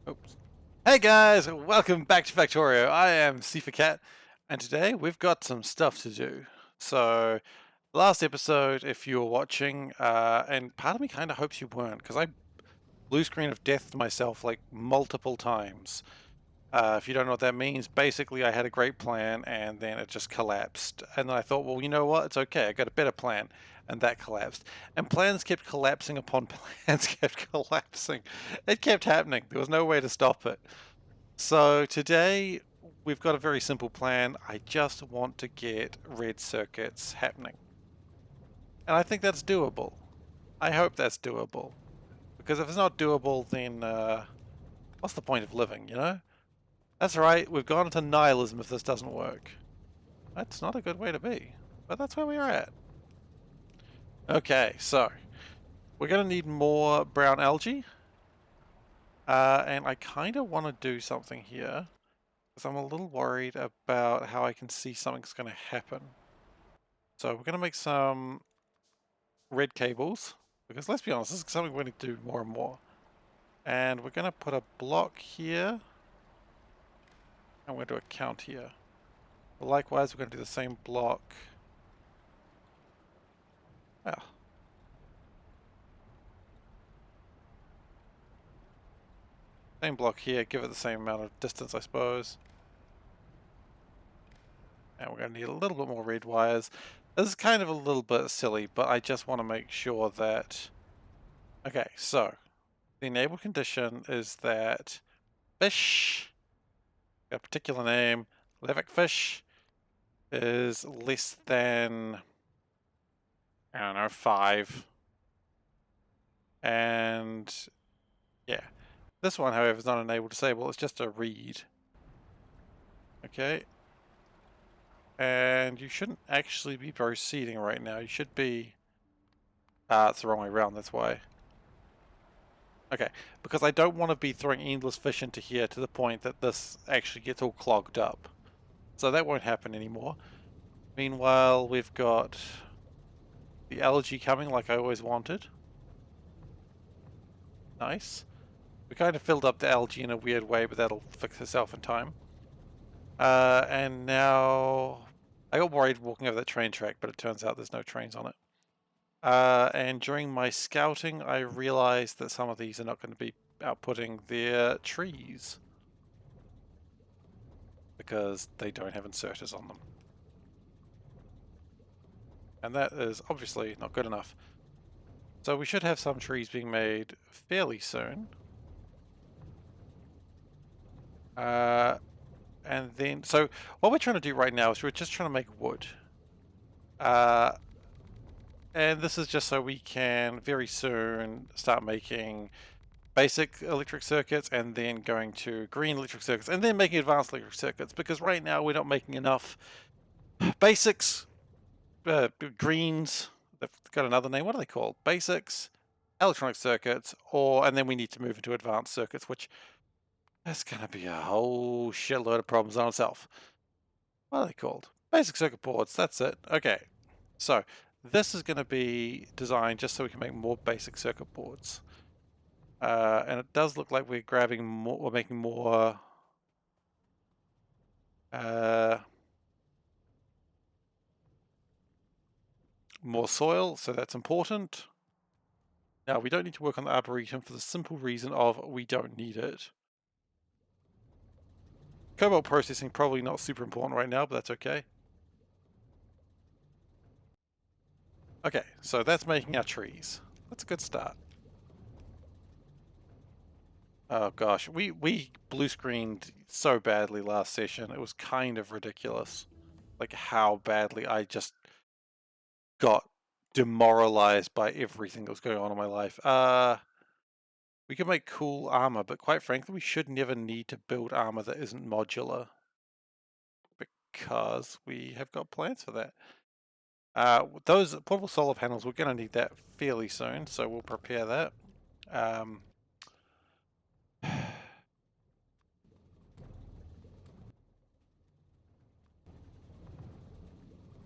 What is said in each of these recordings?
Oops. Hey guys, welcome back to Factorio. I am SeiferKatt, and today we've got some stuff to do. So, last episode, if you were watching, and part of me kind of hopes you weren't, because I blue screen of death myself like multiple times. If you don't know what that means, basically I had a great plan and then it just collapsed. And then I thought, well, you know what? It's okay. I got a better plan. And that collapsed. And plans kept collapsing upon plans kept collapsing. It kept happening. There was no way to stop it. So today we've got a very simple plan. I just want to get red circuits happening. And I think that's doable. I hope that's doable. Because if it's not doable, then what's the point of living, you know? That's right, we've gone into nihilism if this doesn't work. That's not a good way to be, but that's where we are at. Okay, so we're going to need more brown algae. And I kind of want to do something here because I'm a little worried about how I can see something's going to happen. So we're going to make some red cables because let's be honest, this is something we're going to do more and more. And we're going to put a block here. And we're going to do a count here. Likewise, we're going to do the same block. Oh. Same block here, give it the same amount of distance, I suppose. And we're going to need a little bit more red wires. This is kind of a little bit silly, but I just want to make sure that... Okay, so the enable condition is that fish, a particular name, Levic fish, is less than, I don't know, 5. And yeah, this one, however, is not enable disable, it's just a read. Okay. And you shouldn't actually be proceeding right now. You should be... it's the wrong way around, that's why. Okay, because I don't want to be throwing endless fish into here to the point that this actually gets all clogged up. So that won't happen anymore. Meanwhile, we've got the algae coming like I always wanted. Nice. We kind of filled up the algae in a weird way, but that'll fix itself in time. And now... I got worried walking over that train track, but it turns out there's no trains on it. And during my scouting, I realized that some of these are not going to be outputting their trees because they don't have inserters on them. And that is obviously not good enough. So we should have some trees being made fairly soon. And then, so what we're trying to do right now is we're just trying to make wood. And this is just so we can very soon start making basic electric circuits and then going to green electric circuits and then making advanced electric circuits, because right now we're not making enough basics, greens, they've got another name, what are they called? Basics, electronic circuits, and then we need to move into advanced circuits, which that's going to be a whole shitload of problems on itself. What are they called? Basic circuit boards, that's it. Okay, so this is going to be designed just so we can make more basic circuit boards. And it does look like we're grabbing more, we're making more more soil, so that's important. Now, we don't need to work on the Arboretum for the simple reason of we don't need it. Cobalt processing, probably not super important right now, but that's okay. Okay, so that's making our trees. That's a good start. Oh gosh, we blue screened so badly last session. It was kind of ridiculous. Like how badly I just got demoralized by everything that was going on in my life. We can make cool armor, but quite frankly, we should never need to build armor that isn't modular, because we have got plans for that. Those portable solar panels, we're going to need that fairly soon, so we'll prepare that.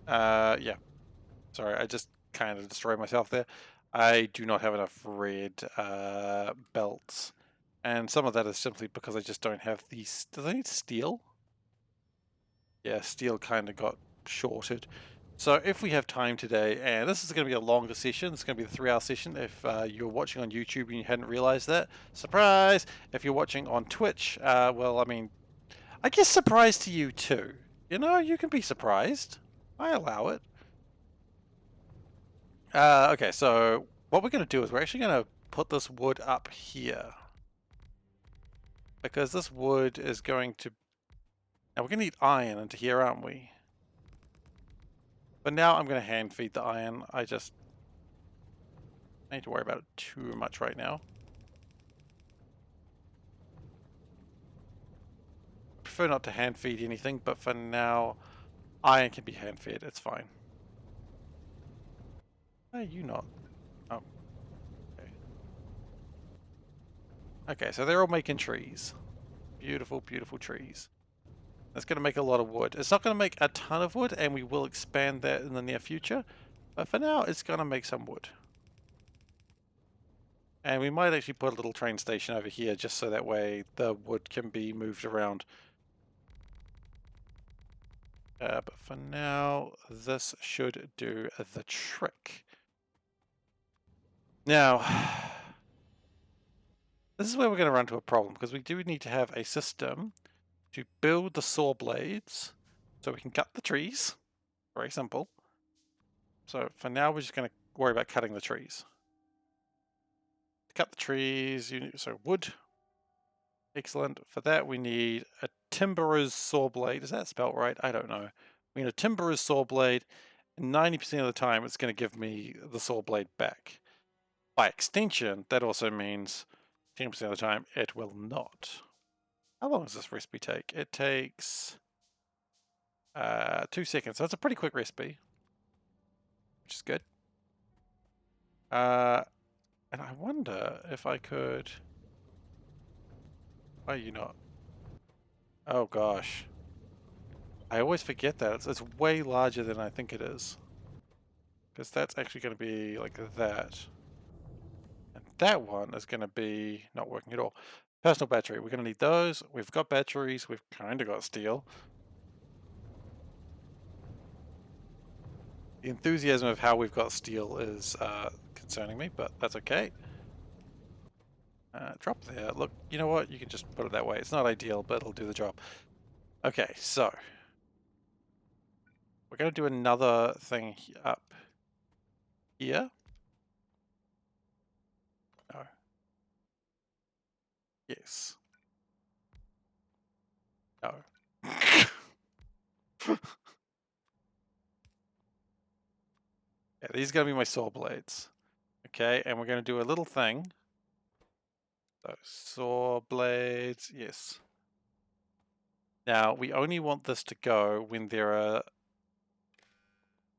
Yeah. Sorry, I just kind of destroyed myself there. I do not have enough red belts. And some of that is simply because I just don't have these. Do they need steel? Yeah, steel kind of got shorted. So if we have time today, and this is going to be a longer session, it's going to be the 3-hour session. If you're watching on YouTube and you hadn't realized that, surprise! If you're watching on Twitch, well, I mean, I guess surprise to you too. You know, you can be surprised. I allow it. Okay, so what we're going to do is we're actually going to put this wood up here. Because this wood is going to... Now we're going to need iron into here, aren't we? But now I'm going to hand feed the iron. I need to worry about it too much right now. I prefer not to hand feed anything, but for now, iron can be hand fed. It's fine. Why are you not? Oh, okay. Okay, so they're all making trees. Beautiful, beautiful trees. That's going to make a lot of wood. It's not going to make a ton of wood, and we will expand that in the near future. But for now, it's going to make some wood. And we might actually put a little train station over here, just so that way the wood can be moved around. But for now, this should do the trick. Now, this is where we're going to run into a problem, because we do need to have a system to build the saw blades so we can cut the trees. Very simple. So for now, we're just going to worry about cutting the trees. To cut the trees, so wood. Excellent. For that, we need a timberer's saw blade. Is that spelled right? I don't know. We need a timberer's saw blade, and 90% of the time, it's going to give me the saw blade back. By extension, that also means 10% of the time, it will not. How long does this recipe take? It takes 2 seconds. So it's a pretty quick recipe, which is good. And I wonder if I could... Why are you not? Oh gosh. I always forget that. It's way larger than I think it is. Because that's actually going to be like that. And that one is going to be not working at all. Personal battery. We're going to need those. We've got batteries. We've kind of got steel. The enthusiasm of how we've got steel is concerning me, but that's okay. Drop there. Look, you know what? You can just put it that way. It's not ideal, but it'll do the job. Okay, so we're going to do another thing up here. No. Yes. No. Yeah, these are going to be my saw blades. Okay, and we're going to do a little thing. So, saw blades, yes. Now, we only want this to go when there are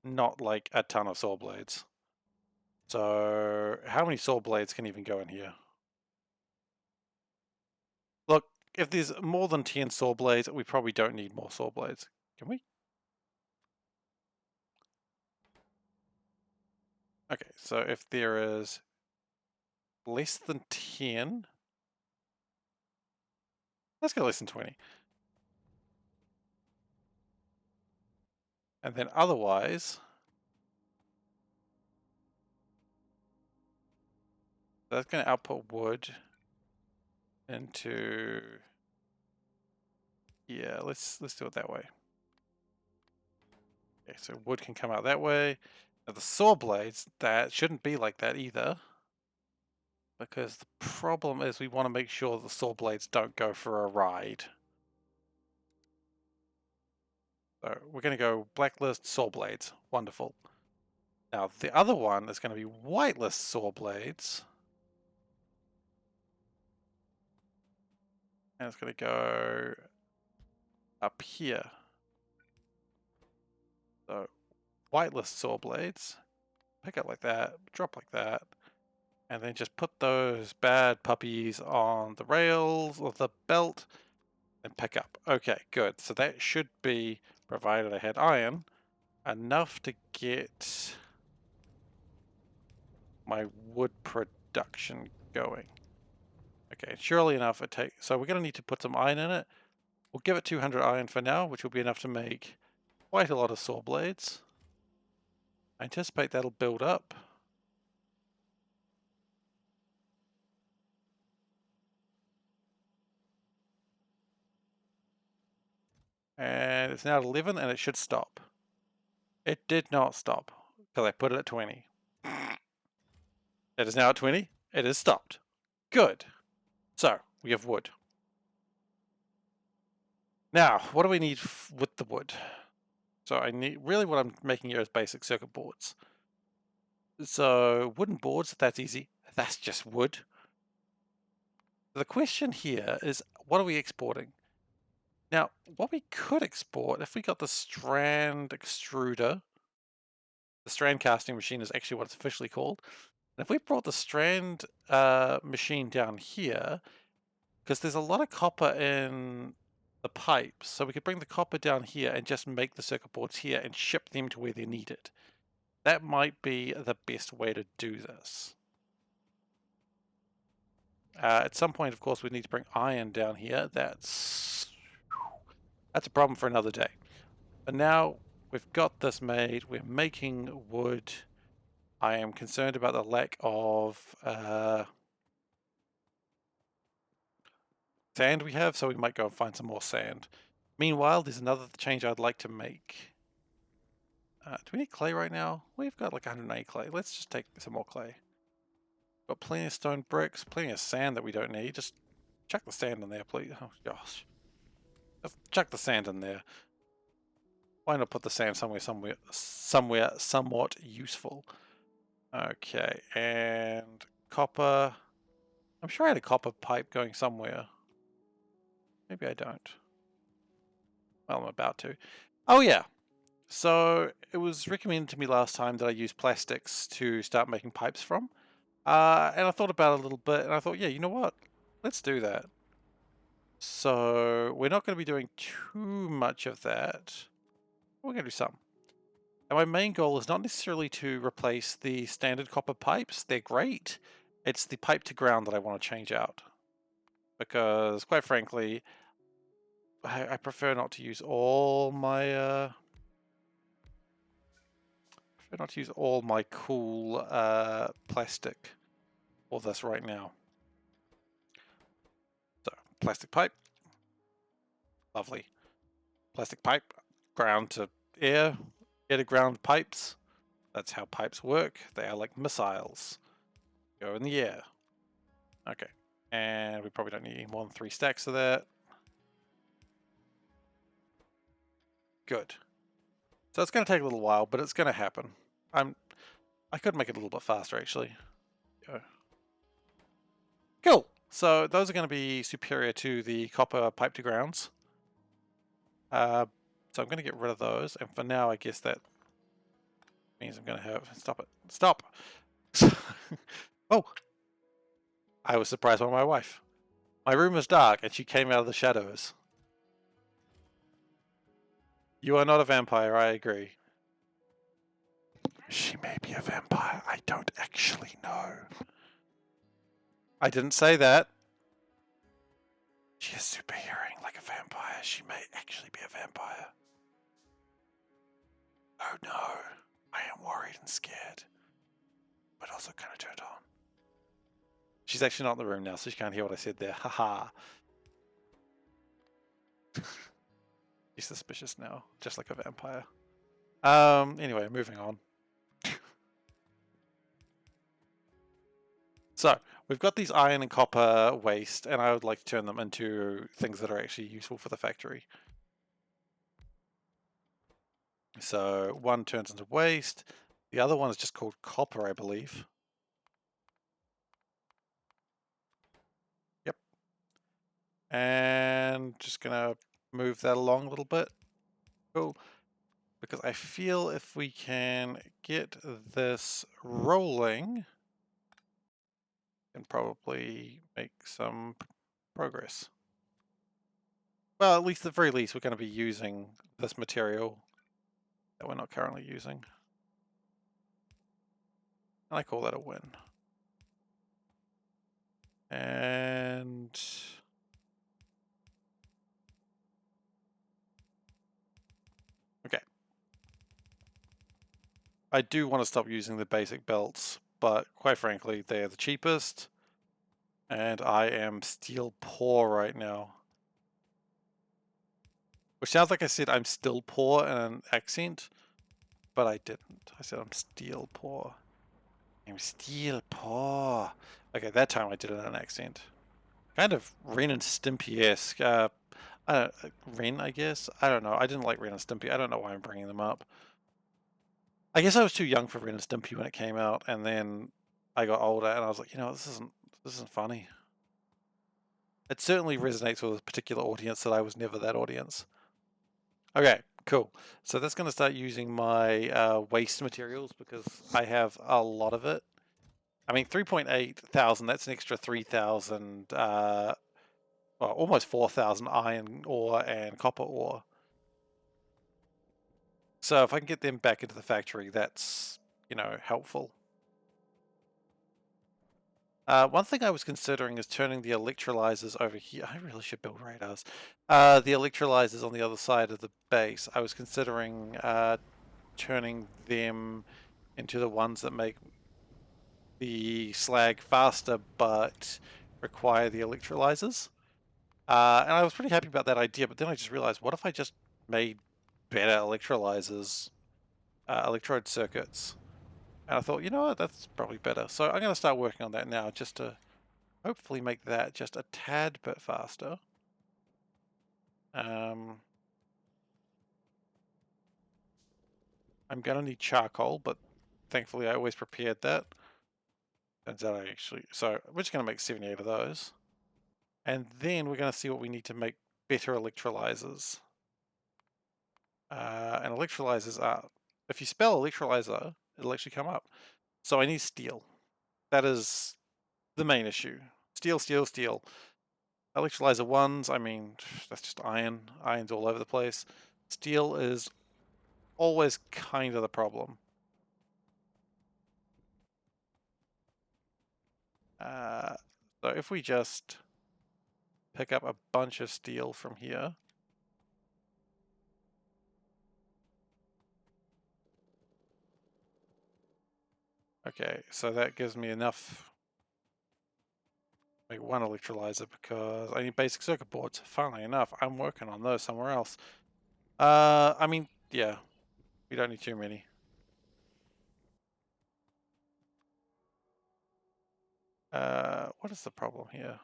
not like a ton of saw blades. So, how many saw blades can even go in here? Look, if there's more than 10 saw blades, we probably don't need more saw blades. Can we? Okay, so if there is less than 10, let's go less than 20. And then otherwise, that's going to output wood into... Yeah, let's do it that way. Okay, so wood can come out that way. Now the saw blades, that shouldn't be like that either. Because the problem is we want to make sure the saw blades don't go for a ride. So we're going to go blacklist saw blades. Wonderful. Now the other one is going to be whitelist saw blades. And it's going to go up here. So whitelist saw blades. Pick up like that, drop like that. And then just put those bad puppies on the rails of the belt and pick up. Okay, good. So that should be, provided I had iron, enough to get my wood production going. Okay, surely enough it takes, so we're going to need to put some iron in it. We'll give it 200 iron for now, which will be enough to make quite a lot of saw blades. I anticipate that'll build up. And it's now at 11 and it should stop. It did not stop because I put it at 20. It is now at 20. It has stopped. Good. So we have wood. Now, what do we need with the wood? So I need, really what I'm making here is basic circuit boards. So wooden boards, that's easy. That's just wood. The question here is, what are we exporting? Now, what we could export, if we got the strand extruder, the strand casting machine is actually what it's officially called. And if we brought the strand machine down here, because there's a lot of copper in the pipes, so we could bring the copper down here and just make the circuit boards here and ship them to where they're needed. That might be the best way to do this. At some point, of course, we need to bring iron down here. That's a problem for another day. But now we've got this made. We're making wood. I am concerned about the lack of sand we have, so we might go and find some more sand. Meanwhile, there's another change I'd like to make. Do we need clay right now? We've got like 180 clay. Let's just take some more clay. Got plenty of stone bricks, plenty of sand that we don't need. Just chuck the sand in there, please. Oh gosh. Just chuck the sand in there. Why not put the sand somewhere somewhat useful? Okay, and copper. I'm sure I had a copper pipe going somewhere. Maybe I don't. Well, I'm about to. Oh yeah. So it was recommended to me last time that I use plastics to start making pipes from. And I thought about it a little bit and I thought, yeah, you know what? Let's do that. So we're not going to be doing too much of that. We're going to do some. And my main goal is not necessarily to replace the standard copper pipes. They're great. It's the pipe to ground that I want to change out. Because quite frankly, I prefer not to use all my cool plastic for this right now. So plastic pipe, lovely. Plastic pipe, ground to air, air to ground pipes. That's how pipes work. They are like missiles. Go in the air. Okay. And we probably don't need any more than 3 stacks of that. Good. So it's going to take a little while, but it's going to happen. I could make it a little bit faster, actually. Go. Cool. So those are going to be superior to the copper pipe to grounds. So I'm going to get rid of those. And for now, I guess that means I'm going to have... Stop it. Stop! Oh! I was surprised by my wife. My room was dark and she came out of the shadows. You are not a vampire, I agree. She may be a vampire. I don't actually know. I didn't say that. She is super hearing like a vampire. She may actually be a vampire. Oh no. I am worried and scared. But also kind of turned on. She's actually not in the room now, so she can't hear what I said there. Haha. She's suspicious now, just like a vampire. Anyway, moving on. So, we've got these iron and copper waste, and I would like to turn them into things that are actually useful for the factory. So, one turns into waste. The other one is just called copper, I believe. Yep. And just gonna move that along a little bit. Cool. Because I feel if we can get this rolling, can probably make some progress. Well, at least at the very least, we're going to be using this material that we're not currently using. And I call that a win. And okay. I do want to stop using the basic belts, but quite frankly, they are the cheapest, and I am steel poor right now. Which sounds like I said I'm still poor in an accent, but I didn't. I said I'm steel poor. I'm steel poor. Okay, that time I did it in an accent. Kind of Ren and Stimpy-esque. I don't, Ren, I guess? I don't know. I didn't like Ren and Stimpy. I don't know why I'm bringing them up. I guess I was too young for Ren and Stimpy when it came out, and then I got older and I was like, you know, this isn't funny. It certainly resonates with a particular audience that I was never that audience. Okay, cool. So that's going to start using my waste materials because I have a lot of it. I mean, 3.8 thousand, that's an extra 3,000, well, almost 4,000 iron ore and copper ore. So if I can get them back into the factory, that's, you know, helpful. One thing I was considering is turning the electrolyzers over here. I really should build radars. The electrolyzers on the other side of the base. I was considering turning them into the ones that make the slag faster but require the electrolyzers. And I was pretty happy about that idea, but then I just realized, what if I just made better electrolyzers, electrode circuits? And I thought, you know what, that's probably better. So I'm going to start working on that now just to hopefully make that just a tad bit faster. I'm going to need charcoal, but thankfully I always prepared that. Turns out I actually... So we're just going to make 78 of those. And then we're going to see what we need to make better electrolyzers. And electrolyzers are... If you spell electrolyzer, it'll actually come up. So I need steel. That is the main issue. Steel, steel, steel. Electrolyzer ones, I mean, that's just iron. Iron's all over the place. Steel is always kind of the problem. So if we just pick up a bunch of steel from here. Okay, so that gives me enough. Make one electrolyzer because I need basic circuit boards. Funnily enough, I'm working on those somewhere else. I mean, yeah, we don't need too many. What is the problem here?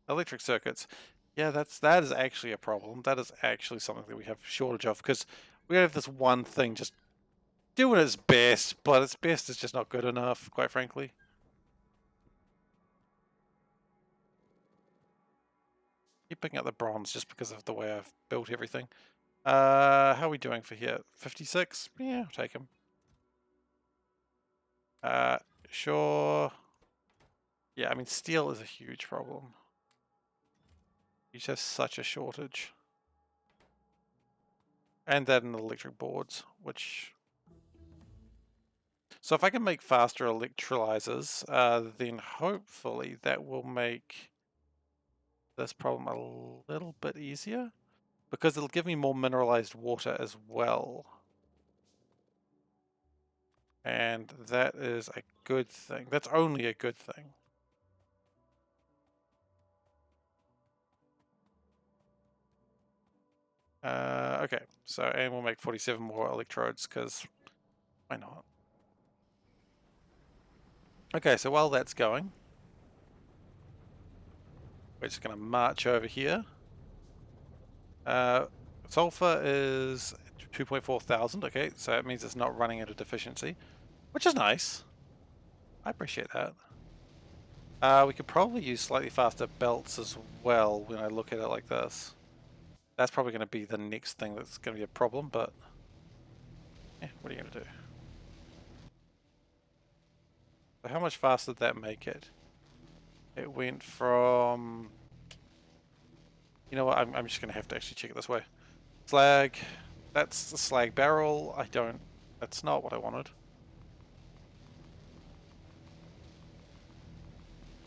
Electric circuits. Yeah, that is actually a problem. That is actually something that we have a shortage of because we have this one thing just doing its best, but its best is just not good enough, quite frankly. Keep picking up the bronze just because of the way I've built everything. How are we doing for here? 56? Yeah, I'll take him. Sure. Yeah, I mean, steel is a huge problem. You just have such a shortage. And that in the electric boards, which... So if I can make faster electrolyzers, then hopefully that will make this problem a little bit easier. Because it'll give me more mineralized water as well. And that is a good thing. That's only a good thing. Okay, so, and we'll make 47 more electrodes, because why not? Okay, so while that's going, we're just going to march over here. Sulfur is 2.4 thousand, okay, so that means it's not running at a deficiency, which is nice. I appreciate that. We could probably use slightly faster belts as well when I look at it like this. That's probably going to be the next thing that's going to be a problem, but what are you going to do? So how much faster did that make it? It went from... You know what, I'm just going to have to actually check it this way. Slag, that's the slag barrel. That's not what I wanted.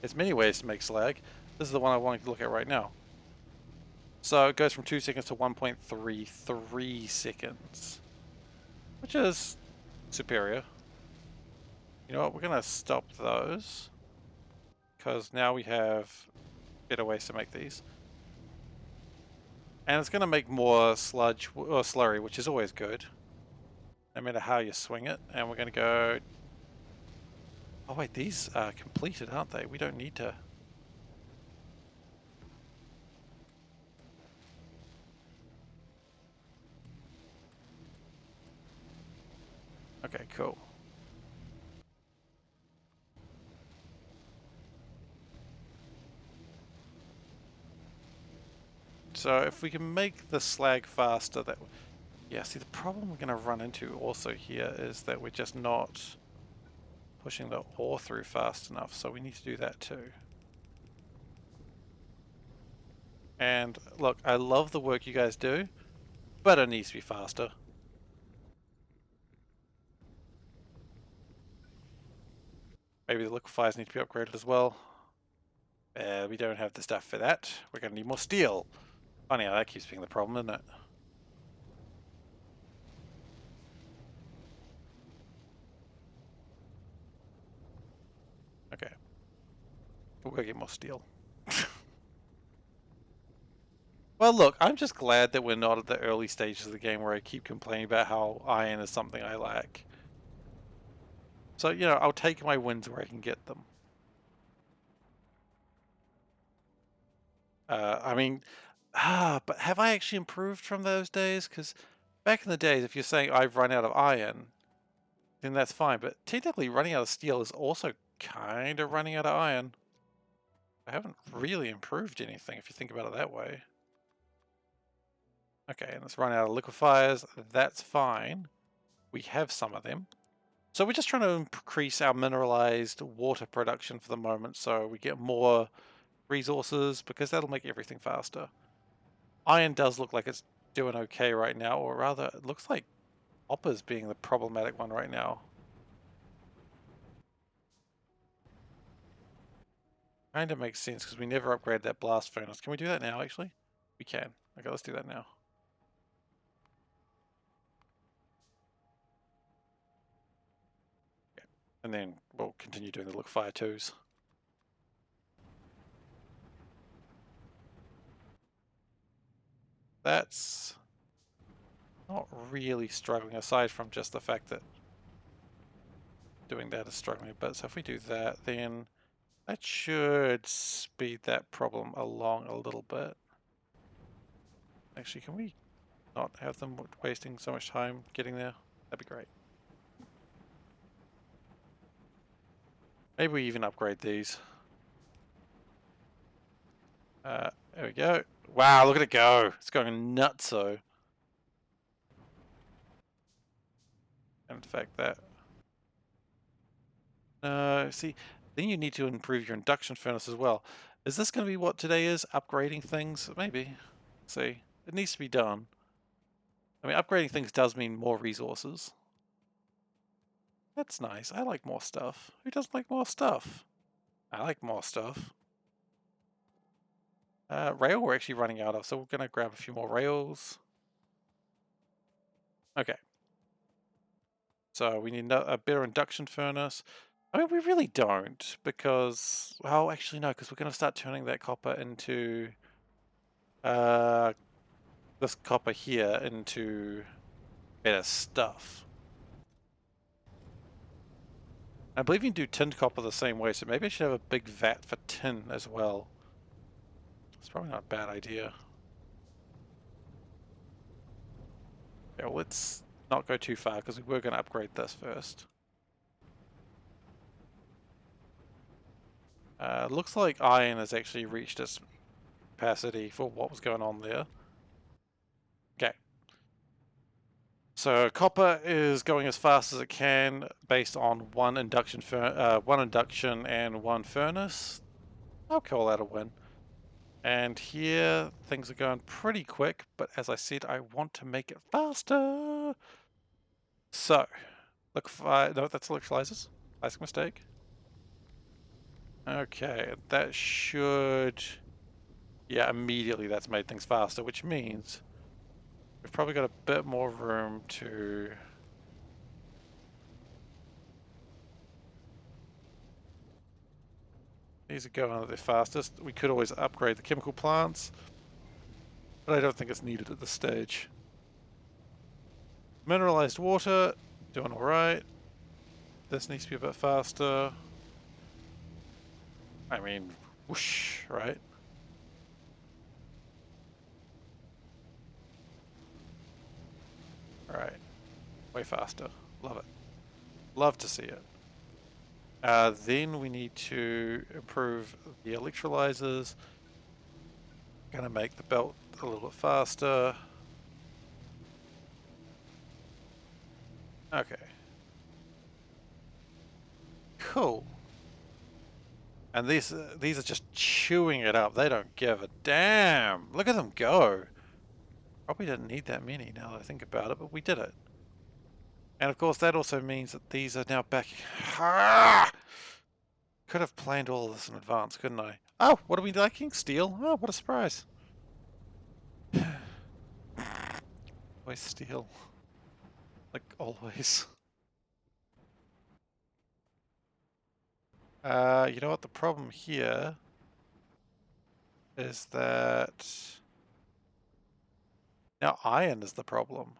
There's many ways to make slag. This is the one I wanted to look at right now. So it goes from 2 seconds to 1.33 seconds, which is superior. You know what, we're going to stop those, because now we have better ways to make these. And it's going to make more sludge, or slurry, which is always good, no matter how you swing it. And we're going to go... Oh wait, these are completed, aren't they? We don't need to... Okay, cool. So if we can make the slag faster, that... Yeah, see the problem we're going to run into also here is that we're just not pushing the ore through fast enough, so we need to do that too. And look, I love the work you guys do, but it needs to be faster. Maybe the liquefiers need to be upgraded as well. We don't have the stuff for that. We're going to need more steel. Funny how that keeps being the problem, isn't it? Okay. We're going to get more steel. Well, look, I'm just glad that we're not at the early stages of the game where I keep complaining about how iron is something I lack. So, you know, I'll take my wins where I can get them. I mean, but have I actually improved from those days? Because back in the days, if you're saying I've run out of iron, then that's fine. But technically, running out of steel is also kind of running out of iron. I haven't really improved anything if you think about it that way. Okay, and let's run out of liquefiers. That's fine. We have some of them. So we're just trying to increase our mineralized water production for the moment so we get more resources, because that'll make everything faster. Iron does look like it's doing okay right now, or rather it looks like copper's being the problematic one right now. Kind of makes sense because we never upgraded that blast furnace. Can we do that now actually? We can. Okay, let's do that now. Okay. And then we'll continue doing the liquefier twos. That's not really struggling, aside from just the fact that doing that is struggling a bit. So if we do that, then that should speed that problem along a little bit. Actually, can we not have them wasting so much time getting there? That'd be great. Maybe we even upgrade these. There we go. Wow, look at it go. It's going nuts, so. In fact, that... see, then you need to improve your induction furnace as well. Is this going to be what today is? Upgrading things? Maybe. See, it needs to be done. I mean, upgrading things does mean more resources. That's nice. I like more stuff. Who doesn't like more stuff? I like more stuff. Rail we're actually running out of, so we're going to grab a few more rails. Okay. So we need a better induction furnace. I mean, we really don't, because... Well, actually no, because we're going to start turning that copper into... this copper here into better stuff. I believe you can do tinned copper the same way, so maybe I should have a big vat for tin as well. It's probably not a bad idea. Yeah, well, let's not go too far, because we were going to upgrade this first. Looks like iron has actually reached its capacity for what was going on there. Okay. So copper is going as fast as it can based on one induction and one furnace. I'll call that a win. And here things are going pretty quick, but as I said, I want to make it faster. So, no, that's electrolyzers. Classic mistake. Okay, that should... Yeah, immediately that's made things faster, which means we've probably got a bit more room to... These are going at their fastest. We could always upgrade the chemical plants, but I don't think it's needed at this stage. Mineralized water, doing alright. This needs to be a bit faster. I mean, whoosh, right? Alright, way faster. Love it. Love to see it. Then we need to improve the electrolyzers. Gonna make the belt a little bit faster. Okay. Cool. And these are just chewing it up. They don't give a damn. Look at them go. Probably didn't need that many now that I think about it, but we did it. And of course that also means that these are now back. Ah! Could have planned all of this in advance, couldn't I? Oh, what are we liking? Steel? Oh, what a surprise. Always steel. Like always. You know what the problem here is that now iron is the problem.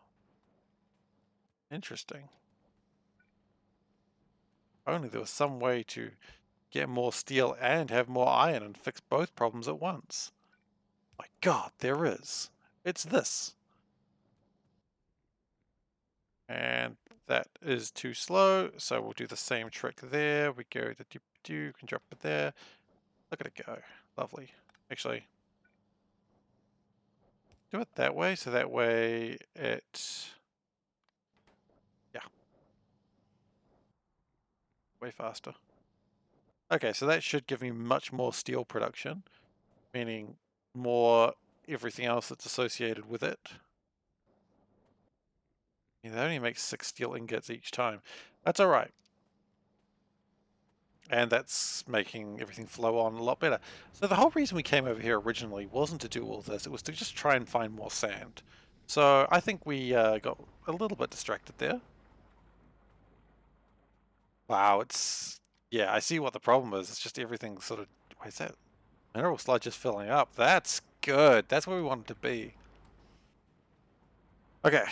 Interesting. Only there was some way to get more steel and have more iron and fix both problems at once. My God, there is. It's this. And that is too slow, so we'll do the same trick there. We go to do, can drop it there. Look at it go. Lovely. Actually, do it that way, so that way it... Yeah, way faster. Okay, so that should give me much more steel production, meaning more everything else that's associated with it. Yeah, that only makes 6 steel ingots each time. That's alright. And that's making everything flow on a lot better. So the whole reason we came over here originally wasn't to do all this, it was to just try and find more sand. So I think we got a little bit distracted there. Wow, it's... Yeah, I see what the problem is. It's just everything sort of... Wait, is that mineral sludge is filling up? That's good. That's where we want it to be. Okay,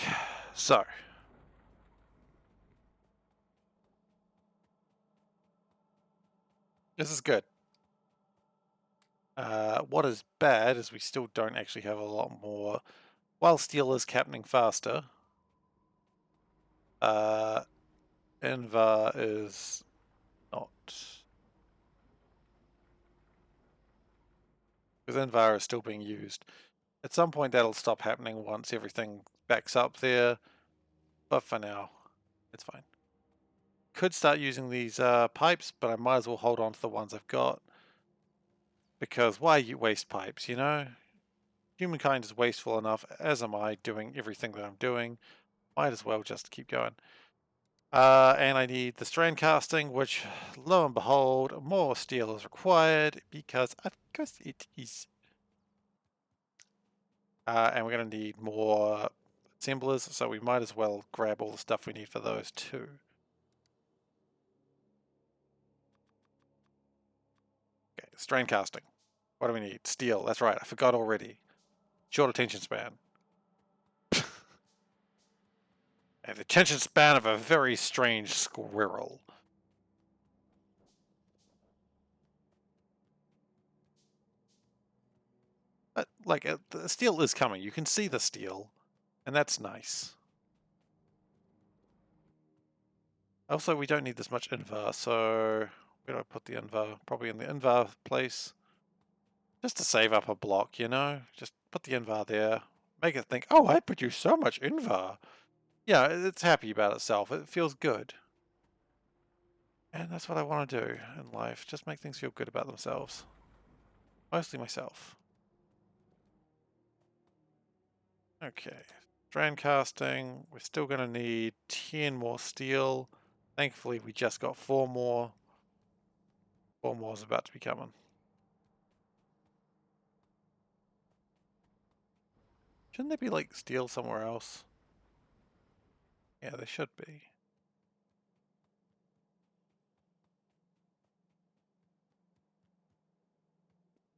so... This is good. What is bad is we still don't actually have a lot more. While steel is happening faster, uh, Invar is not. Because Invar is still being used. At some point that'll stop happening once everything backs up there, but for now, it's fine. Could start using these pipes, but I might as well hold on to the ones I've got. Because why you waste pipes, you know? Humankind is wasteful enough, as am I, doing everything that I'm doing. Might as well just keep going. And I need the strand casting, which, lo and behold, more steel is required because of course it is. And we're going to need more assemblers, so we might as well grab all the stuff we need for those too. Okay, strand casting. What do we need? Steel. That's right, I forgot already. Short attention span. And the attention span of a very strange squirrel. But, like, the steel is coming. You can see the steel, and that's nice. Also, we don't need this much invar, so where do I put the invar? Probably in the invar place. Just to save up a block, you know? Just put the invar there. Make it think, oh, I produce so much invar. Yeah, it's happy about itself. It feels good. And that's what I want to do in life. Just make things feel good about themselves. Mostly myself. Okay. Strand casting. We're still going to need 10 more steel. Thankfully, we just got 4 more. Four more is about to be coming. Shouldn't there be like steel somewhere else? Yeah, there should be.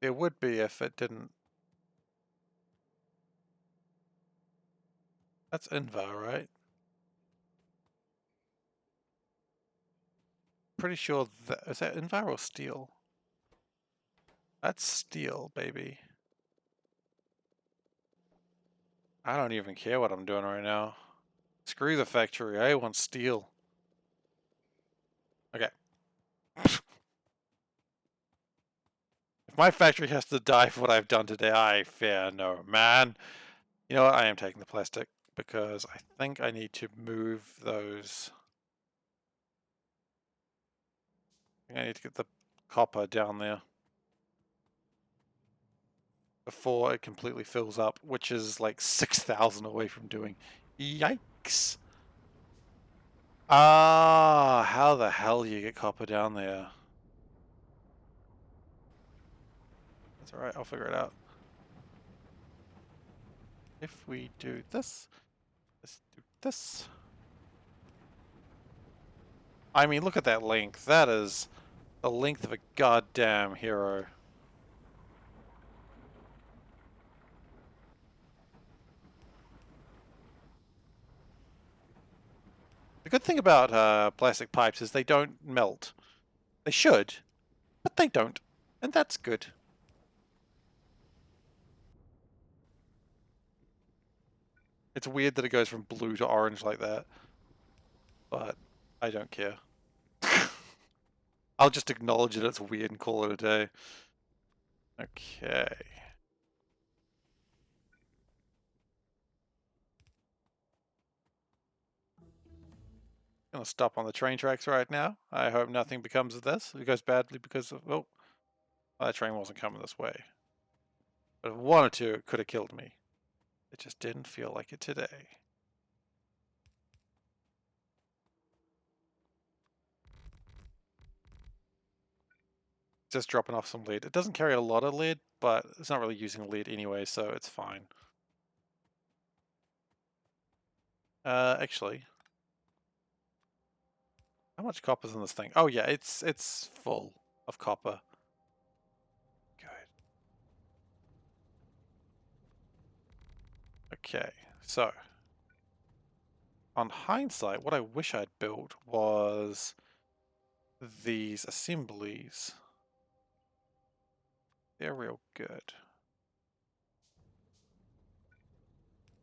There would be if it didn't. That's Invar, right? Pretty sure that is that Invar or steel? That's steel, baby. I don't even care what I'm doing right now. Screw the factory. I want steel. Okay. If my factory has to die for what I've done today, I fear no man. You know what? I am taking the plastic because I think I need to move those. I think I need to get the copper down there before it completely fills up, which is like 6,000 away from doing. Yikes. Ah, how the hell do you get copper down there? That's alright, I'll figure it out. If we do this, let's do this. I mean, look at that length. That is the length of a goddamn hero. The good thing about plastic pipes is they don't melt. They should, but they don't. And that's good. It's weird that it goes from blue to orange like that. But I don't care. I'll just acknowledge that it's weird and call it a day. Okay. Gonna stop on the train tracks right now. I hope nothing becomes of this. It goes badly because of... Oh, that train wasn't coming this way. But if it wanted to, it could have killed me. It just didn't feel like it today. Just dropping off some lead. It doesn't carry a lot of lead, but it's not really using lead anyway, so it's fine. Actually, how much copper's in this thing? Oh yeah, it's full of copper. Good. Okay, so on hindsight, what I wish I'd built was these assemblies. They're real good.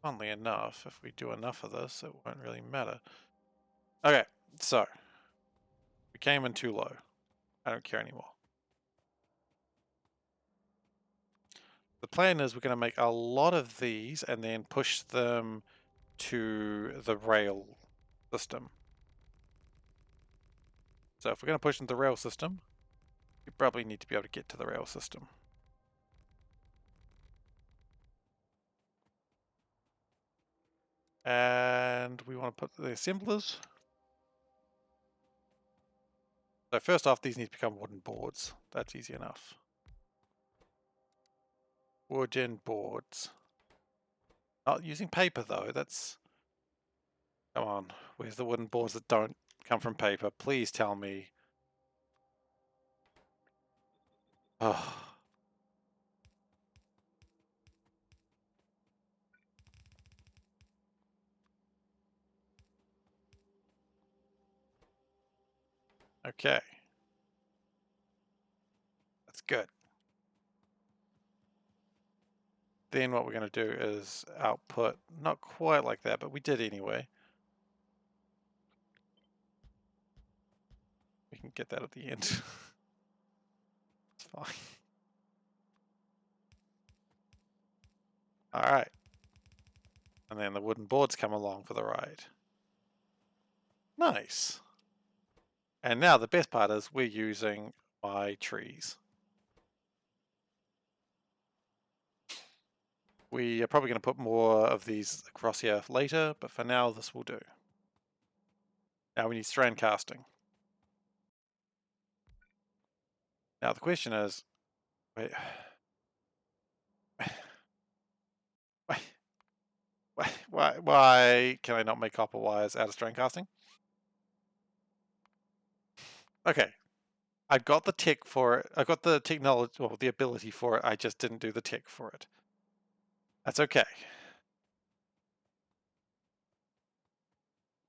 Funnily enough, if we do enough of this, it won't really matter. Okay, so we came in too low. I don't care anymore. The plan is we're going to make a lot of these and then push them to the rail system. So if we're going to push into the rail system, we probably need to be able to get to the rail system. And we want to put the assemblers. So first off, these need to become wooden boards. That's easy enough. Wooden boards. Not using paper though, that's... Come on, where's the wooden boards that don't come from paper? Please tell me. Oh. Okay. That's good. Then what we're going to do is output, not quite like that, but we did anyway. We can get that at the end. It's fine. All right. And then the wooden boards come along for the ride. Nice. And now the best part is we're using my trees. We are probably going to put more of these across here later, but for now this will do. Now we need strand casting. Now the question is, wait, why, why can I not make copper wires out of strain casting? Okay, I've got the tech for it. I've got the technology, or the ability for it. I just didn't do the tech for it. That's okay.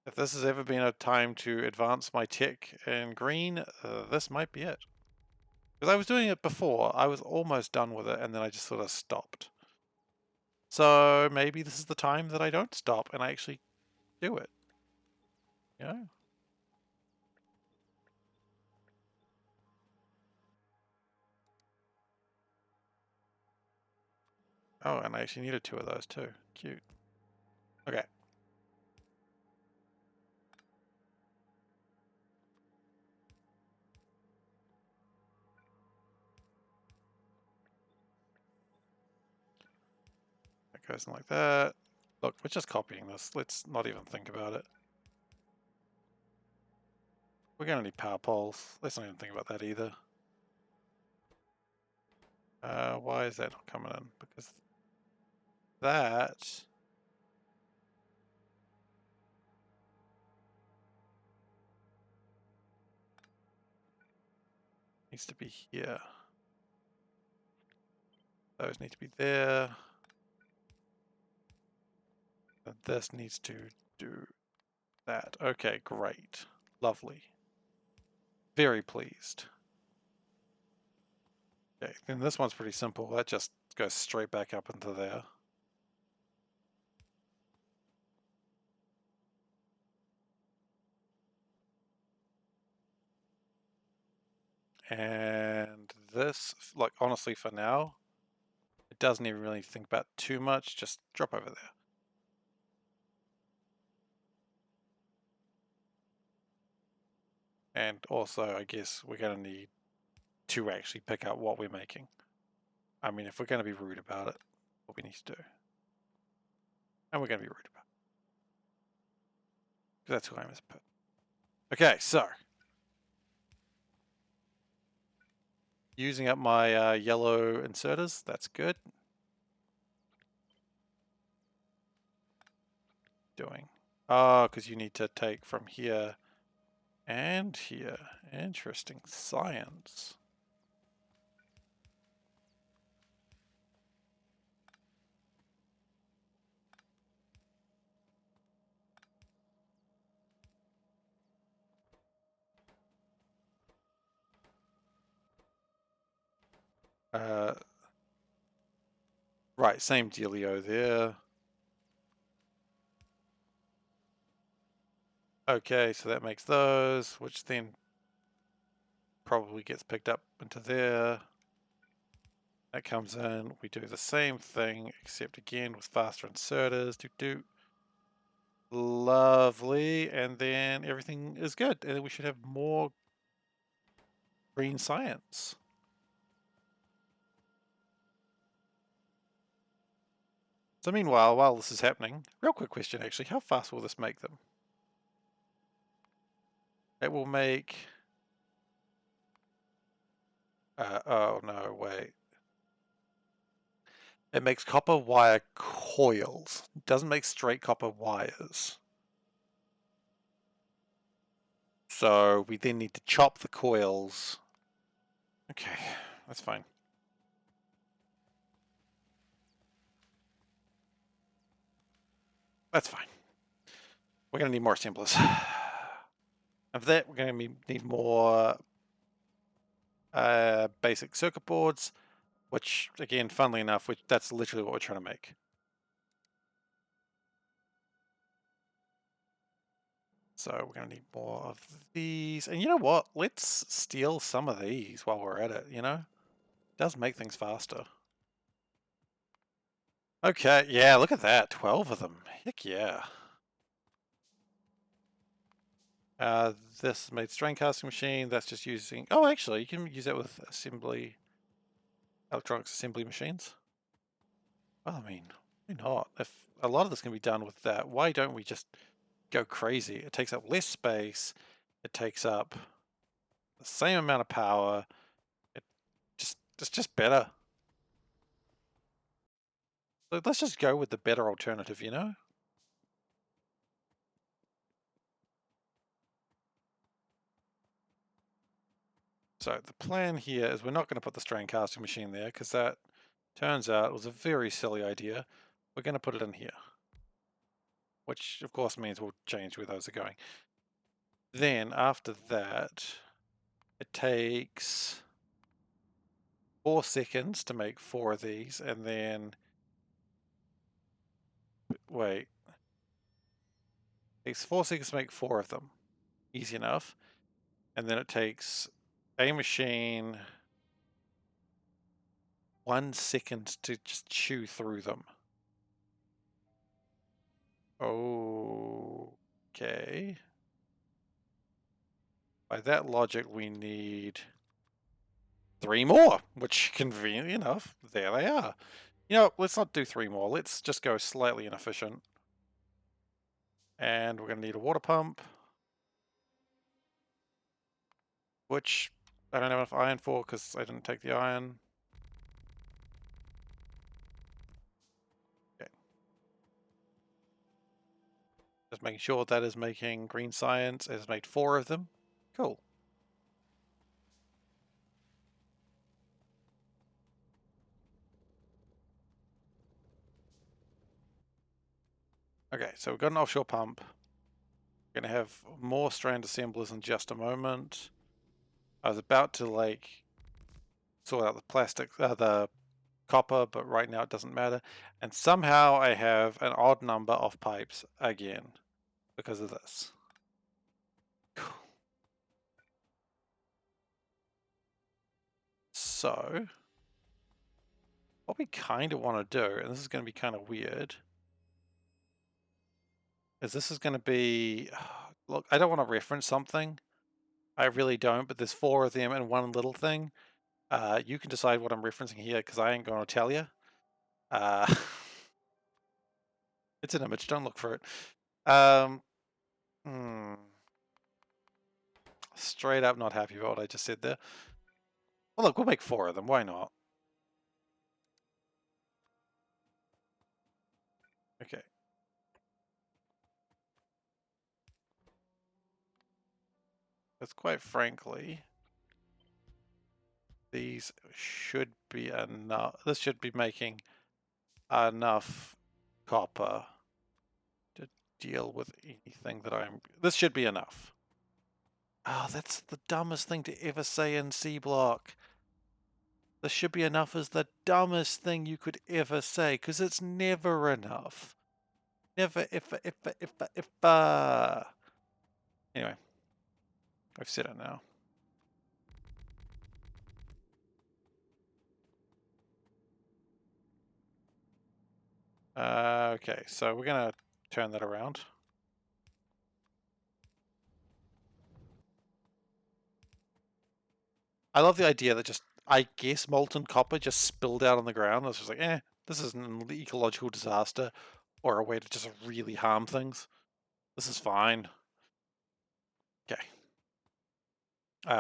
If this has ever been a time to advance my tech in green, this might be it. Because I was doing it before, I was almost done with it, and then I just sort of stopped. So maybe this is the time that I don't stop and I actually do it. You know? Oh, and I actually needed 2 of those too. Cute. Okay. That goes in like that. Look, we're just copying this. Let's not even think about it. We're going to need power poles. Let's not even think about that either. Why is that not coming in? Because that needs to be here. Those need to be there. And this needs to do that. Okay, great. Lovely. Very pleased. Okay, then this one's pretty simple. That just goes straight back up into there. And this, like, honestly, for now, it doesn't even really think about too much. Just drop over there. And also, I guess we're going to need to actually pick out what we're making. I mean, if we're going to be rude about it, what we need to do. And we're going to be rude about it. Because that's who I am as a person. Okay, so. Using up my yellow inserters, that's good. Doing. Oh, because you need to take from here and here. Interesting science. Right, same dealio there. Okay, so that makes those, which then probably gets picked up into there. That comes in, we do the same thing, except again with faster inserters. Do. Lovely, and then everything is good. And then we should have more green science. So meanwhile, while this is happening, real quick question actually, how fast will this make them? It will make... oh no, wait. It makes copper wire coils. It doesn't make straight copper wires. So we then need to chop the coils. Okay, that's fine. That's fine. We're going to need more assemblers. Of that, we're going to need more basic circuit boards, which, again, funnily enough, that's literally what we're trying to make. So we're going to need more of these. And you know what? Let's steal some of these while we're at it, you know? It does make things faster. Okay, yeah, look at that. 12 of them. Heck yeah. This made strain casting machine. That's just using... Oh, actually, you can use that with assembly... electronics assembly machines. Well, I mean, why not? If a lot of this can be done with that, why don't we just go crazy? It takes up less space. It takes up the same amount of power. It It's just better. Let's just go with the better alternative, you know? So the plan here is we're not going to put the strain casting machine there because that turns out was a very silly idea. We're going to put it in here, which of course means we'll change where those are going. Then after that, it takes 4 seconds to make 4 of these, and then wait, it takes 4 seconds to make 4 of them. Easy enough. And then it takes a machine 1 second to just chew through them. Okay. By that logic, we need 3 more, which conveniently enough, there they are. You know, let's not do 3 more. Let's just go slightly inefficient. And we're going to need a water pump, which I don't have enough iron for because I didn't take the iron. Okay. Just making sure that is making green science. It has made 4 of them. Cool. Okay, so we've got an offshore pump. We're going to have more strand assemblers in just a moment. I was about to like sort out the plastic, the copper, but right now it doesn't matter. And somehow I have an odd number of pipes again because of this. So what we kind of want to do, and this is going to be kind of weird, is this is going to be, look, I don't want to reference something. I really don't, but there's 4 of them and one little thing. You can decide what I'm referencing here because I ain't going to tell you. It's an image, don't look for it. Straight up not happy about what I just said there. Well, look, we'll make 4 of them. Why not? Okay. Because quite frankly, these should be enough. This should be making enough copper to deal with anything that I'm... This should be enough. Oh, that's the dumbest thing to ever say in SeaBlock. This should be enough is the dumbest thing you could ever say, because it's never enough. Never, if. Anyway, I've said it now. Okay, so we're gonna turn that around. I love the idea that just, I guess, molten copper just spilled out on the ground. I was just like, this is an ecological disaster or a way to just really harm things. This is fine. Okay.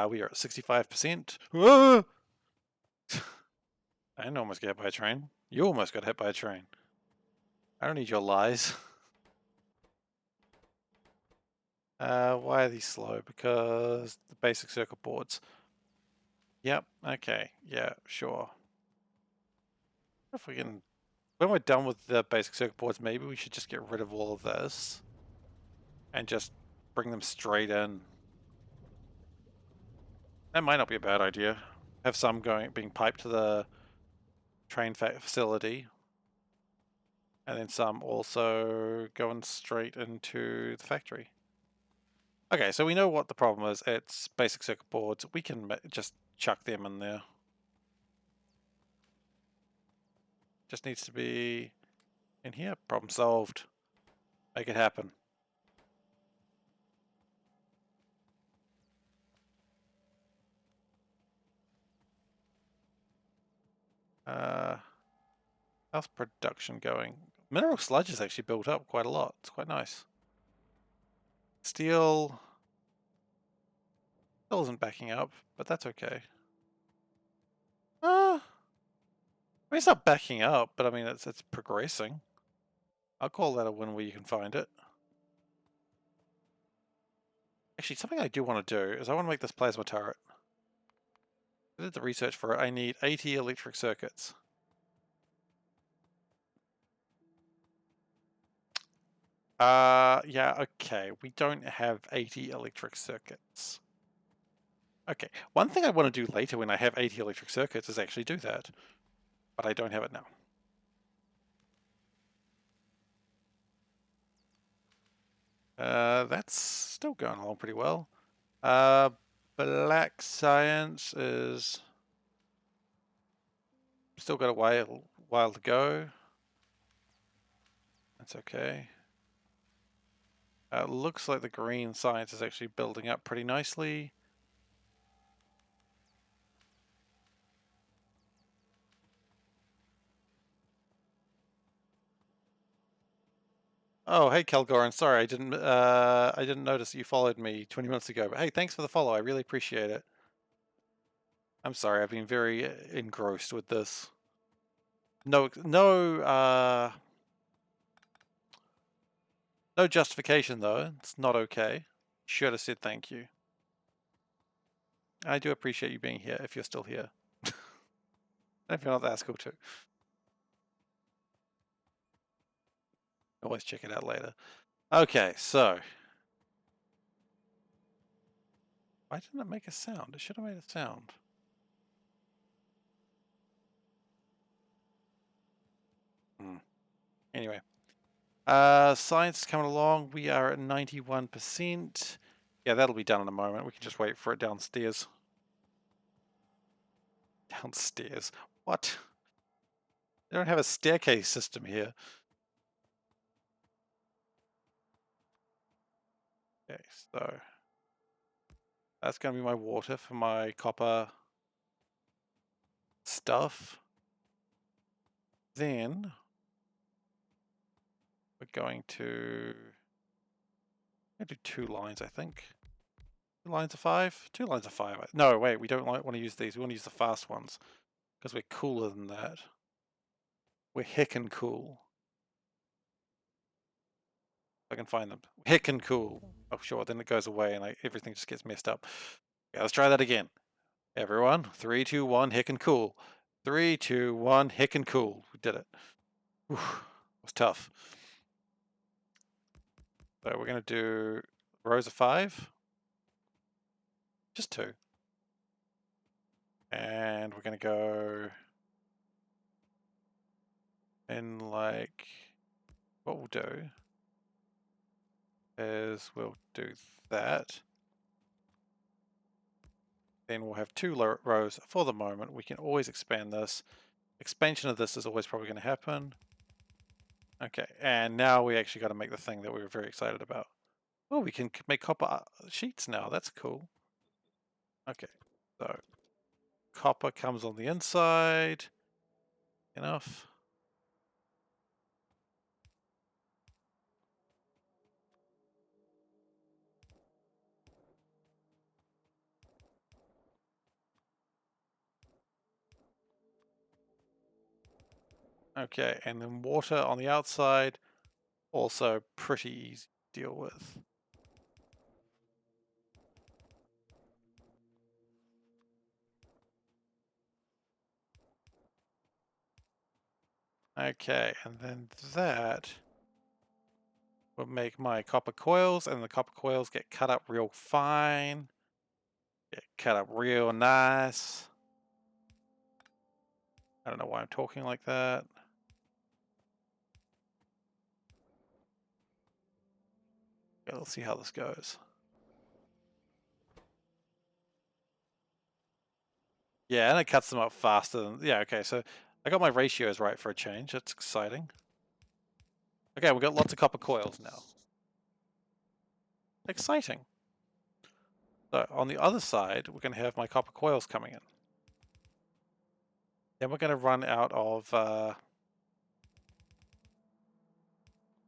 We are at 65%. I didn't almost get hit by a train. You almost got hit by a train. I don't need your lies. Why are these slow? Because the basic circuit boards. Yep, okay, yeah, sure. If we can, when we're done with the basic circuit boards, maybe we should just get rid of all of this and just bring them straight in. That might not be a bad idea. Have some being piped to the train facility, and then some also going straight into the factory. Okay, so we know what the problem is. It's basic circuit boards. We can just chuck them in there. Just needs to be in here. Problem solved. Make it happen. How's production going? Mineral sludge has actually built up quite a lot. It's quite nice. Steel still isn't backing up, but that's okay. I mean, it's not backing up, but I mean, it's progressing. I'll call that a win where you can find it. Actually, something I do want to do is I want to make this plasma turret. I did the research for it. I need 80 electric circuits. Yeah, okay. We don't have 80 electric circuits. Okay, one thing I want to do later when I have 80 electric circuits is actually do that. But I don't have it now. That's still going along pretty well. Black science is still got a while to go. That's okay. Looks like the green science is actually building up pretty nicely. Oh, hey Calgoran, sorry I didn't notice that you followed me 20 minutes ago. But hey, thanks for the follow. I really appreciate it. I'm sorry, I've been very engrossed with this. No justification though. It's not okay. Should have said thank you. I do appreciate you being here if you're still here. And if you're not, that's cool too. Always check it out later. Okay, so why didn't it make a sound? It should have made a sound. Anyway, science is coming along. We are at 91%. Yeah, that'll be done in a moment. We can just wait for it downstairs. Downstairs? What? They don't have a staircase system here. Okay, so that's going to be my water for my copper stuff. Then we're going to do 2 lines, I think. 2 lines of 5? 2 lines of 5. No, wait, we don't want to use these. We want to use the fast ones because we're cooler than that. We're heckin' cool. If I can find them. Heckin' cool. Oh, sure, then it goes away and everything just gets messed up. Okay, let's try that again. Everyone, 3, 2, 1, heckin' cool. 3, 2, 1, heckin' cool. We did it. Whew, it was tough. So we're going to do rows of 5. Just 2. And we're going to go in like, what we'll do is we'll do that. Then we'll have 2 rows for the moment. We can always expand this. Expansion of this is always probably going to happen. Okay, and now we actually got to make the thing that we were very excited about. Oh, we can make copper sheets now. That's cool. Okay, so copper comes on the inside. Enough. Okay, and then water on the outside, also pretty easy to deal with. Okay, and then that will make my copper coils, and the copper coils get cut up real fine. Get cut up real nice. I don't know why I'm talking like that. Okay, let's see how this goes. Yeah, and it cuts them up faster than, yeah, okay, so I got my ratios right for a change. That's exciting. Okay, we've got lots of copper coils now. Exciting. So on the other side, we're going to have my copper coils coming in. Then we're going to run out of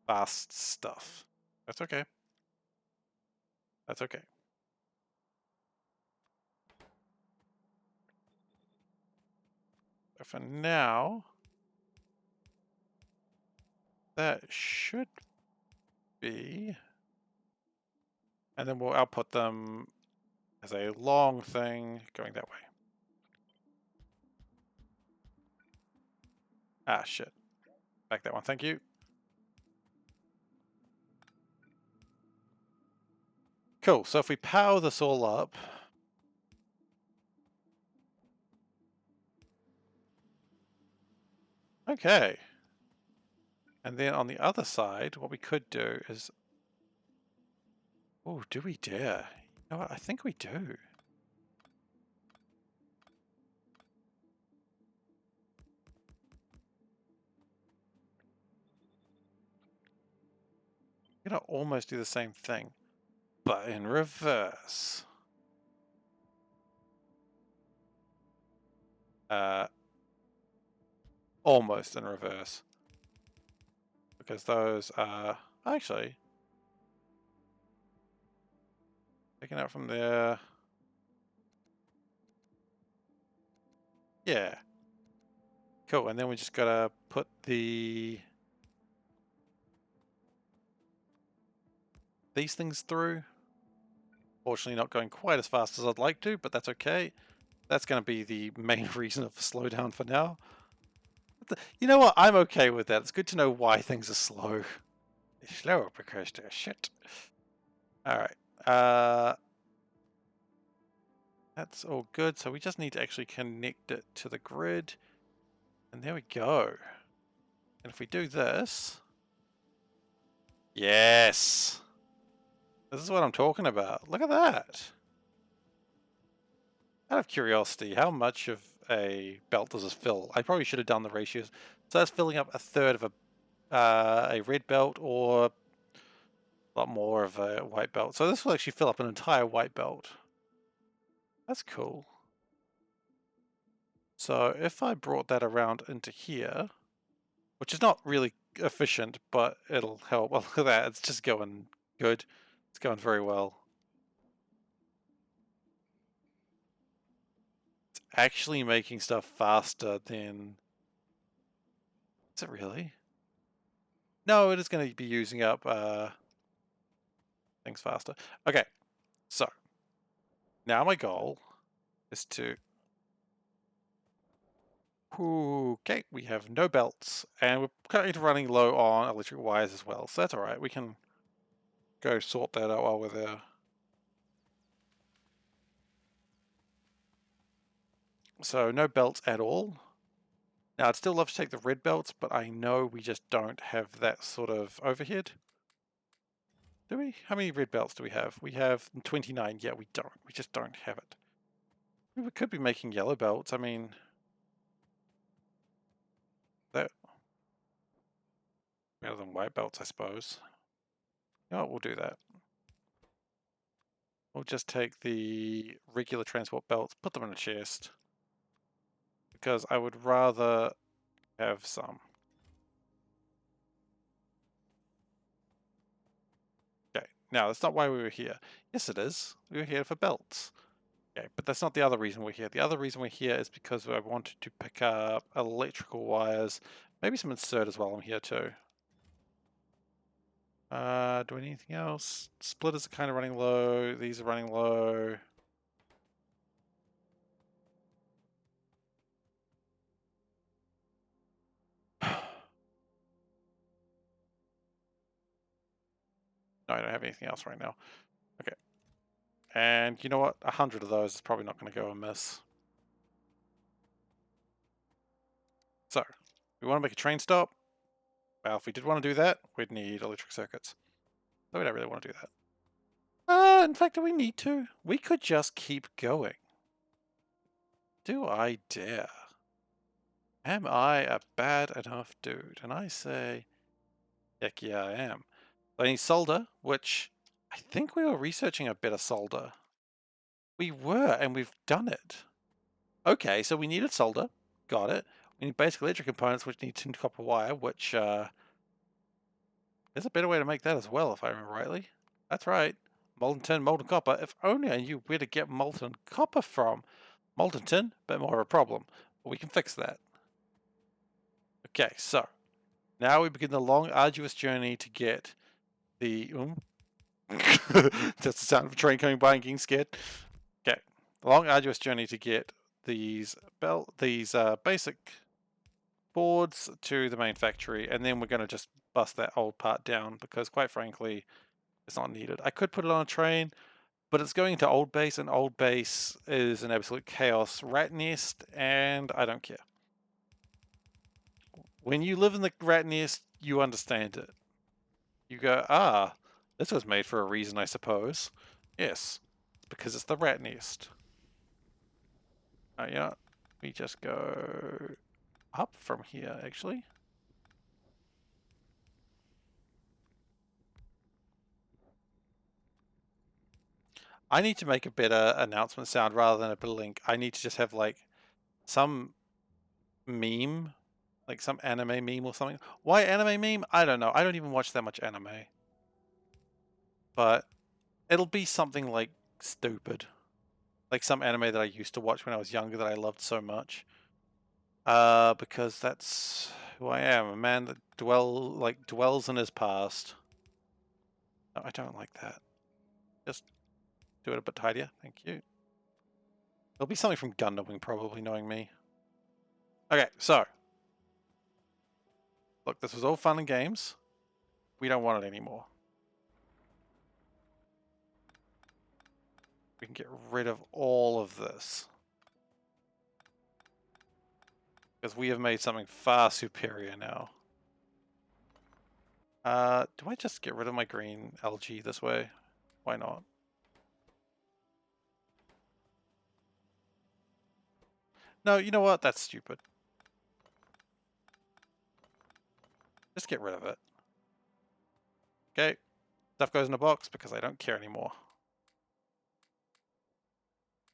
fast stuff. That's okay. That's okay. So for now, that should be. And then we'll output them as a long thing going that way. Ah, shit. Back that one, thank you. Cool, so if we power this all up, okay. And then on the other side, what we could do is, oh, do we dare? You know what, I think we do. We're gonna almost do the same thing, but in reverse. Almost in reverse. Because those are actually taken out from there. Yeah. Cool, and then we just gotta put these things through. Fortunately not going quite as fast as I'd like to, but that's okay. That's going to be the main reason of the slowdown for now. You know what? I'm okay with that. It's good to know why things are slow. They're slow because they're shit. Alright. That's all good. So we just need to actually connect it to the grid. And there we go. And if we do this... Yes! This is what I'm talking about. Look at that! Out of curiosity, how much of a belt does this fill? I probably should have done the ratios. So that's filling up a third of a red belt or a lot more of a white belt. So this will actually fill up an entire white belt. That's cool. So if I brought that around into here, which is not really efficient, but it'll help. Well, look at that. It's just going good. It's going very well. It's actually making stuff faster than... Is it really? No, it is going to be using up things faster. Okay, so now my goal is to... Okay, we have no belts, and we're currently running low on electric wires as well, so that's alright. We can go sort that out while we're there. So no belts at all. Now I'd still love to take the red belts, but I know we just don't have that sort of overhead. Do we? How many red belts do we have? We have 29. Yeah, we don't. We just don't have it. We could be making yellow belts. I mean, that better than white belts, I suppose. You know what, we'll do that. We'll just take the regular transport belts, put them in a chest, because I would rather have some. Okay, now that's not why we were here. Yes, it is. We were here for belts. Okay, but that's not the other reason we're here. The other reason we're here is because I wanted to pick up electrical wires, maybe some inserters while I'm here too. Do we need anything else? Splitters are kind of running low. These are running low. No, I don't have anything else right now. Okay. And you know what? 100 of those is probably not going to go amiss. So, we want to make a train stop. Well, if we did want to do that, we'd need electric circuits. So we don't really want to do that. In fact, do we need to? We could just keep going. Do I dare? Am I a bad enough dude? And I say, heck yeah, I am. I need solder, which I think we were researching a better solder. We were, and we've done it. Okay, so we needed solder. Got it. We need basic electric components, which need tin copper wire, which there's a better way to make that as well, if I remember rightly. That's right. Molten tin, molten copper. If only I knew where to get molten copper from. Molten tin, bit more of a problem. But we can fix that. Okay, so Now we begin the long, arduous journey to get the... That's the sound of a train coming by and getting scared. Okay. The long, arduous journey to get these basic boards to the main factory, and then we're going to just bust that old part down because, quite frankly, it's not needed. I could put it on a train, but it's going into old base, and old base is an absolute chaos rat nest, and I don't care. When you live in the rat nest, you understand it. You go, ah, this was made for a reason, I suppose. Yes, because it's the rat nest. Oh, yeah, we just go up from here, actually. I need to make a better announcement sound rather than a link. I need to just have like some meme, like some anime meme or something. Why anime meme? I don't know. I don't even watch that much anime. But it'll be something like stupid. Like some anime that I used to watch when I was younger that I loved so much. Because that's who I am, a man that dwells in his past. No, I don't like that. Just do it a bit tidier. Thank you. It'll be something from Gundam Wing, probably, knowing me. Okay, so. Look, this was all fun and games. We don't want it anymore. We can get rid of all of this. Because we have made something far superior now. Do I just get rid of my green algae this way? Why not? No, you know what? That's stupid. Just get rid of it. Okay. Stuff goes in a box because I don't care anymore.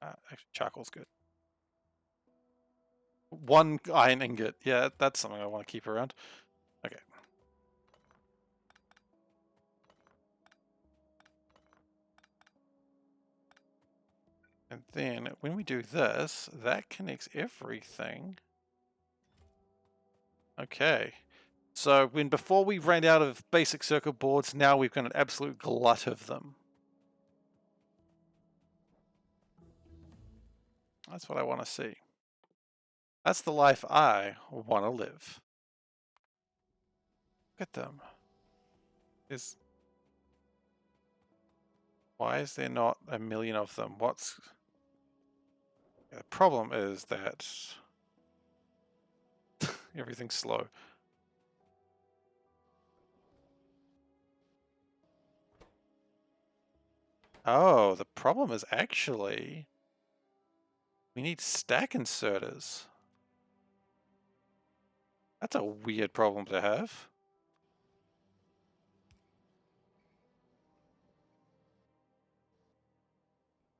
Actually, charcoal's good. One iron ingot. Yeah, that's something I want to keep around. Okay. And then when we do this, that connects everything. Okay. So before we ran out of basic circuit boards, now we've got an absolute glut of them. That's what I want to see. That's the life I want to live. Look at them. Why is there not a million of them? The problem is that everything's slow. Oh, the problem is actually we need stack inserters. That's a weird problem to have.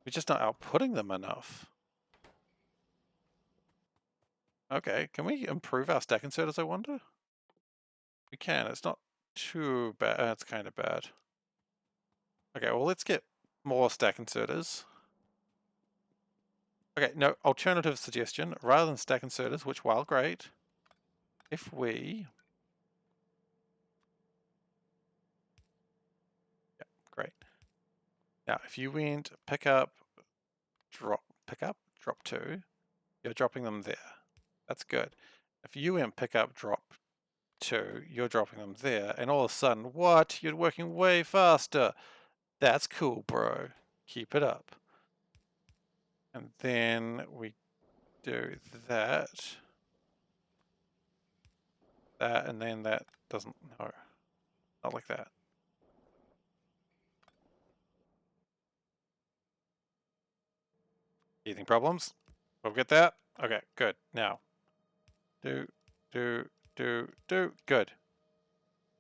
We're just not outputting them enough. Okay, can we improve our stack inserters, I wonder? We can, it's not too bad. It's kind of bad. Okay, well, let's get more stack inserters. Okay, no, alternative suggestion. Rather than stack inserters, which, while great, if we... Yeah, great. Now, if you went pick up, drop 2, you're dropping them there. That's good. If you went pick up, drop 2, you're dropping them there, and all of a sudden, what? You're working way faster. That's cool, bro. Keep it up. And then we do that, and then that doesn't, no, not like that. Teething problems? We'll get that? Okay, good. Now, do, good. Okay,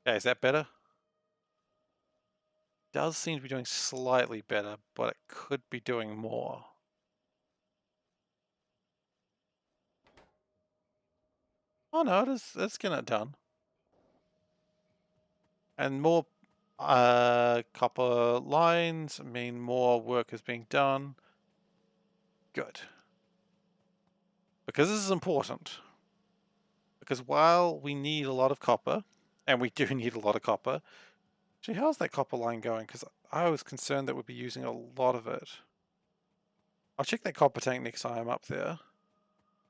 is that better? Does seem to be doing slightly better, but it could be doing more. Oh no, it's getting it done. And more copper lines mean more work is being done. Good. Because this is important. Because while we need a lot of copper, And we do need a lot of copper. Actually, how's that copper line going? Because I was concerned that we'd be using a lot of it. I'll check that copper tank next time I'm up there.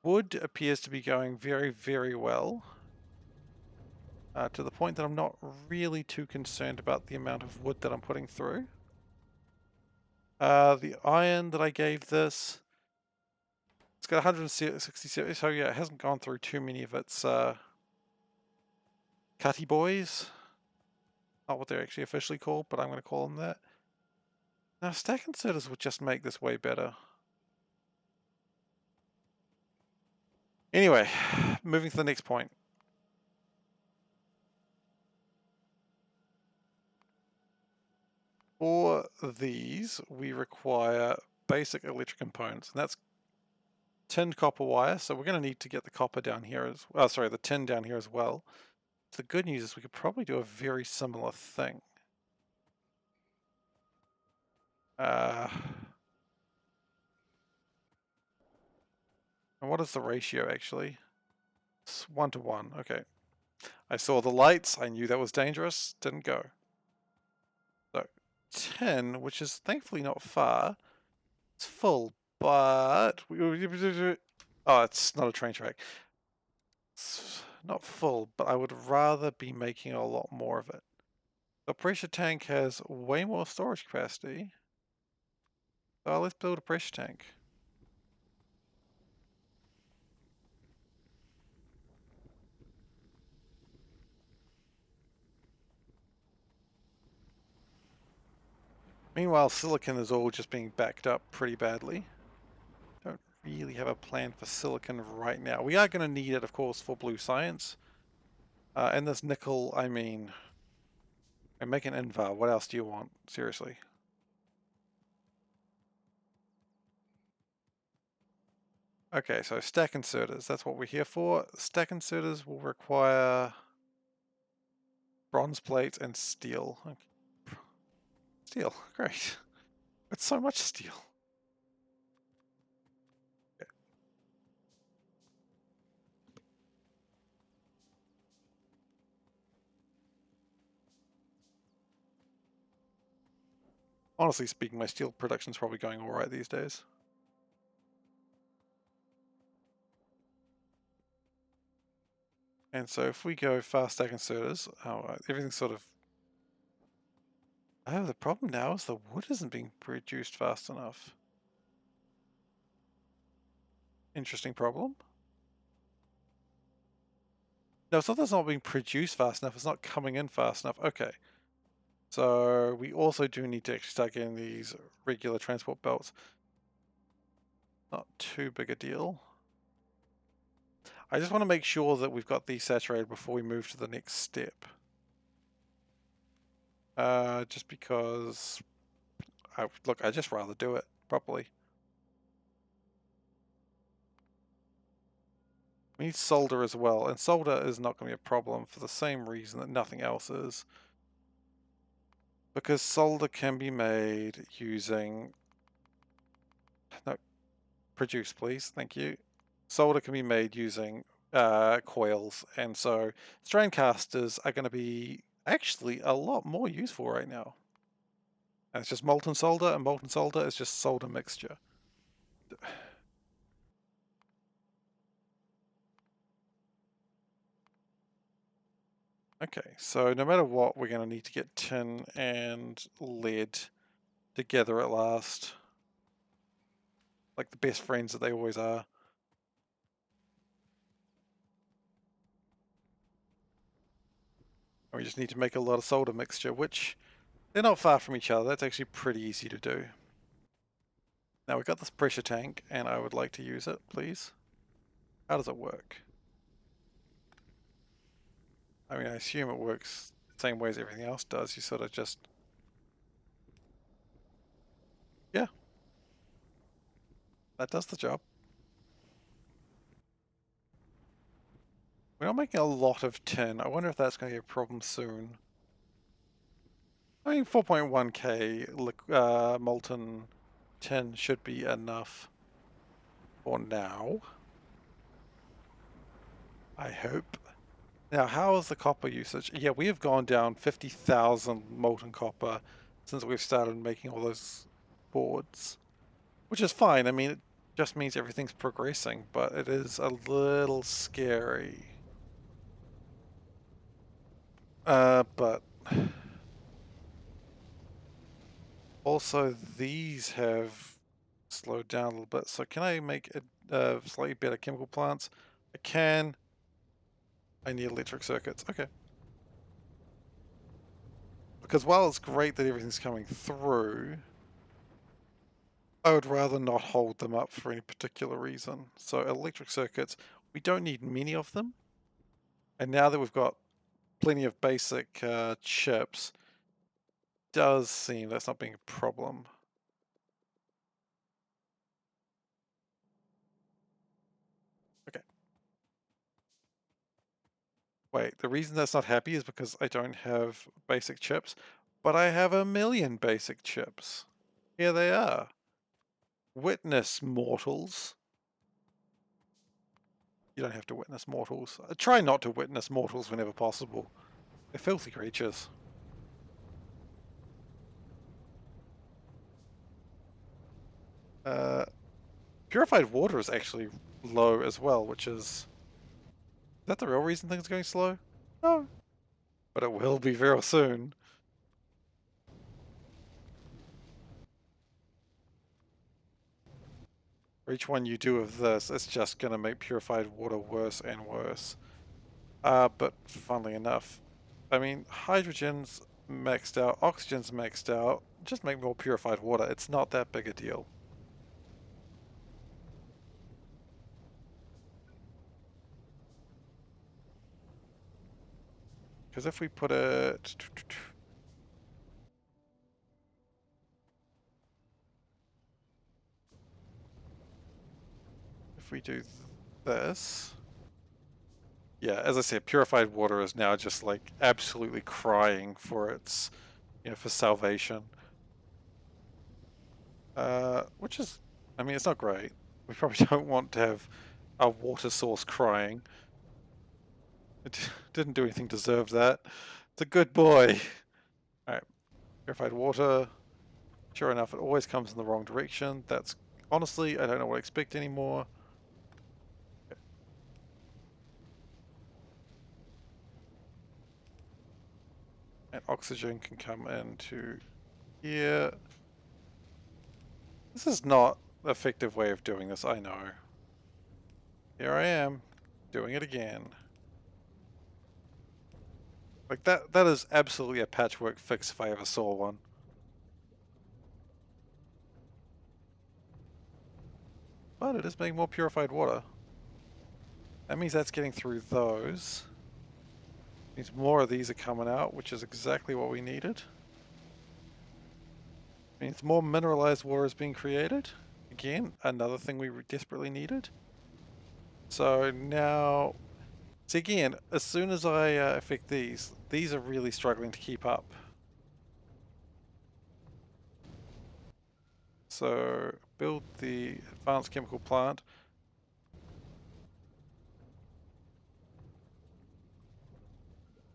Wood appears to be going very, very well. To the point that I'm not really too concerned about the amount of wood that I'm putting through. The iron that I gave this, it's got 167, so yeah, it hasn't gone through too many of its cutty boys. Not what they're actually officially called, but I'm going to call them that. Now, stack inserters would just make this way better. Anyway, moving to the next point. For these, we require basic electric components, and that's tinned copper wire. So we're going to need to get the copper down here as well. Sorry, the tin down here as well. So the good news is we could probably do a very similar thing. And what is the ratio actually? It's 1 to 1. Okay. I saw the lights. I knew that was dangerous. Didn't go. So 10, which is thankfully not far. It's full, but oh, it's not a train track. It's not full, but I would rather be making a lot more of it. The pressure tank has way more storage capacity. So let's build a pressure tank. Meanwhile, silicon is all just being backed up pretty badly. Don't really have a plan for silicon right now. We are going to need it, of course, for blue science. And this nickel, I mean, and make an invar. What else do you want? Seriously. Okay, so stack inserters. That's what we're here for. Stack inserters will require bronze plates and steel. Okay. Steel, great. It's so much steel. Okay. Honestly speaking, my steel production is probably going alright these days. And so if we go fast stack inserters, everything's sort of... Oh, the problem now is the wood isn't being produced fast enough. Interesting problem. No, it's not that it's not being produced fast enough, it's not coming in fast enough. Okay. So we also do need to actually start getting these regular transport belts. Not too big a deal. I just want to make sure that we've got these saturated before we move to the next step. Just because, look, I'd just rather do it properly. We need solder as well, and solder is not going to be a problem for the same reason that nothing else is. Because solder can be made using... No, produce please, thank you. Solder can be made using coils, and so strain casters are going to be actually a lot more useful right now. And it's just molten solder, and molten solder is just solder mixture. Okay, so no matter what, we're going to need to get tin and lead together at last. Like the best friends that they always are. And we just need to make a lot of solder mixture, which they're not far from each other. That's actually pretty easy to do. Now we've got this pressure tank, and I would like to use it, please. How does it work? I mean, I assume it works the same way as everything else does. You sort of just... Yeah. That does the job. We're not making a lot of tin. I wonder if that's going to be a problem soon. I mean, 4.1k molten tin should be enough for now. I hope. Now, how is the copper usage? Yeah, we have gone down 50,000 molten copper since we've started making all those boards, which is fine. I mean, it just means everything's progressing, but it is a little scary. But also these have slowed down a little bit. So can I make it slightly better chemical plants? I can. I need electric circuits. Okay. Because while it's great that everything's coming through, I would rather not hold them up for any particular reason. So electric circuits, we don't need many of them. And now that we've got plenty of basic chips, does seem that's not being a problem. Okay. Wait, the reason that's not happy is because I don't have basic chips, but I have a million basic chips. Here they are. Witness, mortals. You don't have to witness mortals. Try not to witness mortals whenever possible. They're filthy creatures. Purified water is actually low as well, which is that the real reason things are going slow? No. But it will be very soon. For each one you do of this, it's just going to make purified water worse and worse. But funnily enough, I mean, hydrogen's maxed out, oxygen's maxed out. Just make more purified water. It's not that big a deal. Because if we put it... If we do this... Yeah, as I said, purified water is now just like absolutely crying for its, for salvation. Which is, I mean, it's not great. We probably don't want to have our water source crying. It didn't do anything to deserve that. It's a good boy. Alright, purified water. Sure enough, it always comes in the wrong direction. That's, honestly, I don't know what to expect anymore. And oxygen can come into here. This is not an effective way of doing this, I know. Here I am, doing it again. Like that is absolutely a patchwork fix if I ever saw one. But it is making more purified water. That means that's getting through those. Means more of these are coming out, which is exactly what we needed. Means more mineralized water is being created. Again, another thing we desperately needed. So now, see again, as soon as I affect these are really struggling to keep up. So build the advanced chemical plant.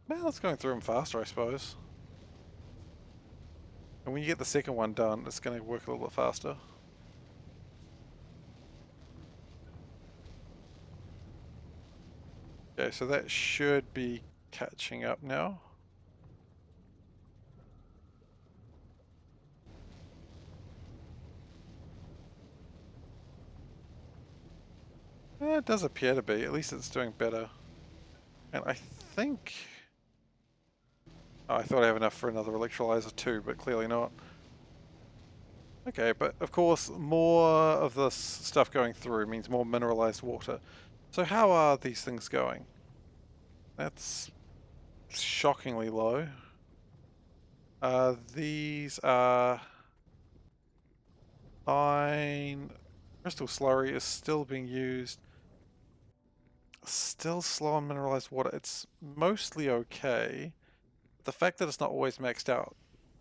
Well, it's going through them faster, I suppose. And when you get the second one done, it's going to work a little bit faster. Okay, so that should be catching up now. It does appear to be. At least it's doing better. And I think... Oh, I thought I have enough for another electrolyzer too, but clearly not. Okay, but of course, more of this stuff going through means more mineralized water. So how are these things going? That's shockingly low. These are fine. Crystal slurry is still being used. Still slow on mineralized water. It's mostly okay. The fact that it's not always maxed out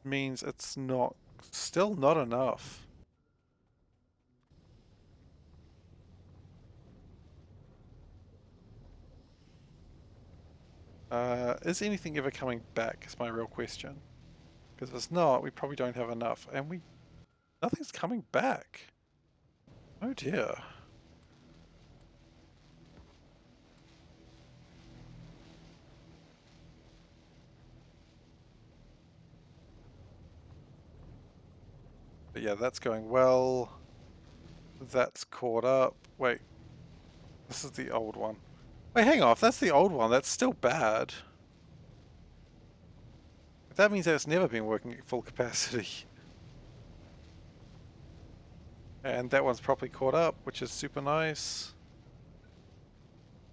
means it's not, still not enough. Is anything ever coming back is my real question. Because if it's not, we probably don't have enough. And nothing's coming back. Oh dear. But yeah, that's going well. That's caught up. Wait, this is the old one. Wait, hang on. If that's the old one, that's still bad. That means that it's never been working at full capacity. And that one's properly caught up, which is super nice.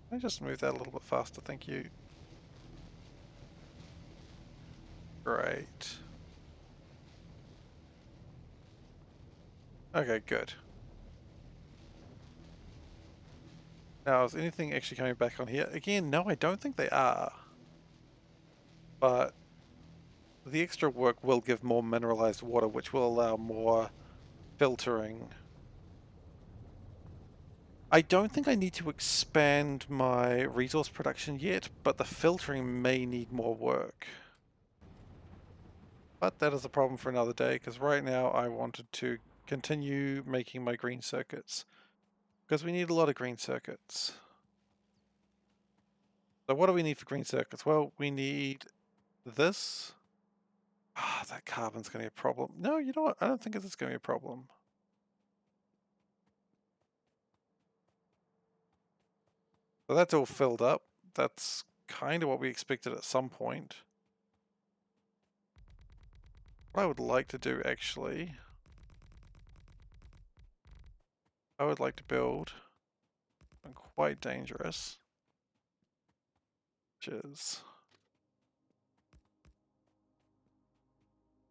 Can I just move that a little bit faster? Thank you. Great. Okay, good. Now, is anything actually coming back on here? Again, no, I don't think they are. But the extra work will give more mineralized water, which will allow more filtering. I don't think I need to expand my resource production yet, but the filtering may need more work. But that is a problem for another day, because right now I wanted to continue making my green circuits. Because we need a lot of green circuits. So what do we need for green circuits? Well, we need this. Ah, that carbon's going to be a problem. No, you know what? I don't think it's going to be a problem. So that's all filled up. That's kind of what we expected at some point. What I would like to do, actually, I would like to build something quite dangerous, which is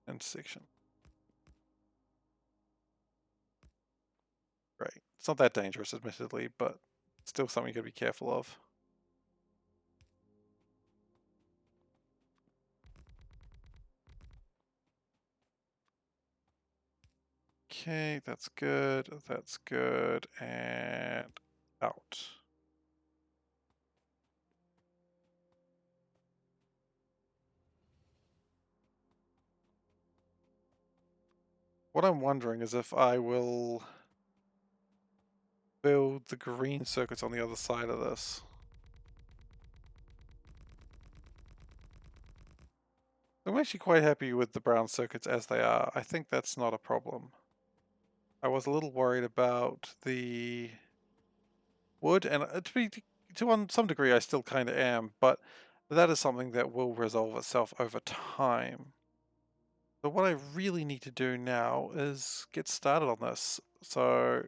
intersection. Great. It's not that dangerous, admittedly, but still something you got to be careful of. Okay, that's good, and out. What I'm wondering is if I will build the green circuits on the other side of this. I'm actually quite happy with the brown circuits as they are. I think that's not a problem. I was a little worried about the wood, and to some degree I still kind of am, but that is something that will resolve itself over time. So what I really need to do now is get started on this. So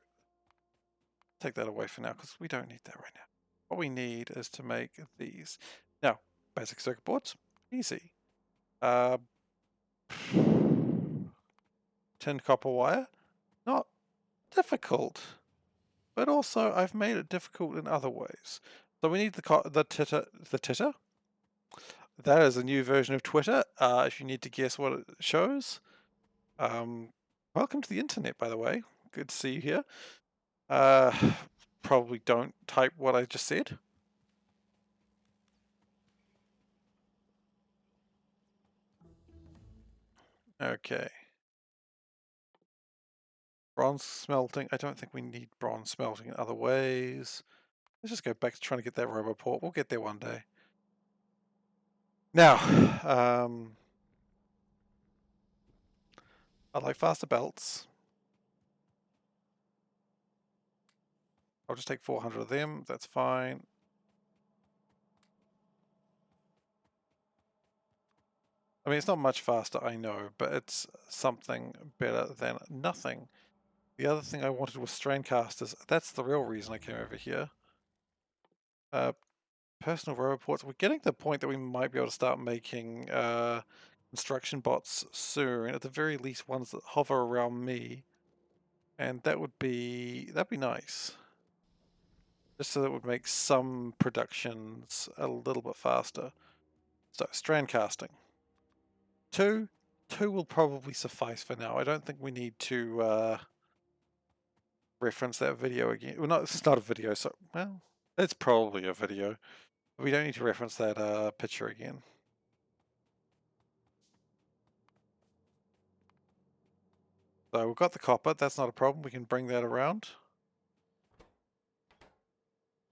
take that away for now, because we don't need that right now. What we need is to make these. Now, basic circuit boards, easy. Tin copper wire, not difficult, but also I've made it difficult in other ways. So we need the titter. That is a new version of Twitter. If you need to guess what it shows, welcome to the internet, by the way. Good to see you here. Probably don't type what I just said. Okay. Bronze smelting. I don't think we need bronze smelting in other ways. Let's just go back to trying to get that roboport. We'll get there one day. Now, I like faster belts. I'll just take 400 of them. That's fine. I mean, it's not much faster, I know, but it's something better than nothing. The other thing I wanted was strandcasters. That's the real reason I came over here. Personal roboports. We're getting to the point that we might be able to start making construction bots soon. At the very least, ones that hover around me, and that'd be nice. Just so that would make some productions a little bit faster. So strand casting. Two will probably suffice for now. I don't think we need to reference that video again. Well, no, it's not a video, so well, it's probably a video. We don't need to reference that picture again. So we've got the copper, that's not a problem, we can bring that around.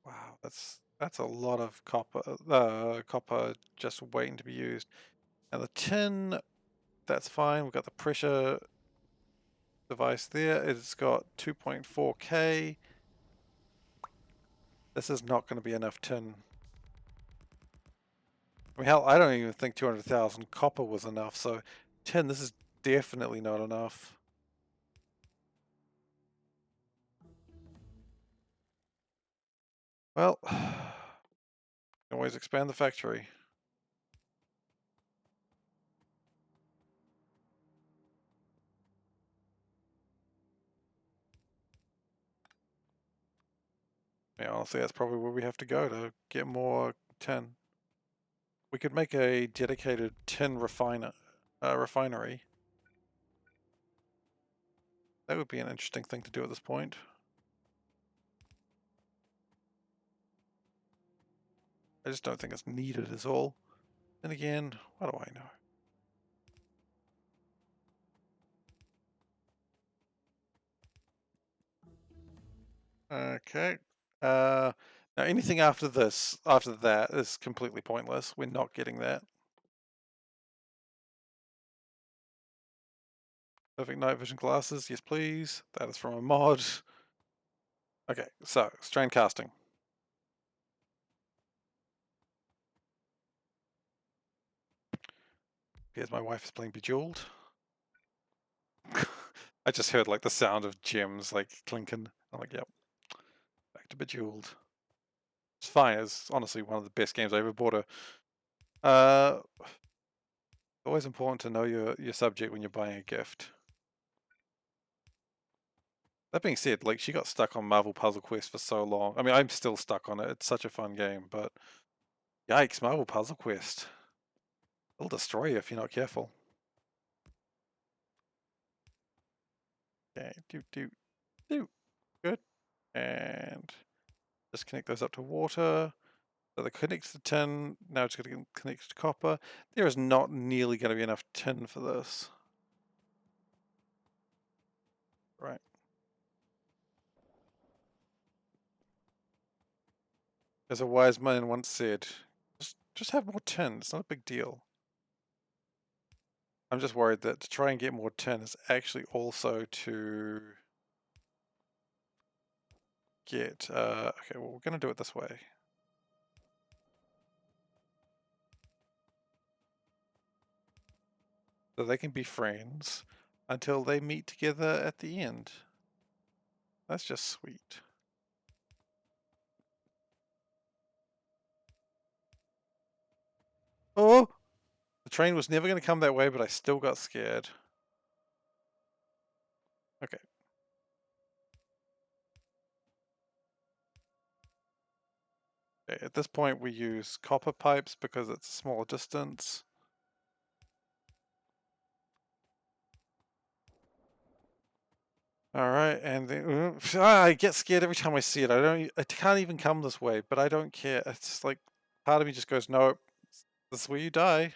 Wow, that's a lot of copper just waiting to be used. Now the tin, that's fine, we've got the pressure device there, it's got 2.4K. This is not going to be enough tin. I mean, hell, I don't even think 200,000 copper was enough, so tin, this is definitely not enough. Well, can always expand the factory. Yeah, honestly, that's probably where we have to go to get more tin. We could make a dedicated tin refinery. That would be an interesting thing to do at this point. I just don't think it's needed is all. And again, what do I know? Okay. Now anything after this, after that, is completely pointless. We're not getting that. Perfect night vision glasses, yes please. That is from a mod. Okay, so strain casting. Here's my wife is playing Bejeweled. I just heard like the sound of gems like clinking. I'm like, yep, back to Bejeweled. It's fine. It's honestly one of the best games I ever bought. Always important to know your subject when you're buying a gift. That being said, like she got stuck on Marvel Puzzle Quest for so long. I mean, I'm still stuck on it. It's such a fun game, but yikes, Marvel Puzzle Quest. It'll destroy you if you're not careful. Okay, do. Good. And just connect those up to water. So that connects to tin. Now it's going to connect to copper. There is not nearly going to be enough tin for this. Right. As a wise man once said, just have more tin. It's not a big deal. I'm just worried that to try and get more tin is actually also to get... okay, well, we're going to do it this way. So they can be friends until they meet together at the end. That's just sweet. Oh! The train was never going to come that way, but I still got scared. Okay. Okay, at this point we use copper pipes because it's a smaller distance. Alright, and then I get scared every time I see it. It can't even come this way, but I don't care. It's like part of me just goes, nope, this is where you die.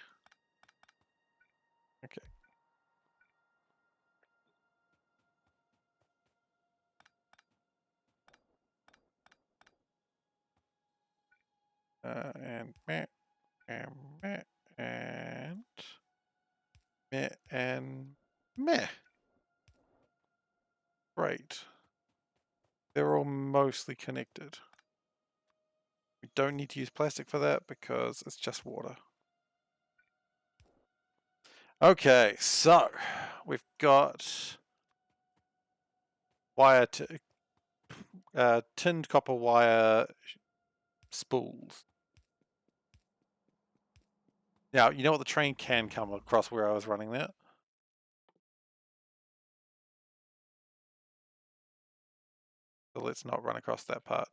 Okay. And meh, and meh, and meh, and meh. Right. They're all mostly connected. We don't need to use plastic for that because it's just water. Okay, so we've got wire tinned copper wire spools. Now, you know what, the train can come across where I was running that. So let's not run across that part.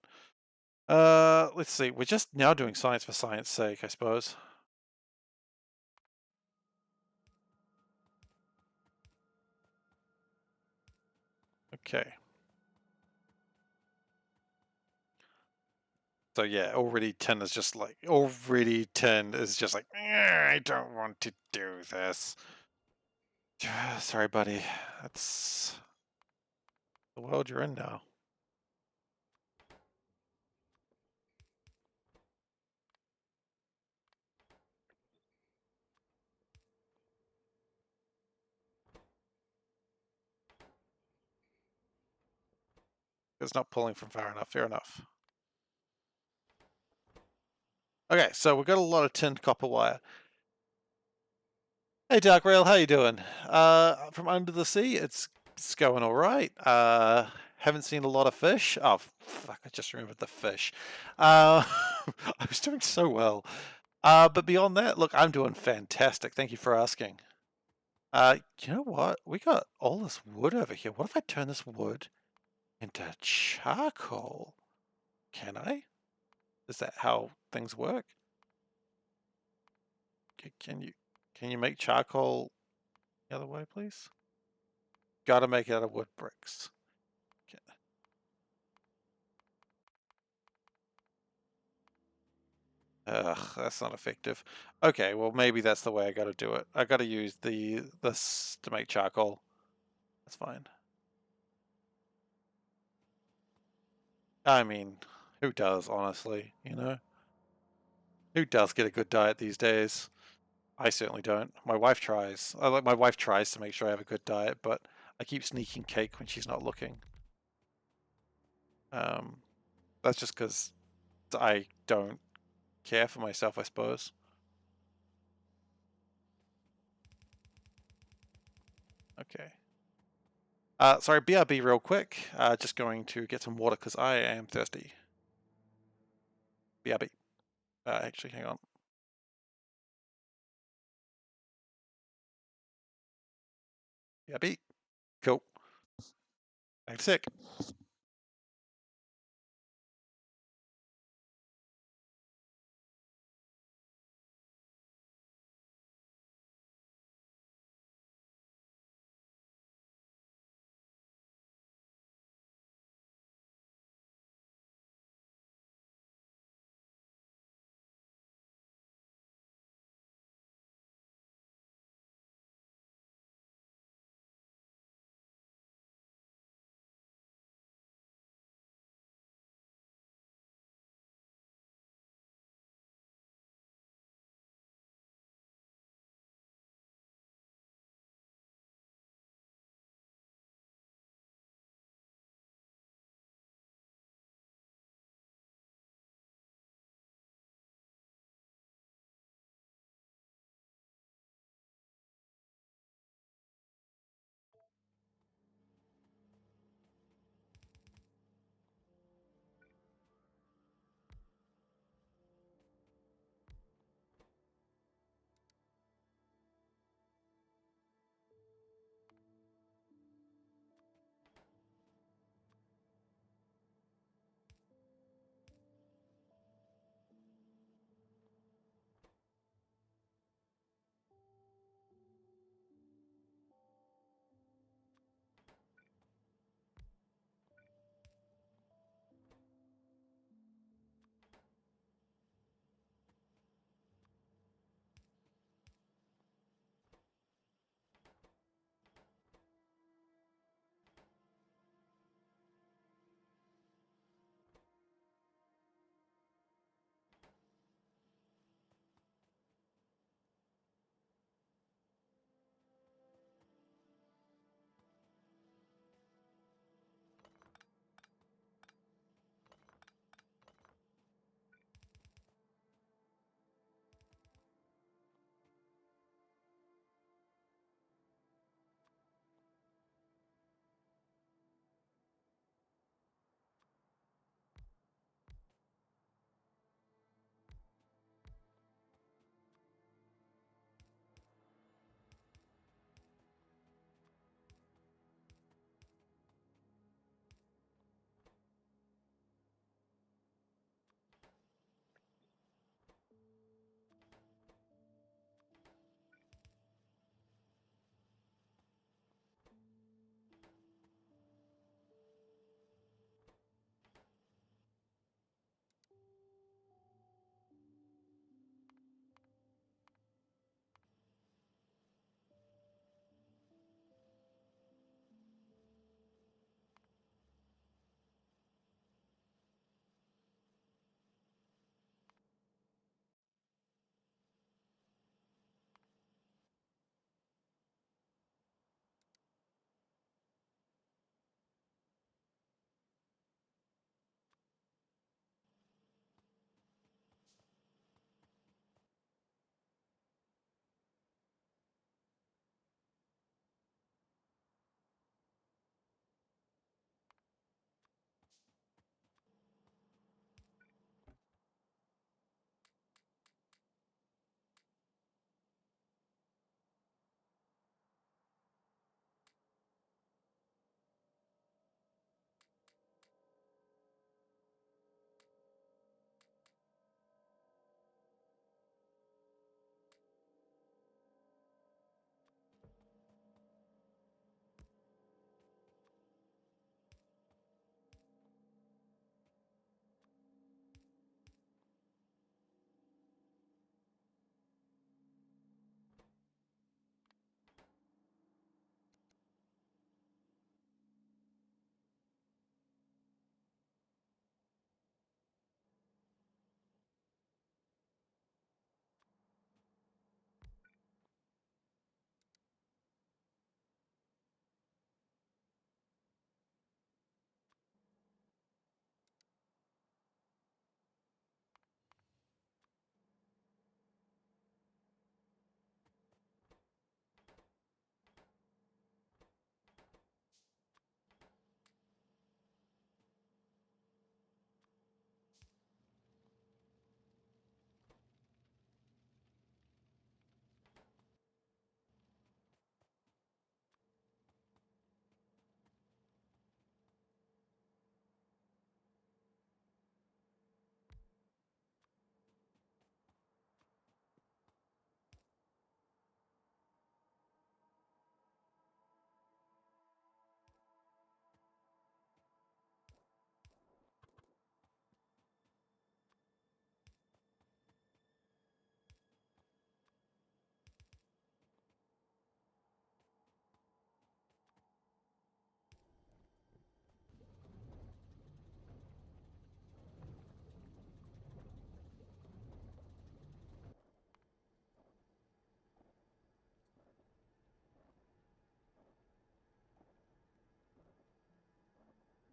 Let's see. We're just now doing science for science sake, I suppose. Okay. So yeah, already tin is just like, I don't want to do this. Sorry, buddy. That's the world you're in now. It's not pulling from far enough. Fair enough. Okay, so we've got a lot of tinned copper wire. Hey, Dark Rail, how you doing? From under the sea, it's going all right. Haven't seen a lot of fish. Oh, fuck! I just remembered the fish. I was doing so well. But beyond that, look, I'm doing fantastic. Thank you for asking. You know what? We got all this wood over here. What if I turn this wood into charcoal? Can I? Is that how things work? Can you make charcoal the other way, please? Gotta make it out of wood bricks. Okay. Ugh, that's not effective. Okay, well maybe that's the way I gotta do it. I gotta use this to make charcoal. That's fine. I mean, who does, honestly, you know? Who does get a good diet these days? I certainly don't. My wife tries. My wife tries to make sure I have a good diet, but I keep sneaking cake when she's not looking. Um, that's just because I don't care for myself, I suppose. Okay. Sorry, BRB real quick. Just going to get some water because I am thirsty. BRB. Actually, hang on. BRB. Cool. I'm sick.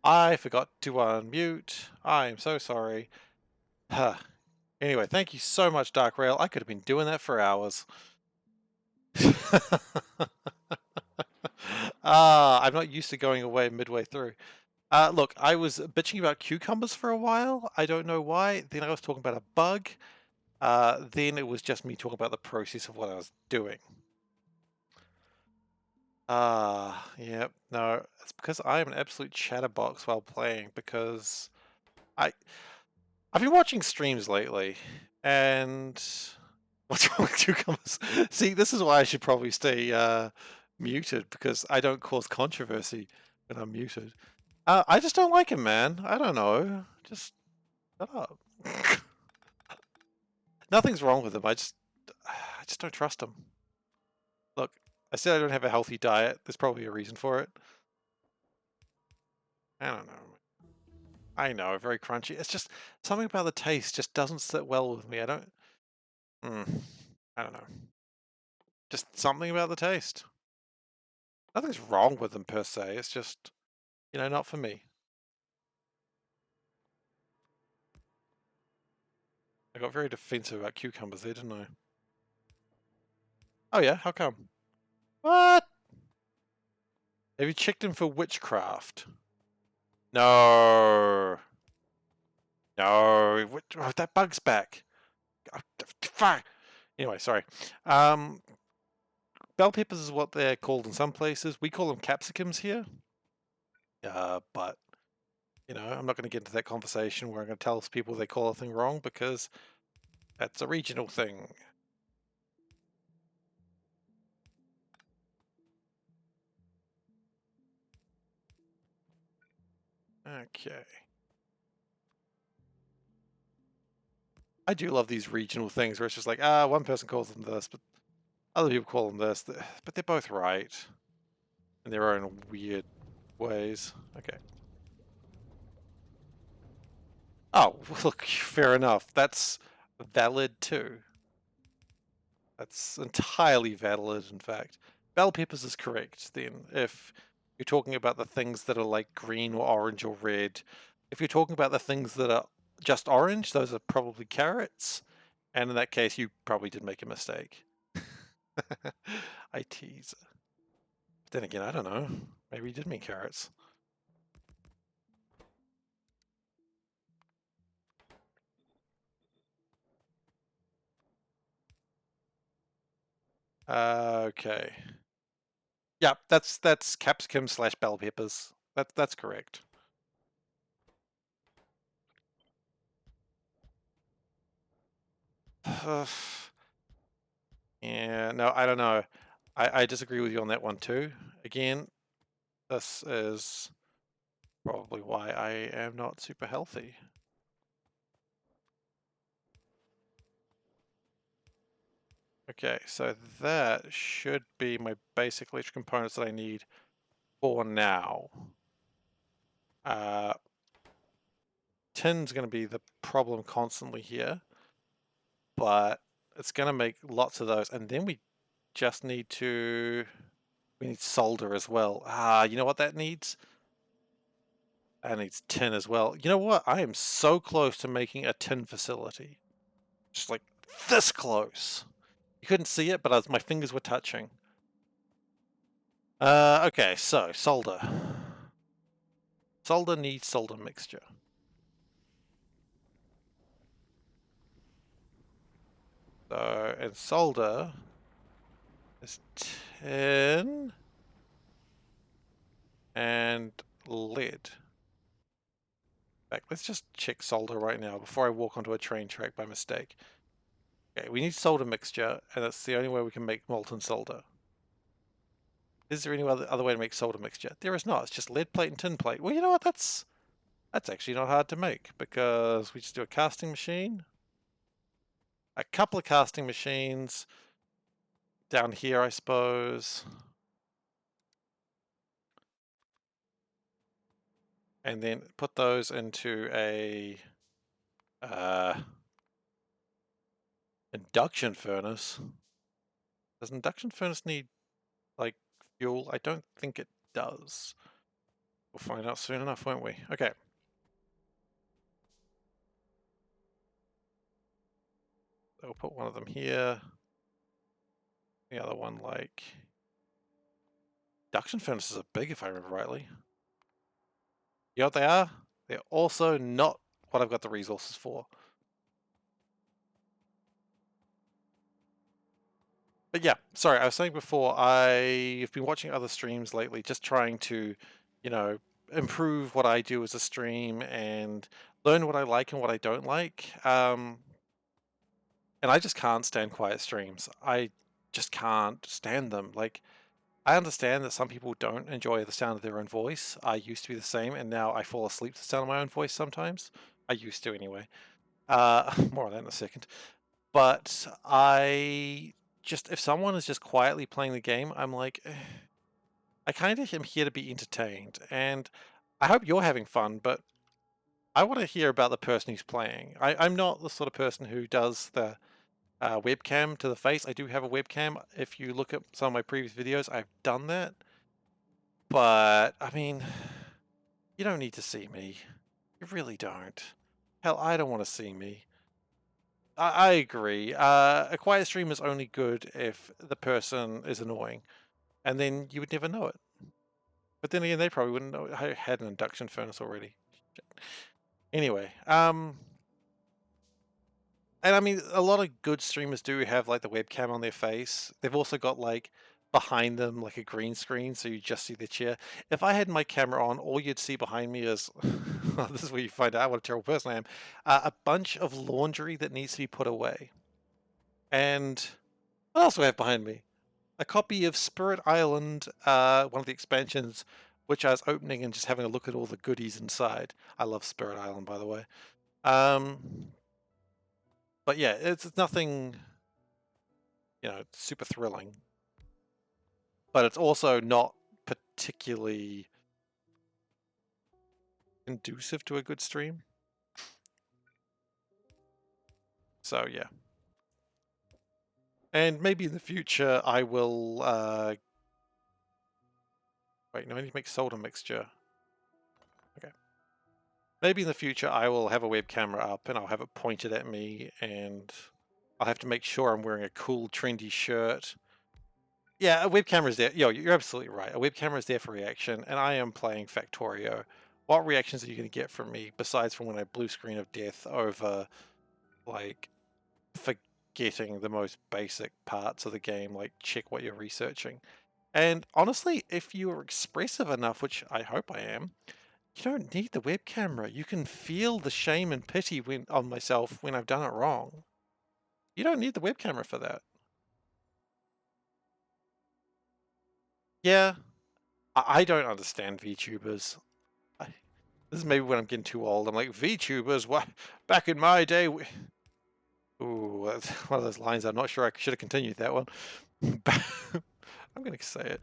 I forgot to unmute. I am so sorry. Huh. Anyway, thank you so much, Dark Rail. I could have been doing that for hours. I'm not used to going away midway through. Look, I was bitching about cucumbers for a while. I don't know why. Then I was talking about a bug. Then it was just me talking about the process of what I was doing. Yep. No, it's because I am an absolute chatterbox while playing because I I've been watching streams lately, and what's wrong with cucumbers? See, this is why I should probably stay muted because I don't cause controversy when I'm muted. I just don't like him, man. I don't know. Just shut up. Nothing's wrong with him. I just don't trust him. Look, I said I don't have a healthy diet. There's probably a reason for it. I don't know. I know, very crunchy. It's just something about the taste just doesn't sit well with me. I don't. I don't know. Just something about the taste. Nothing's wrong with them per se. It's just, not for me. I got very defensive about cucumbers there, didn't I? Oh yeah, how come? What? Have you checked in for witchcraft? No. No. Oh, that bug's back. Fuck. Anyway, sorry. Bell peppers is what they're called in some places. We call them capsicums here. But, I'm not going to get into that conversation where I'm going to tell people they call a thing wrong because that's a regional thing. Okay. I do love these regional things where it's just like, one person calls them this, but other people call them this. But they're both right in their own weird ways. Okay. Oh, look, fair enough. That's valid too. That's entirely valid, in fact. Bell peppers is correct then. If you're talking about the things that are like green or orange or red, if you're talking about the things that are just orange, those are probably carrots. And in that case, you probably did make a mistake. I tease. But then again, I don't know. Maybe you did mean carrots. Okay. Yep, that's capsicum slash bell peppers. That's correct. Yeah, no, I don't know. I disagree with you on that one too. Again, this is probably why I am not super healthy. Okay, so that should be my basic electrical components that I need for now. Tin's going to be the problem constantly here, but it's going to make lots of those, and then we just need we need solder as well. You know what that needs? That needs tin as well. You know what? I am so close to making a tin facility. Just like this close. You couldn't see it, but my fingers were touching. Okay, so solder. Solder needs solder mixture. So, and solder is tin and lead. Back. Let's just check solder right now before I walk onto a train track by mistake. Okay, we need solder mixture, and that's the only way we can make molten solder. Is there any other way to make solder mixture? There is not. It's just lead plate and tin plate. Well, you know what? That's actually not hard to make because we just do a casting machine, a couple of casting machines down here, I suppose, and then put those into a induction furnace. Does induction furnace need like fuel? I don't think it does. We'll find out soon enough, won't we? Okay. So we'll put one of them here. The other one, like... Induction furnaces are big, if I remember rightly. You know what they are? They're also not what I've got the resources for. But yeah, sorry, I was saying before, I've been watching other streams lately, just trying to, you know, improve what I do as a stream and learn what I like and what I don't like. And I just can't stand quiet streams. I just can't stand them. Like, I understand that some people don't enjoy the sound of their own voice. I used to be the same, and now I fall asleep to the sound of my own voice sometimes. I used to anyway. More on that in a second. But I just, if someone is just quietly playing the game, I'm like, I kind of am here to be entertained. And I hope you're having fun, but I want to hear about the person who's playing. I'm not the sort of person who does the webcam to the face. I do have a webcam. If you look at some of my previous videos, I've done that. But, I mean, you don't need to see me. You really don't. Hell, I don't want to see me. I agree. A quiet stream is only good if the person is annoying, and then you would never know it. But then again, they probably wouldn't know I had an induction furnace already. Anyway, and I mean, a lot of good streamers do have like the webcam on their face. They've also got like behind them like a green screen, so you just see the chair. If I had my camera on, all you'd see behind me is well, this is where you find out what a terrible person I am. A bunch of laundry that needs to be put away. And what else do I have behind me? A copy of Spirit Island, one of the expansions, which I was opening and just having a look at all the goodies inside. I love Spirit Island, by the way. But yeah, it's nothing, you know, super thrilling. But it's also not particularly conducive to a good stream. So yeah. And maybe in the future I will, wait, no, I need to make solder mixture. Okay. Maybe in the future I will have a web camera up and I'll have it pointed at me and I'll have to make sure I'm wearing a cool, trendy shirt. Yeah, a web camera is there. Yo, you're absolutely right. A web camera is there for reaction, and I am playing Factorio. What reactions are you going to get from me besides from when I blue screen of death over, like, forgetting the most basic parts of the game, like check what you're researching? And honestly, if you are expressive enough, which I hope I am, you don't need the web camera. You can feel the shame and pity on myself when I've done it wrong. You don't need the web camera for that. Yeah, I don't understand VTubers. This is maybe when I'm getting too old. I'm like, VTubers, what? Back in my day, ooh, that's one of those lines I'm not sure I should have continued that one. I'm going to say it.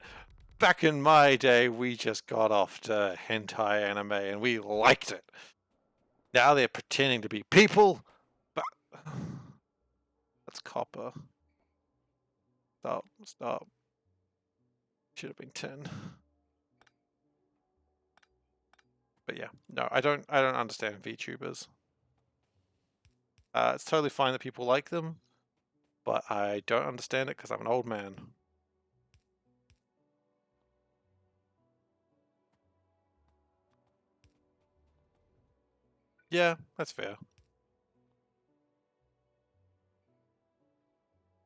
Back in my day, we just got off to hentai anime and we liked it. Now they're pretending to be people, but that's copper. Stop, stop. Should have been 10. But yeah, no, I don't understand VTubers. It's totally fine that people like them, but I don't understand it because I'm an old man. Yeah, that's fair.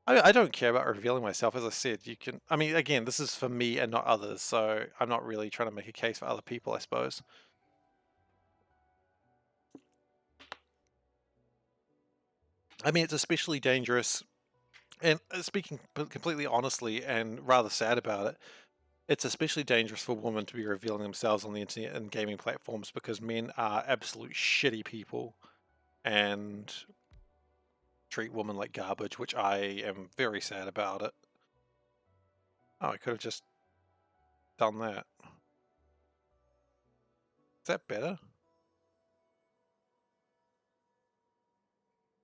I don't care about revealing myself. As I said, you can. I mean, again, this is for me and not others, so I'm not really trying to make a case for other people, I suppose. I mean, it's especially dangerous, and speaking completely honestly and rather sad about it, it's especially dangerous for women to be revealing themselves on the internet and gaming platforms because men are absolute shitty people and treat women like garbage, which I am very sad about it. Oh, I could have just done that. Is that better?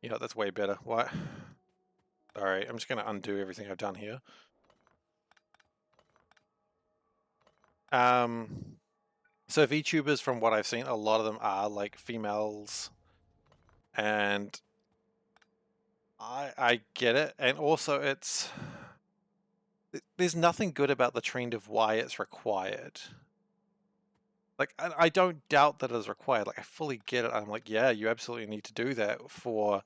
Yeah, that's way better. Why? Alright, I'm just going to undo everything I've done here. So VTubers, from what I've seen, a lot of them are like females, and I get it. And also there's nothing good about the trend of why it's required. Like, I don't doubt that it is required. Like, I fully get it. I'm like, yeah, you absolutely need to do that for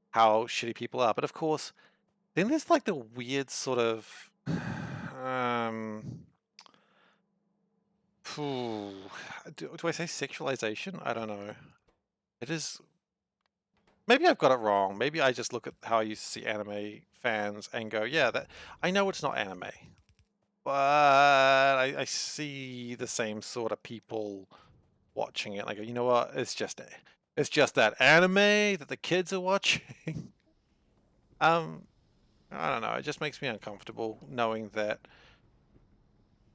how shitty people are. But of course, then there's like the weird sort of phew, do I say sexualization? I don't know. It is. Maybe I've got it wrong. Maybe I just look at how I used to see anime fans and go, yeah, that I know it's not anime, but I see the same sort of people watching it. And I go, you know what? It's just that anime that the kids are watching. um, I don't know. It just makes me uncomfortable knowing that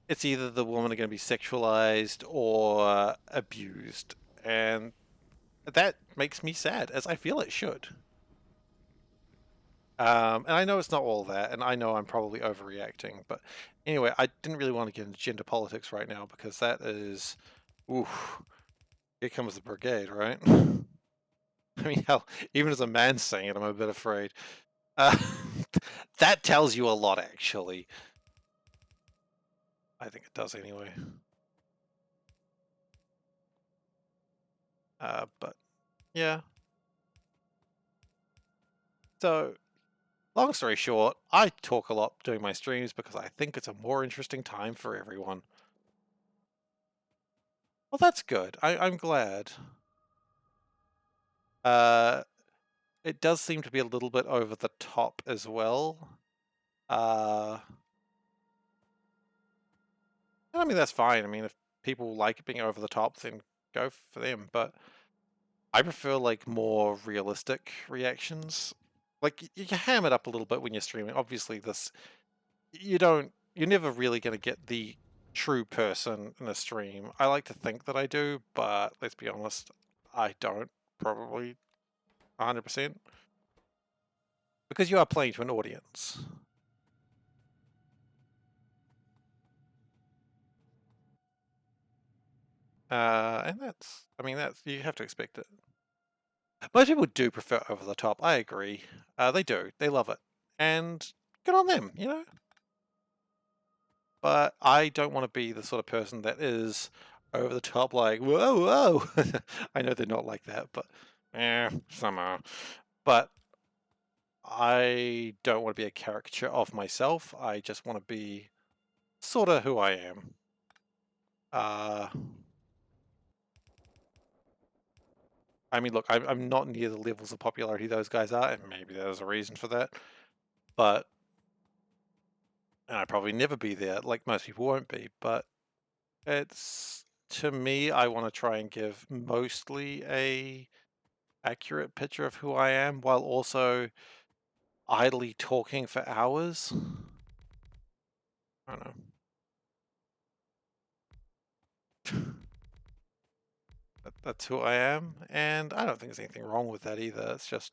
it's either the women are going to be sexualized or abused, and that makes me sad, as I feel it should. And I know it's not all that, and I know I'm probably overreacting, but anyway, I didn't really want to get into gender politics right now because that is, oof, here comes the brigade, right? I mean, hell, even as a man saying it, I'm a bit afraid. Uh, that tells you a lot, actually. I think it does anyway. But yeah. So, long story short, I talk a lot doing my streams because I think it's a more interesting time for everyone. Well, that's good. I'm glad. Uh, it does seem to be a little bit over the top as well. I mean, that's fine. I mean, if people like it being over the top, then go for them. But I prefer like more realistic reactions. Like you can ham it up a little bit when you're streaming. Obviously, you're never really going to get the true person in a stream. I like to think that I do, but let's be honest, I don't probably 100% because you are playing to an audience. And I mean, you have to expect it. Most people do prefer over the top. I agree. They do. They love it. And good on them, you know? But I don't want to be the sort of person that is over the top, like, whoa, whoa. I know they're not like that, but some are. But I don't want to be a caricature of myself. I just want to be sort of who I am. I mean, look, I'm not near the levels of popularity those guys are, and maybe there's a reason for that. But and I'd probably never be there, like most people won't be, but it's to me, I want to try and give mostly a accurate picture of who I am while also idly talking for hours. I don't know. That's who I am, and I don't think there's anything wrong with that either. It's just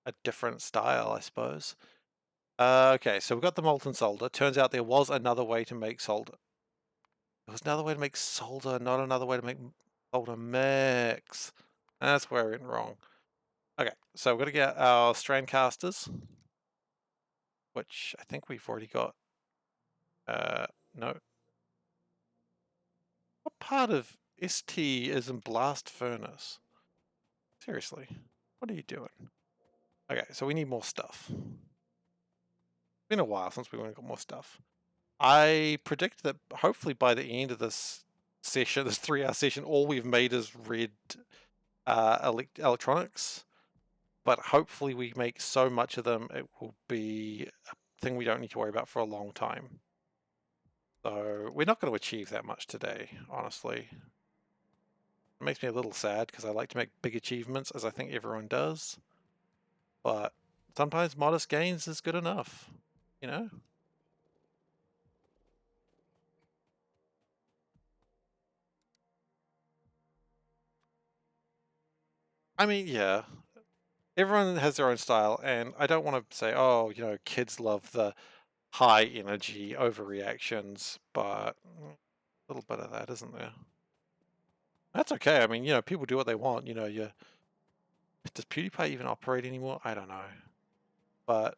a different style, I suppose. Okay, so we've got the molten solder. Turns out there was another way to make solder. There was another way to make solder, not another way to make solder mix. That's where I went wrong. Okay, so we're going to get our strand casters, which I think we've already got. No. What part of ST is in blast furnace? Seriously, what are you doing? Okay, so we need more stuff. It's been a while since we went and got more stuff. I predict that hopefully by the end of this session, this 3-hour session, all we've made is red electronics. But hopefully we make so much of them, it will be a thing we don't need to worry about for a long time. So we're not going to achieve that much today, honestly. It makes me a little sad because I like to make big achievements, as I think everyone does. But sometimes modest gains is good enough, you know? I mean, yeah, everyone has their own style, and I don't want to say, oh, you know, kids love the high energy overreactions, but a little bit of that, isn't there? That's okay. I mean, you know, people do what they want. You know, does PewDiePie even operate anymore? I don't know. But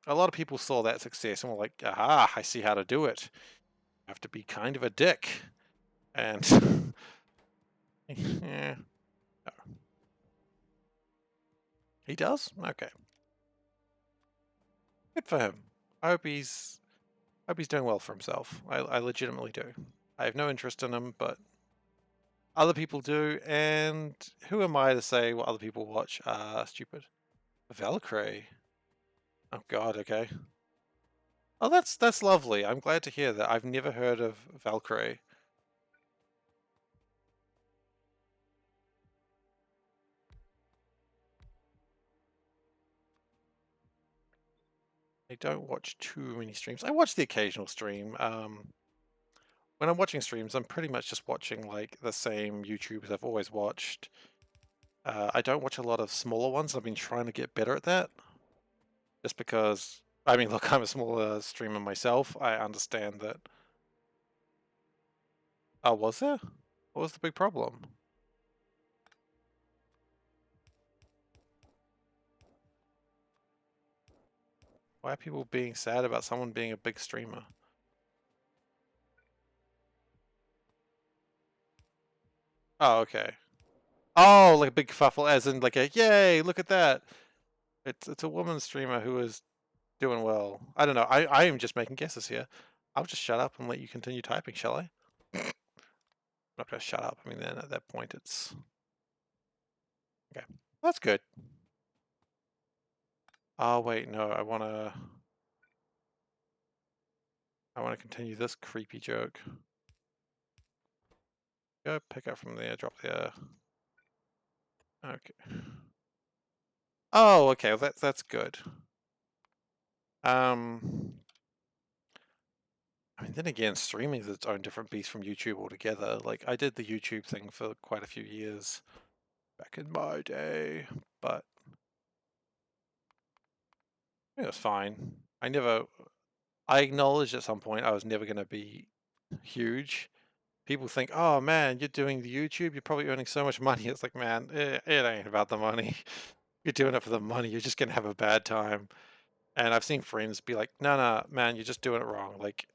a lot of people saw that success and were like, aha, I see how to do it. You have to be kind of a dick. And yeah, he does? Okay. Good for him. I hope he's doing well for himself. I legitimately do. I have no interest in him, but other people do, and who am I to say what other people watch are stupid? Valkyrie. Oh god, okay. Oh, that's lovely. I'm glad to hear that. I've never heard of Valkyrie. I don't watch too many streams. I watch the occasional stream. When I'm watching streams, I'm pretty much just watching like the same YouTubers I've always watched. I don't watch a lot of smaller ones. I've been trying to get better at that. Just because, I mean, look, I'm a smaller streamer myself. I understand that. Oh, was there? What was the big problem? Why are people being sad about someone being a big streamer? Oh, okay. Oh, like a big fuffle, as in like a yay, look at that. It's a woman streamer who is doing well. I don't know. I am just making guesses here. I'll just shut up and let you continue typing, shall I? I'm not gonna shut up. I mean, then at that point, it's okay. That's good. Oh wait, no. I wanna continue this creepy joke. Go pick up from there, drop there. Okay. Oh, okay. Well, that's good. I mean, then again, streaming is its own different beast from YouTube altogether. Like, I did the YouTube thing for quite a few years back in my day, but it was fine. I acknowledged at some point I was never going to be huge. People think, oh man, you're doing the YouTube, you're probably earning so much money. It's like, man, it ain't about the money. You're doing it for the money. You're just going to have a bad time. And I've seen friends be like, no, no, man, you're just doing it wrong. Like,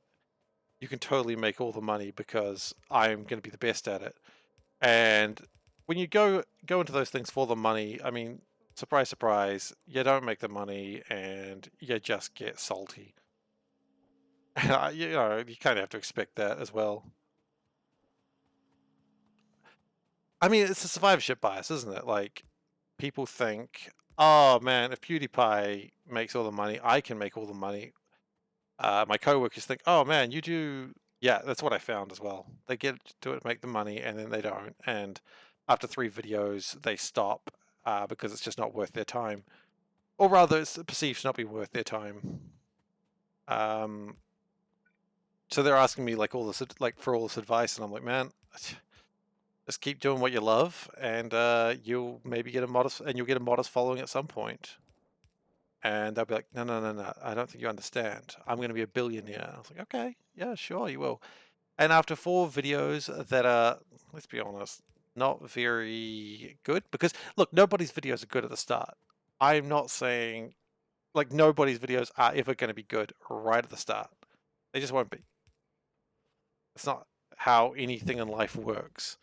you can totally make all the money because I'm going to be the best at it. And when you go into those things for the money, I mean, surprise, surprise, you don't make the money and you just get salty. You know, you kind of have to expect that as well. I mean, it's a survivorship bias, isn't it? Like, people think, oh man, if PewDiePie makes all the money, I can make all the money. My coworkers think, oh man, you do. Yeah, that's what I found as well. They get to it, make the money, and then they don't. And after 3 videos, they stop because it's just not worth their time. Or rather, it's perceived to not be worth their time. Um, so they're asking me like all this, like for all this advice, and I'm like, man, just keep doing what you love, and you'll maybe get a modest following at some point. And they'll be like, no, no, no, no, I don't think you understand. I'm going to be a billionaire. I was like, okay, yeah, sure, you will. And after 4 videos that are, let's be honest, not very good, because look, nobody's videos are good at the start. I'm not saying like nobody's videos are ever going to be good right at the start. They just won't be. It's not how anything in life works.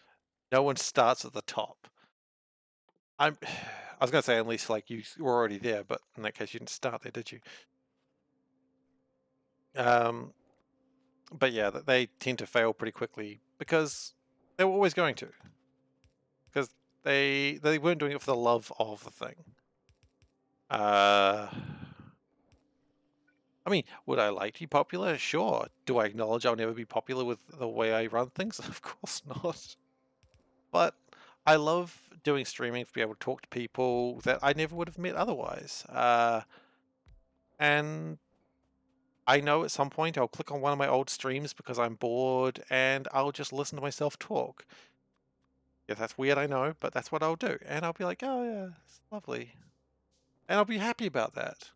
No one starts at the top. I was going to say, at least like you were already there, but in that case, you didn't start there, did you? But yeah, they tend to fail pretty quickly because they were always going to. Because they weren't doing it for the love of the thing. I mean, would I like to be popular? Sure. Do I acknowledge I'll never be popular with the way I run things? Of course not. But I love doing streaming to be able to talk to people that I never would have met otherwise. And I know at some point I'll click on one of my old streams because I'm bored and I'll just listen to myself talk. Yeah, that's weird, I know, but that's what I'll do. And I'll be like, oh yeah, it's lovely. And I'll be happy about that.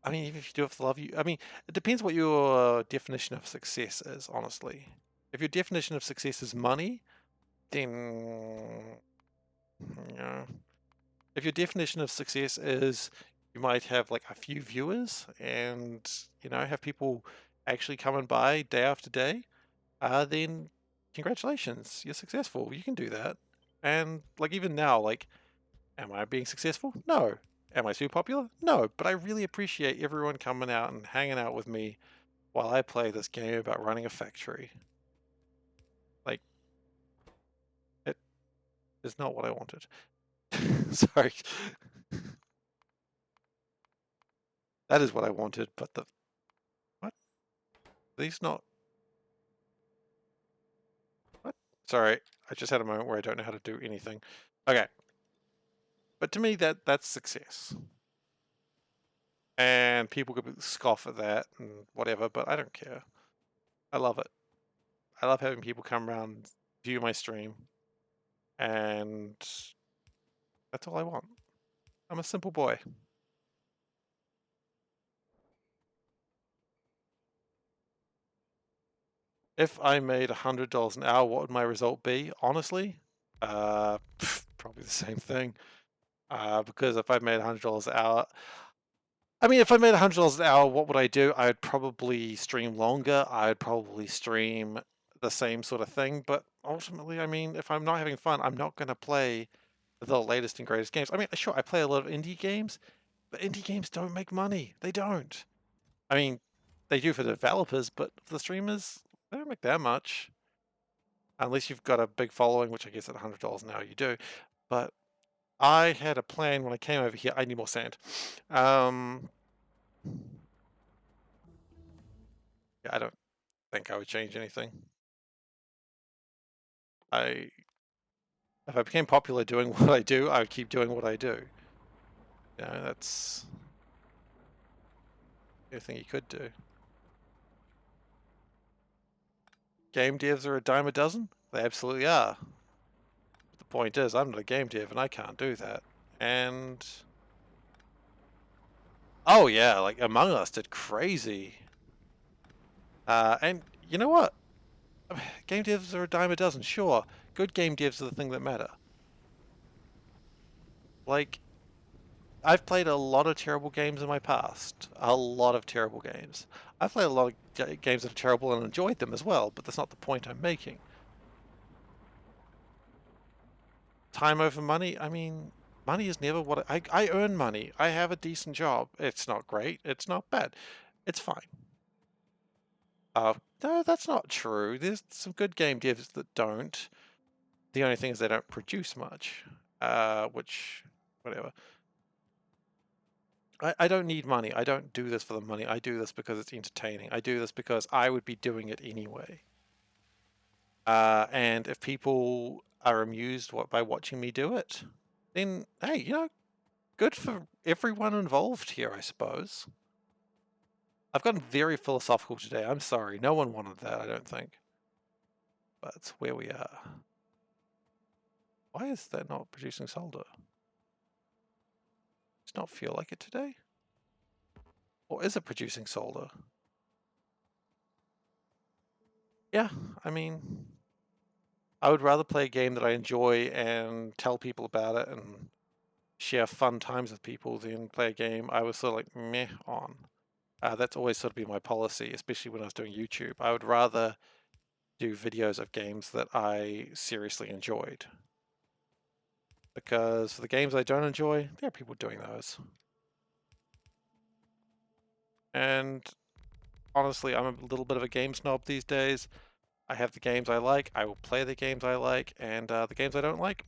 I mean, even if you do it for love, I mean, it depends what your definition of success is, honestly. If your definition of success is money, then you know, if your definition of success is you might have like a few viewers and have people actually coming by day after day, then congratulations, you're successful. You can do that. And like even now, like, am I being successful? No. Am I super popular? No. But I really appreciate everyone coming out and hanging out with me while I play this game about running a factory. Like, it is not what I wanted. Sorry. That is what I wanted, but what? These not what? Sorry, I just had a moment where I don't know how to do anything. Okay. But to me that's success. And people could scoff at that and whatever, but I don't care. I love it. I love having people come around, view my stream, and that's all I want. I'm a simple boy. If I made $100 an hour, what would my result be? Honestly, probably the same thing. Because if I made $100 an hour, I mean, if I made $100 an hour, what would I do? I would probably stream longer. I would probably stream the same sort of thing. But ultimately, I mean, if I'm not having fun, I'm not going to play the latest and greatest games. I mean, sure, I play a lot of indie games, but indie games don't make money. They don't. I mean, they do for the developers, but for the streamers, they don't make that much. Unless you've got a big following, which I guess at $100 an hour you do. But I had a plan when I came over here. I need more sand. Yeah, I don't think I would change anything. If I became popular doing what I do, I would keep doing what I do. That's the only thing you could do. Game devs are a dime a dozen? They absolutely are. But the point is, I'm not a game dev and I can't do that. And oh yeah, like Among Us did crazy. And you know what? Game devs are a dime a dozen, sure. Good game devs are the thing that matter. Like, I've played a lot of terrible games in my past. A lot of terrible games. I've played a lot of games that are terrible and enjoyed them as well, but that's not the point I'm making. Time over money? I mean, money is never what I earn money. I have a decent job. It's not great. It's not bad. It's fine. No, that's not true. There's some good game devs that don't. The only thing is they don't produce much. Which, whatever. I don't need money. I don't do this for the money. I do this because it's entertaining. I do this because I would be doing it anyway. And if people are amused by watching me do it, then hey, good for everyone involved here, I suppose. I've gotten very philosophical today. I'm sorry. No one wanted that, I don't think. But it's where we are. Why is that not producing solder? Does not feel like it today. Or is it producing solder? Yeah, I mean, I would rather play a game that I enjoy and tell people about it and share fun times with people than play a game I was sort of like meh on. That's always sort of been my policy, especially when I was doing YouTube. I would rather do videos of games that I seriously enjoyed. Because for the games I don't enjoy, there are people doing those. And honestly, I'm a little bit of a game snob these days. I have the games I like, I will play the games I like, and the games I don't like,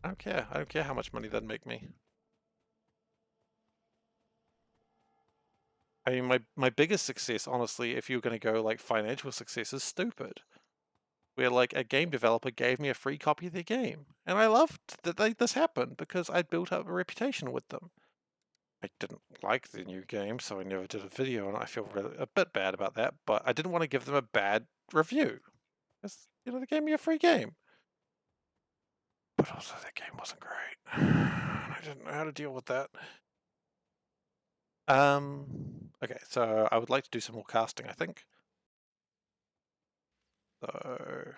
I don't care. I don't care how much money that'd make me. I mean, my biggest success, honestly, if you're going to go like financial success, is stupid. Where like a game developer gave me a free copy of their game, and I loved that this happened because I'd built up a reputation with them. I didn't like the new game, so I never did a video, and I feel really, a bit bad about that. But I didn't want to give them a bad review, because they gave me a free game. But also, that game wasn't great. I didn't know how to deal with that. Okay, so I would like to do some more casting, I think. So,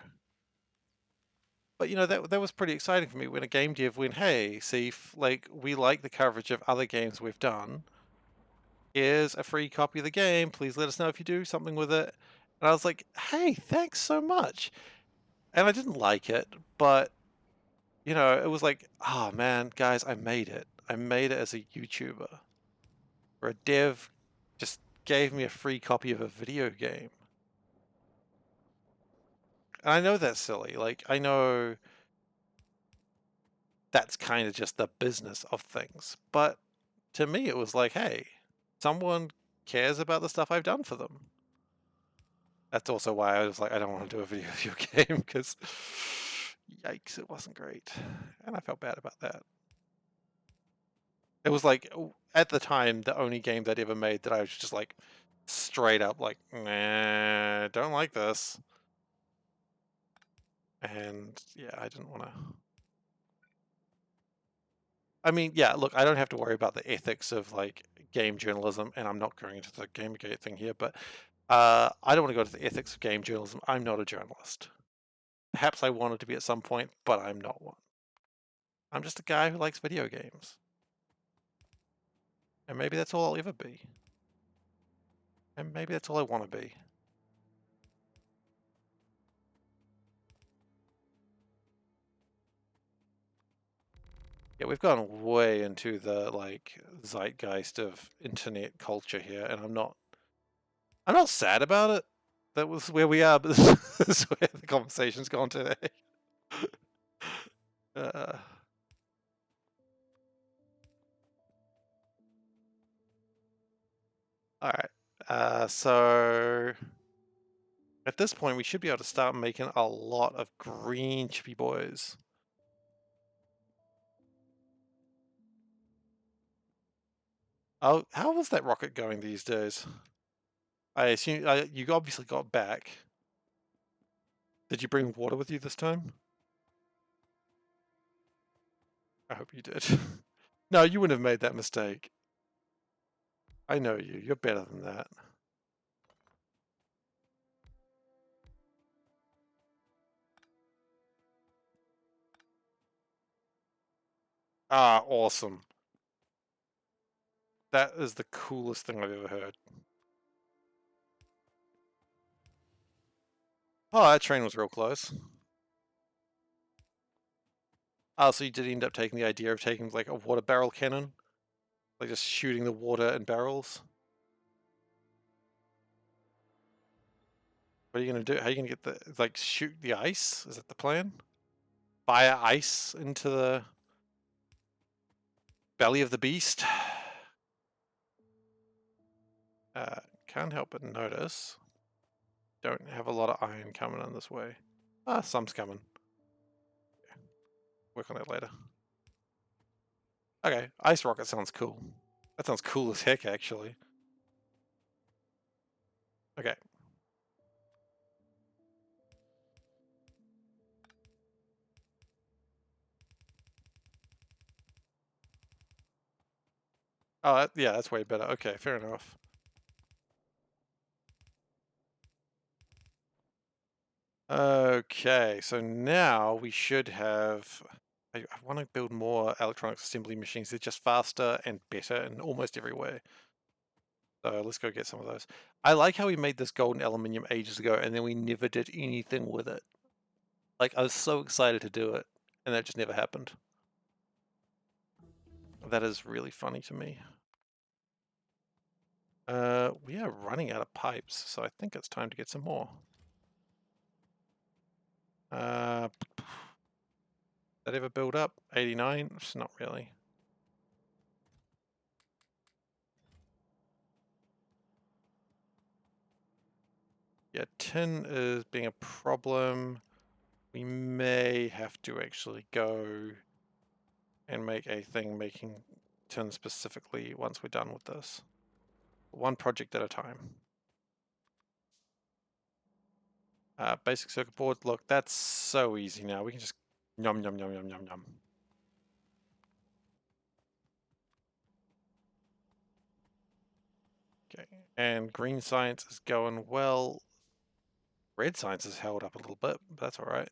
but you know, that was pretty exciting for me when a game dev went, "Hey, Seif, like we like the coverage of other games we've done. Here's a free copy of the game. Please let us know if you do something with it." And I was like, "Hey, thanks so much." And I didn't like it, but you know, it was like, "Oh man, guys, I made it. I made it as a YouTuber." Where a dev just gave me a free copy of a video game. And I know that's silly. Like, I know that's kind of just the business of things. But to me, it was like, hey, someone cares about the stuff I've done for them. That's also why I was like, I don't want to do a video of your game because yikes, it wasn't great. And I felt bad about that. It was like, at the time, the only game that ever made that I was just like, straight up like, nah, don't like this. And yeah, I didn't want to. I mean, yeah, look, I don't have to worry about the ethics of like game journalism, and I'm not going into the Gamergate thing here, but I don't want to go to the ethics of game journalism. I'm not a journalist. Perhaps I wanted to be at some point, but I'm not one. I'm just a guy who likes video games. And maybe that's all I'll ever be. And maybe that's all I want to be. Yeah, we've gone way into the like zeitgeist of internet culture here, and I'm not sad about it. That was where we are, but this is where the conversation's gone today. Uh, all right. So at this point, we should be able to start making a lot of green chippy boys. Oh, how was that rocket going these days? I assume you obviously got back. Did you bring water with you this time? I hope you did. No, you wouldn't have made that mistake. I know you. You're better than that. Ah, awesome. That is the coolest thing I've ever heard. Oh, that train was real close. Oh, so you did end up taking the idea of taking like a water barrel cannon? Like just shooting the water in barrels? What are you gonna do? How are you gonna get the like shoot the ice? Is that the plan? Fire ice into the belly of the beast? Can't help but notice. Don't have a lot of iron coming in this way. Ah, some's coming. Work on that later. Okay, ice rocket sounds cool. That sounds cool as heck, actually. Okay. Oh, yeah, that's way better. Okay, fair enough. Okay, so now we should have. I want to build more electronics assembly machines. They're just faster and better in almost every way. So let's go get some of those. I like how we made this golden aluminium ages ago and then we never did anything with it. Like, I was so excited to do it, and that just never happened. That is really funny to me. We are running out of pipes, so I think it's time to get some more. That ever build up? 89? It's not really. Yeah, tin is being a problem. We may have to actually go and make a thing making tin specifically once we're done with this. One project at a time. Basic circuit board. Look, that's so easy now. We can just yum yum yum yum yum yum. Okay, and green science is going well. Red science has held up a little bit, but that's alright.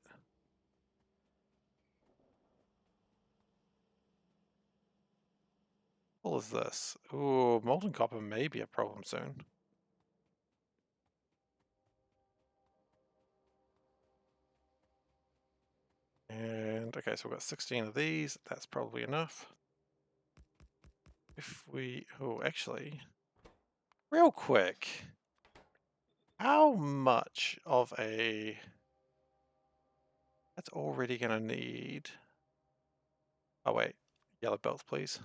What is this? Ooh, molten copper may be a problem soon. And okay, so we've got 16 of these. That's probably enough. If we, oh, actually, real quick, how much of a, that's already going to need, oh wait, yellow belts, please.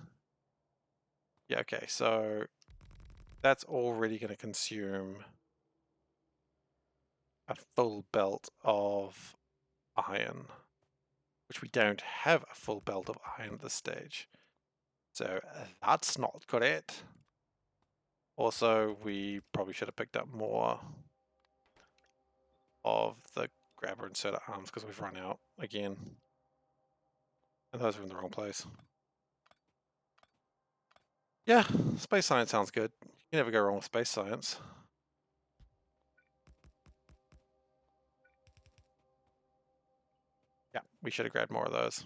Yeah, okay, so that's already going to consume a full belt of iron, which we don't have a full belt of iron at this stage. So that's not correct. Also, we probably should have picked up more of the grabber inserter arms because we've run out again. And those are in the wrong place. Yeah, space science sounds good. You never go wrong with space science. Yeah, we should have grabbed more of those.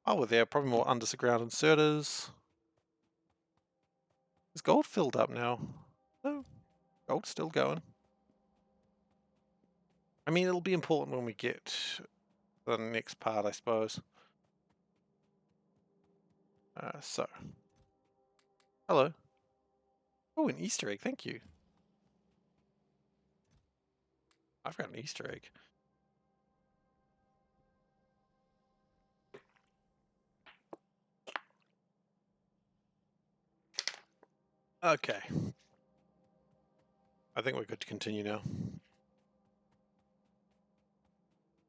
Oh, well, there are probably more underground inserters. Is gold filled up now? No, gold's still going. I mean, it'll be important when we get the next part, I suppose. So, hello. Oh, an Easter egg, thank you. I've got an Easter egg. Okay. I think we're good to continue now.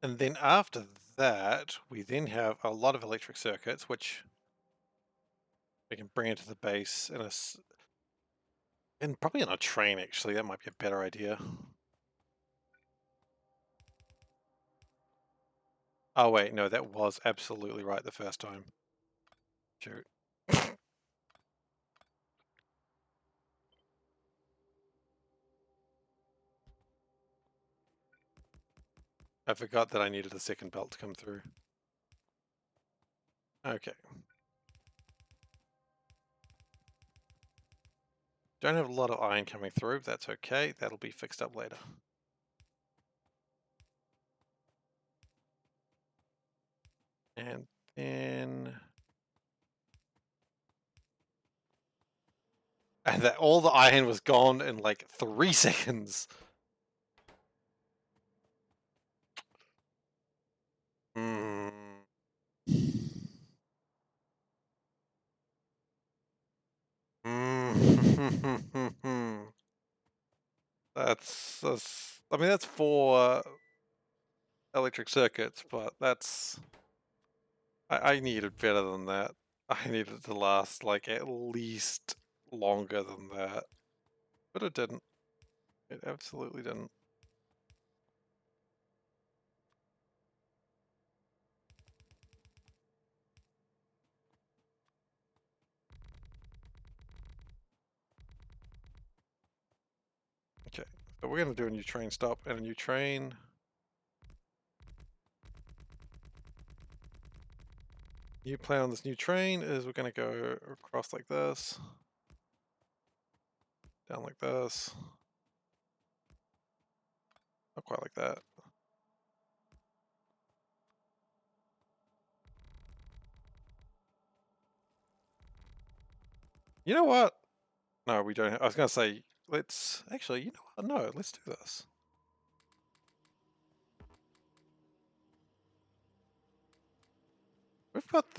And then after that, we then have a lot of electric circuits, which we can bring into the base in and probably on a train, actually. That might be a better idea. Oh, wait, no, that was absolutely right the first time. Shoot. I forgot that I needed a second belt to come through. Okay. Don't have a lot of iron coming through, but that's okay. That'll be fixed up later. And then... And that all the iron was gone in like 3 seconds. Hmm. That's I mean, that's 4 electric circuits, but that's... I needed better than that. I needed it to last like at least longer than that. But it didn't. It absolutely didn't. Okay, so we're gonna do a new train stop and a new train. New plan on this new train is we're gonna go across like this. Down like this. Not quite like that. You know what? No, we don't. I was gonna say, let's actually, you know what? No, let's do this. We've got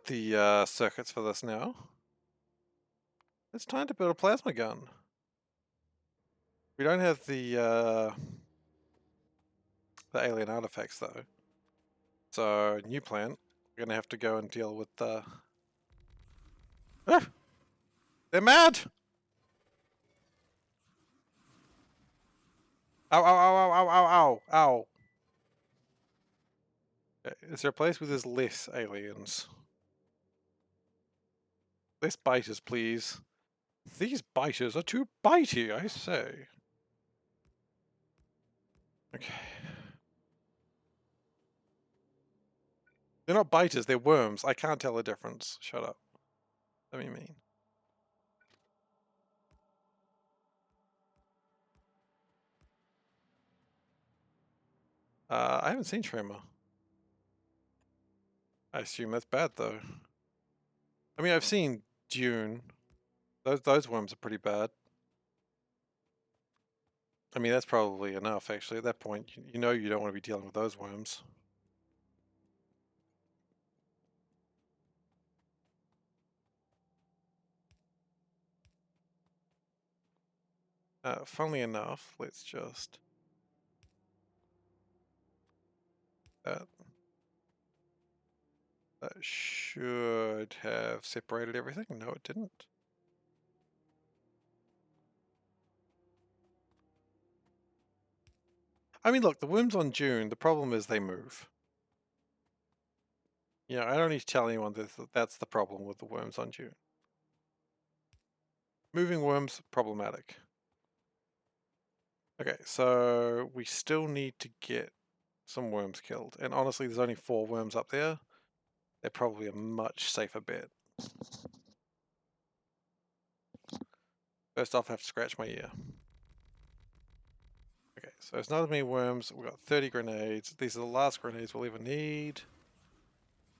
the circuits for this now. It's time to build a plasma gun. We don't have the alien artifacts though. So new plan. We're gonna have to go and deal with the. Ah! They're mad! Ow! Ow! Ow! Ow! Ow! Ow! Ow! Ow! Is there a place where there's less aliens? Less biters, please. These biters are too bitey, I say. Okay. They're not biters, they're worms. I can't tell the difference. Shut up. Let me mean. I haven't seen Tremor. I assume that's bad though. I mean, I've seen Dune. Those worms are pretty bad. I mean, that's probably enough actually. At that point, you know you don't want to be dealing with those worms. Funnily enough, let's just that that should have separated everything. No, it didn't. I mean, look, the worms on Dune, the problem is they move. You know, I don't need to tell anyone that's the problem with the worms on Dune. Moving worms, problematic. Okay, so we still need to get some worms killed. And honestly, there's only 4 worms up there. They're probably a much safer bet. First off, I have to scratch my ear. Okay, so it's not as many worms. We've got 30 grenades. These are the last grenades we'll ever need.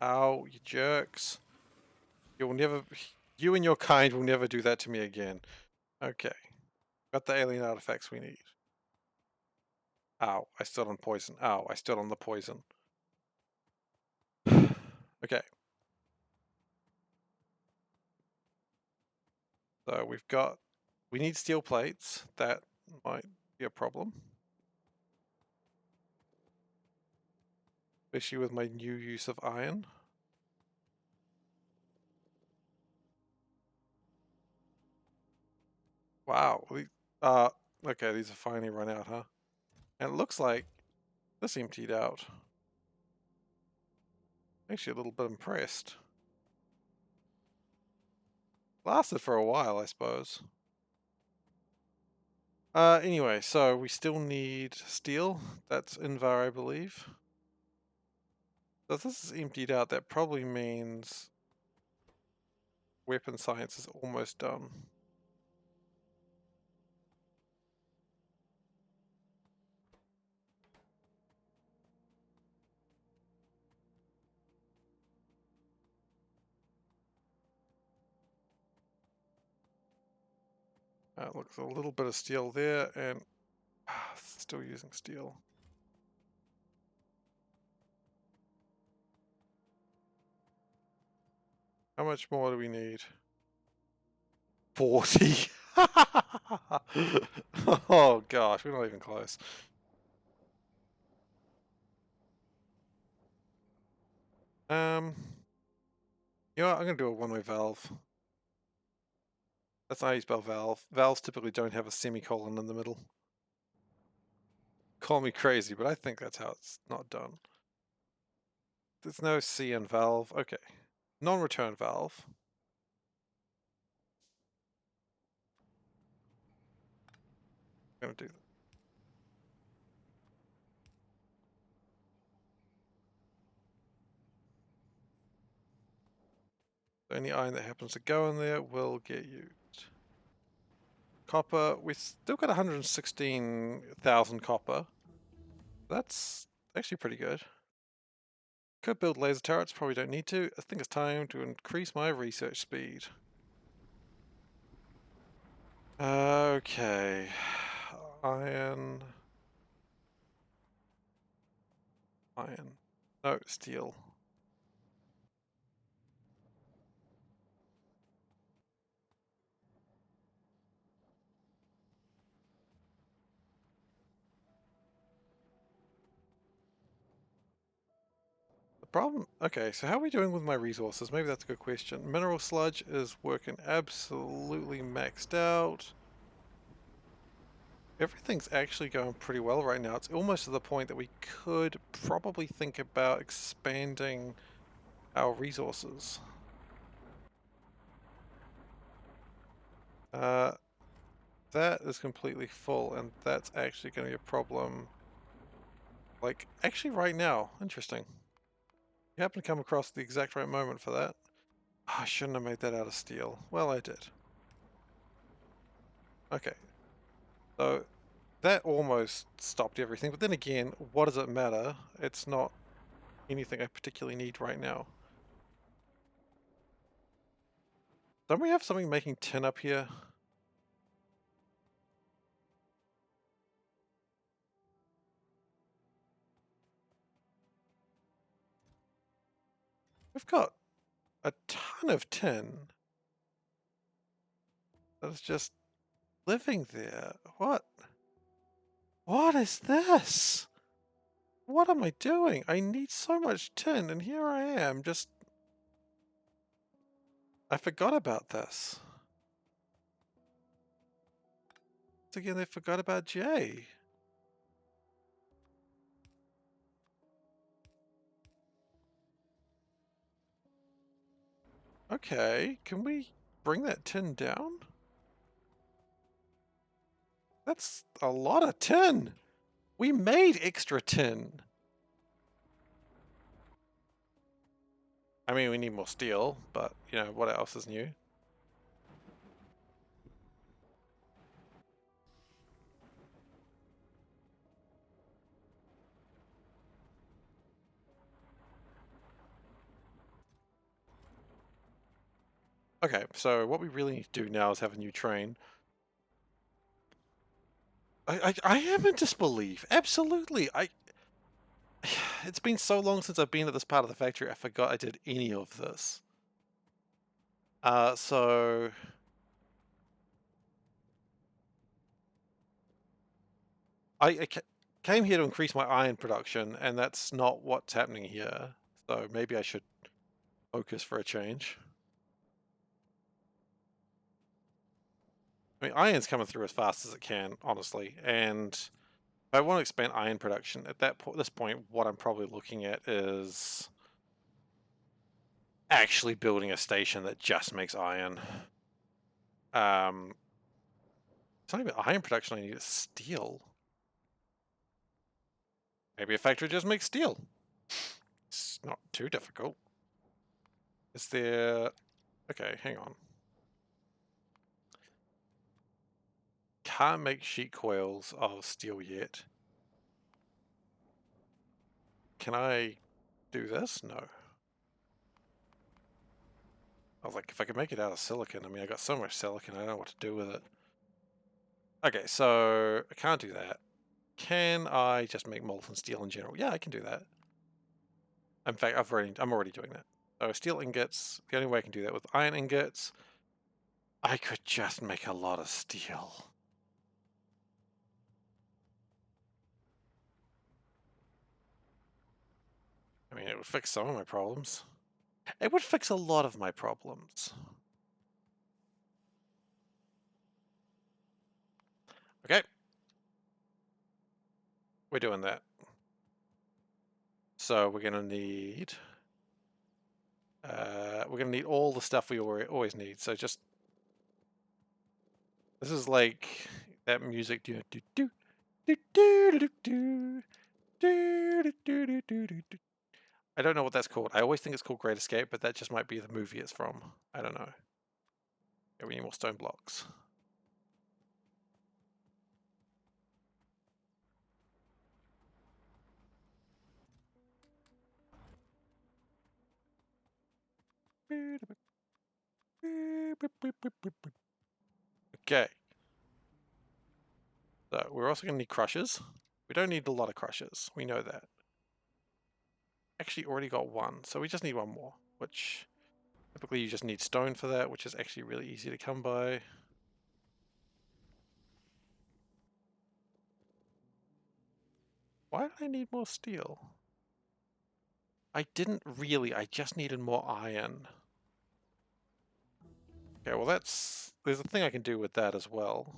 Ow, you jerks. You'll never... You and your kind will never do that to me again. Okay. Got the alien artifacts we need. Ow, I stood on poison. Ow, I stood on the poison. Okay. So we've got... We need steel plates. That might be a problem. Especially with my new use of iron. Wow. Okay, these are finally run out, huh? And it looks like this emptied out. Actually, a little bit impressed. Lasted for a while, I suppose. Anyway, so we still need steel. That's Invar, I believe. So if this is emptied out, that probably means weapon science is almost done. Looks a little bit of steel there, and still using steel. How much more do we need? 40. Oh gosh, we're not even close. You know what, I'm gonna do a one-way valve. That's how you spell valve. Valves typically don't have a semicolon in the middle. Call me crazy, but I think that's how it's not done. There's no C in valve. Okay. Non-return valve. I'm gonna do that. Any iron that happens to go in there will get used. Copper. We've still got 116,000 copper. That's actually pretty good. Could build laser turrets, probably don't need to. I think it's time to increase my research speed. Okay. Iron. Iron. No, steel. The problem... Okay, so how are we doing with my resources? Maybe that's a good question. Mineral sludge is working absolutely maxed out. Everything's actually going pretty well right now. It's almost to the point that we could probably think about expanding our resources. That is completely full, and that's actually going to be a problem Like, actually right now. Interesting. You happen to come across the exact right moment for that. Oh, I shouldn't have made that out of steel. Well, I did. Okay. So, that almost stopped everything, but then again, what does it matter? It's not anything I particularly need right now. Don't we have something making tin up here? We've got a ton of tin that's just living there. What? What is this? What am I doing? I need so much tin, and here I am, just... I forgot about this. Once again, they forgot about Jay. Okay, can we bring that tin down? That's a lot of tin! We made extra tin! I mean, we need more steel, but, you know, what else is new? Okay, so what we really need to do now is have a new train. I am in disbelief. Absolutely. It's been so long since I've been at this part of the factory, I forgot I did any of this. So... I came here to increase my iron production, and that's not what's happening here. So maybe I should focus for a change. I mean, iron's coming through as fast as it can, honestly, and if I want to expand iron production, at this point, what I'm probably looking at is actually building a station that just makes iron. It's not even iron production I need, it's steel. Maybe a factory just makes steel. It's not too difficult. Is there... Okay, hang on. Can't make sheet coils of steel yet. Can I do this? No. I was like, if I could make it out of silicon, I mean, I got so much silicon, I don't know what to do with it. Okay, so I can't do that. Can I just make molten steel in general? Yeah, I can do that. In fact, I'm already doing that. So steel ingots, the only way I can do that with iron ingots, I could just make a lot of steel. I mean, it would fix some of my problems. It would fix a lot of my problems. Okay. We're doing that. So we're gonna need... we're gonna need all the stuff we always need. So just... This is like that music. Do do do do do do do do do do do do. I don't know what that's called. I always think it's called Great Escape, but that just might be the movie it's from. I don't know. Yeah, we need more stone blocks. Okay. So we're also going to need crushers. We don't need a lot of crushers. We know that. Actually already got one, so we just need one more, which typically you just need stone for that, which is actually really easy to come by. Why do I need more steel? I didn't really, I just needed more iron. Okay, well there's a thing I can do with that as well.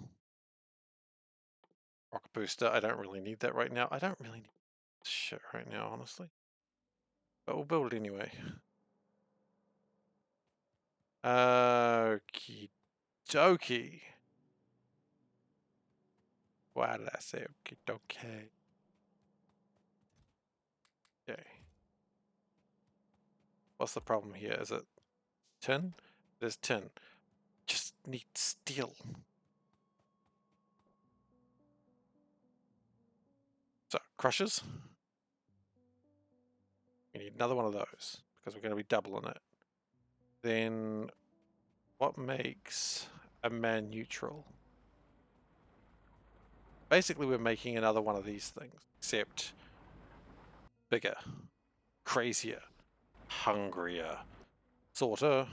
Rock booster, I don't really need that right now. I don't really need shit right now, honestly. But we'll build it anyway. Okie dokie. Why did I say okie dokie? Okay. What's the problem here? Is it tin? There's tin. Just need steel. So, crushers. We need another one of those because we're going to be doubling it. Then, what makes a man neutral? Basically, we're making another one of these things, except bigger, crazier, hungrier, sorta.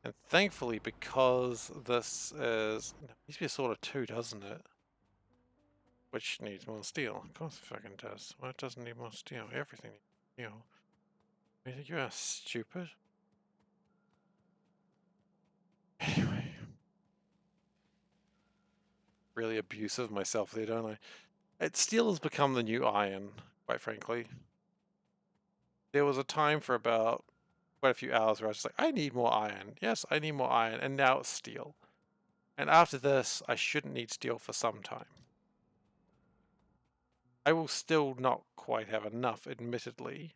And thankfully, because this is... It needs to be a sort of 2, doesn't it? Which needs more steel. Of course it fucking does. Well, it doesn't need more steel. Everything needs steel. You think you are stupid? Anyway. Really abusive of myself there, don't I? Steel has become the new iron, quite frankly. There was a time for about quite a few hours where I was just like, I need more iron. Yes, I need more iron. And now it's steel. And after this, I shouldn't need steel for some time. I will still not quite have enough, admittedly.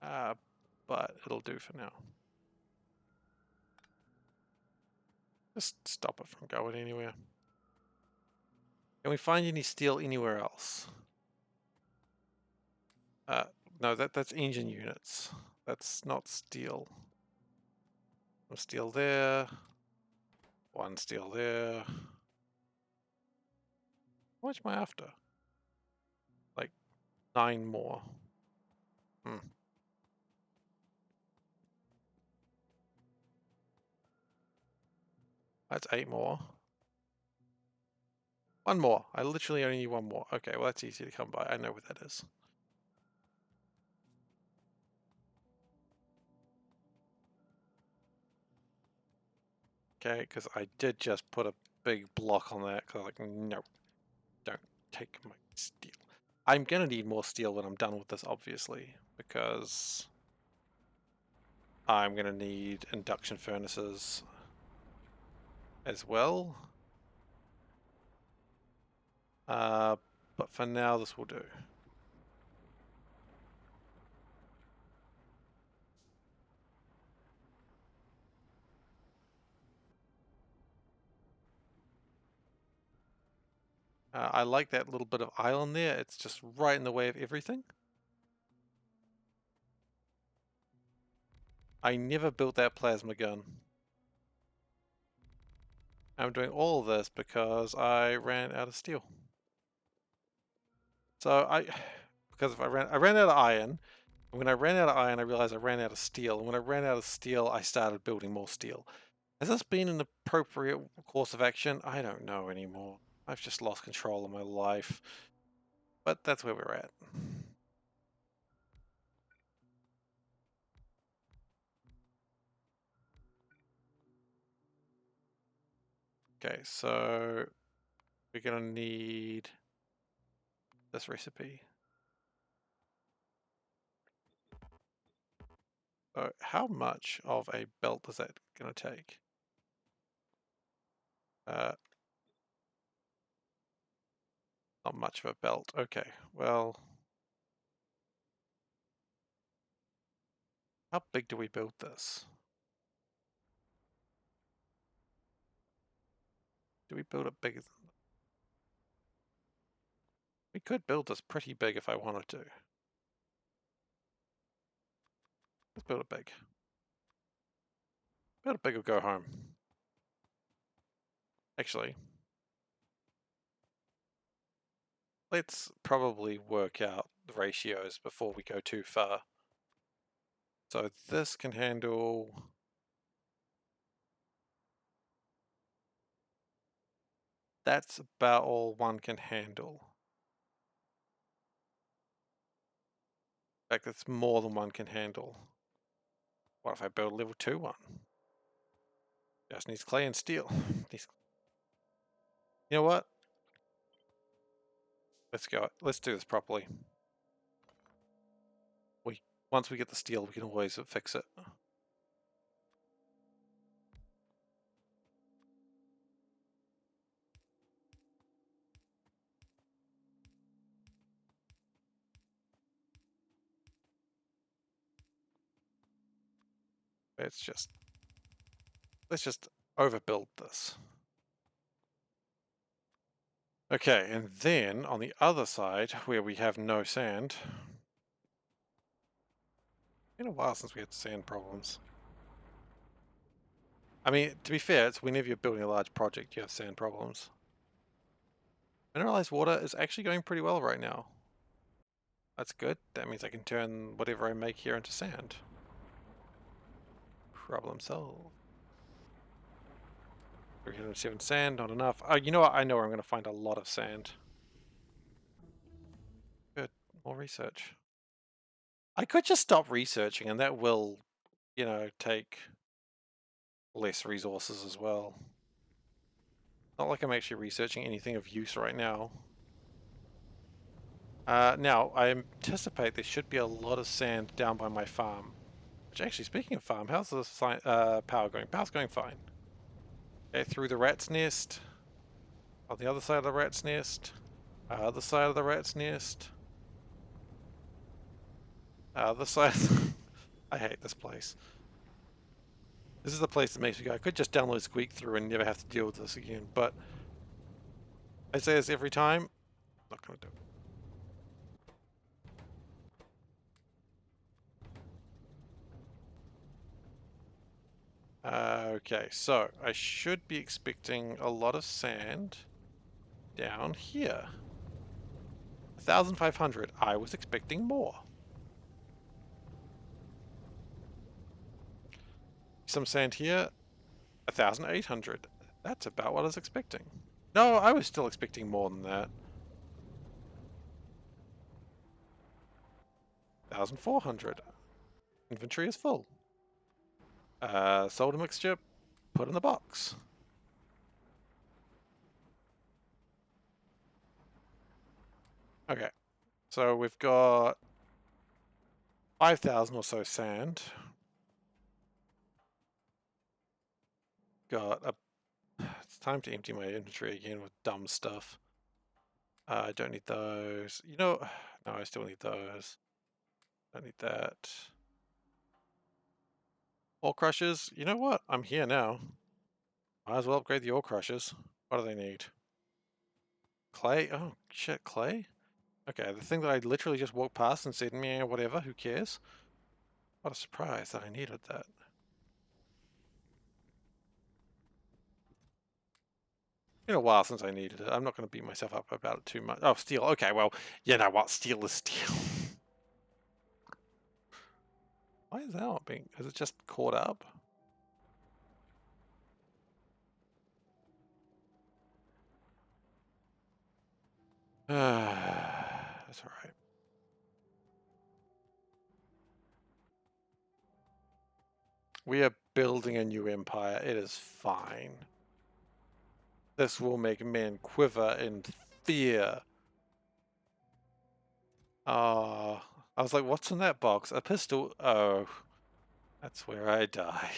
But it'll do for now. Just stop it from going anywhere. Can we find any steel anywhere else? No, that's engine units. That's not steel. One steel there. One steel there. How much am I after? Like 9 more. That's 8 more. One more. I literally only need one more. Okay, well that's easy to come by. I know what that is. Okay, because I did just put a big block on that. Because I'm like, no, don't take my steel. I'm going to need more steel when I'm done with this, obviously. Because I'm going to need induction furnaces as well. But for now, this will do. I like that little bit of island there. It's just right in the way of everything. I never built that plasma gun. I'm doing all of this because I ran out of steel. So because if I ran out of iron. And when I ran out of iron, I realized I ran out of steel. And when I ran out of steel, I started building more steel. Has this been an appropriate course of action? I don't know anymore. I've just lost control of my life. But that's where we're at. Okay, so we're going to need this recipe. So how much of a belt is that going to take? Not much of a belt. Okay, well, how big do we build this? Do we build it bigger? We could build this pretty big if I wanted to. Let's build it big. Build it big or go home. Actually, let's probably work out the ratios before we go too far. So this can handle... That's about all one can handle. In fact, it's more than one can handle. What if I build a level 2 one? Just needs clay and steel. You know what? Let's go. Let's do this properly. Once we get the steel, we can always fix it. let's just overbuild this. Okay, and then on the other side, where we have no sand, been a while since we had sand problems. I mean, to be fair, it's whenever you're building a large project, you have sand problems. Mineralized water is actually going pretty well right now. That's good. That means I can turn whatever I make here into sand. Problem solved. 307 sand, not enough. Oh, you know what? I know where I'm going to find a lot of sand. Good. More research. I could just stop researching and that will, you know, take less resources as well. Not like I'm actually researching anything of use right now. Now, I anticipate there should be a lot of sand down by my farm. Which actually, speaking of farm, how's the power going? Power's going fine. Okay, through the rat's nest. On the other side of the rat's nest. Other side of the rat's nest. Other side. I hate this place. This is the place that makes me go, I could just download Squeak through and never have to deal with this again, but I say this every time, not gonna do it. Okay, so I should be expecting a lot of sand down here. 1,500. I was expecting more. Some sand here. 1,800. That's about what I was expecting. No, I was still expecting more than that. 1,400. Inventory is full. Solder mixture, put in the box. Okay, so we've got 5,000 or so sand. Got a... It's time to empty my inventory again with dumb stuff. I don't need those. You know, no, I still need those. Don't need that. Ore crushers. You know what? I'm here now. Might as well upgrade the ore crushers. What do they need? Clay? Oh, shit, clay? Okay, the thing that I literally just walked past and said, meh, whatever, who cares? What a surprise that I needed that. Been a while since I needed it. I'm not going to beat myself up about it too much. Oh, steel. Okay, well, you know what? Steel is steel. Why is that not being... Is it just caught up? That's alright. We are building a new empire. It is fine. This will make men quiver in fear. I was like, what's in that box? A pistol? Oh, that's where I died.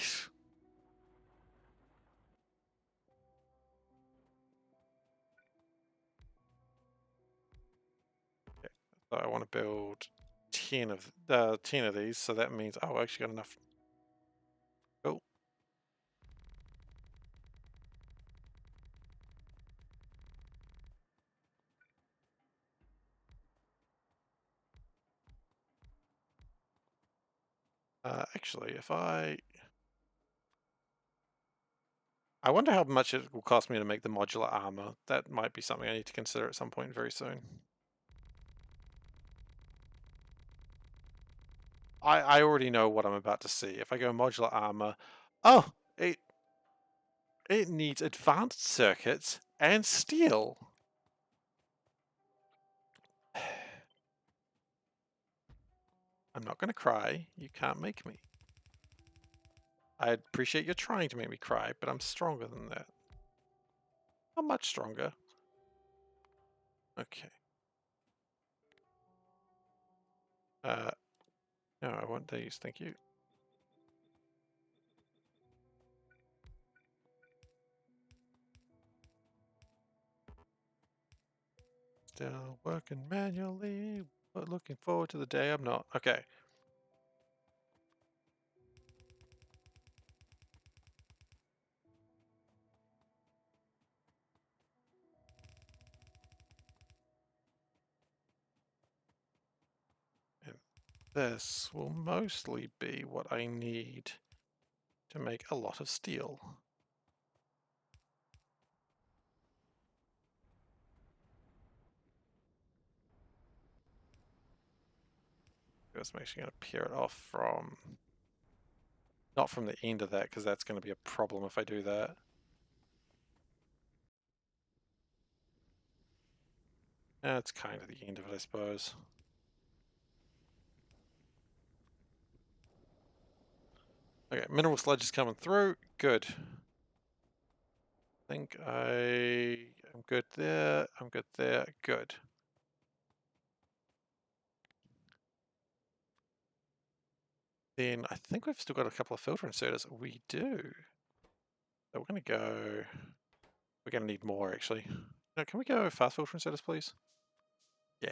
Okay, so I want to build 10 of these, so that means I actually got enough. Cool. Actually, if I wonder how much it will cost me to make the modular armor. That might be something I need to consider at some point very soon. I already know what I'm about to see. If I go modular armor, oh, it needs advanced circuits and steel. I'm not going to cry. You can't make me. I appreciate you trying to make me cry, but I'm stronger than that. I'm much stronger. Okay. No, I want these. Thank you. Still working manually, but looking forward to the day I'm not. Okay. this will mostly be what I need to make a lot of steel. I'm actually going to peer it off from, not from the end of that, because that's going to be a problem if I do that. That's kind of the end of it, I suppose. Okay, mineral sludge is coming through. Good. I think I'm good there. I'm good there. Good. Then I think we've still got a couple of filter inserters. We do. So we're going to go... We're going to need more, actually. No, can we go fast filter inserters, please? Yeah.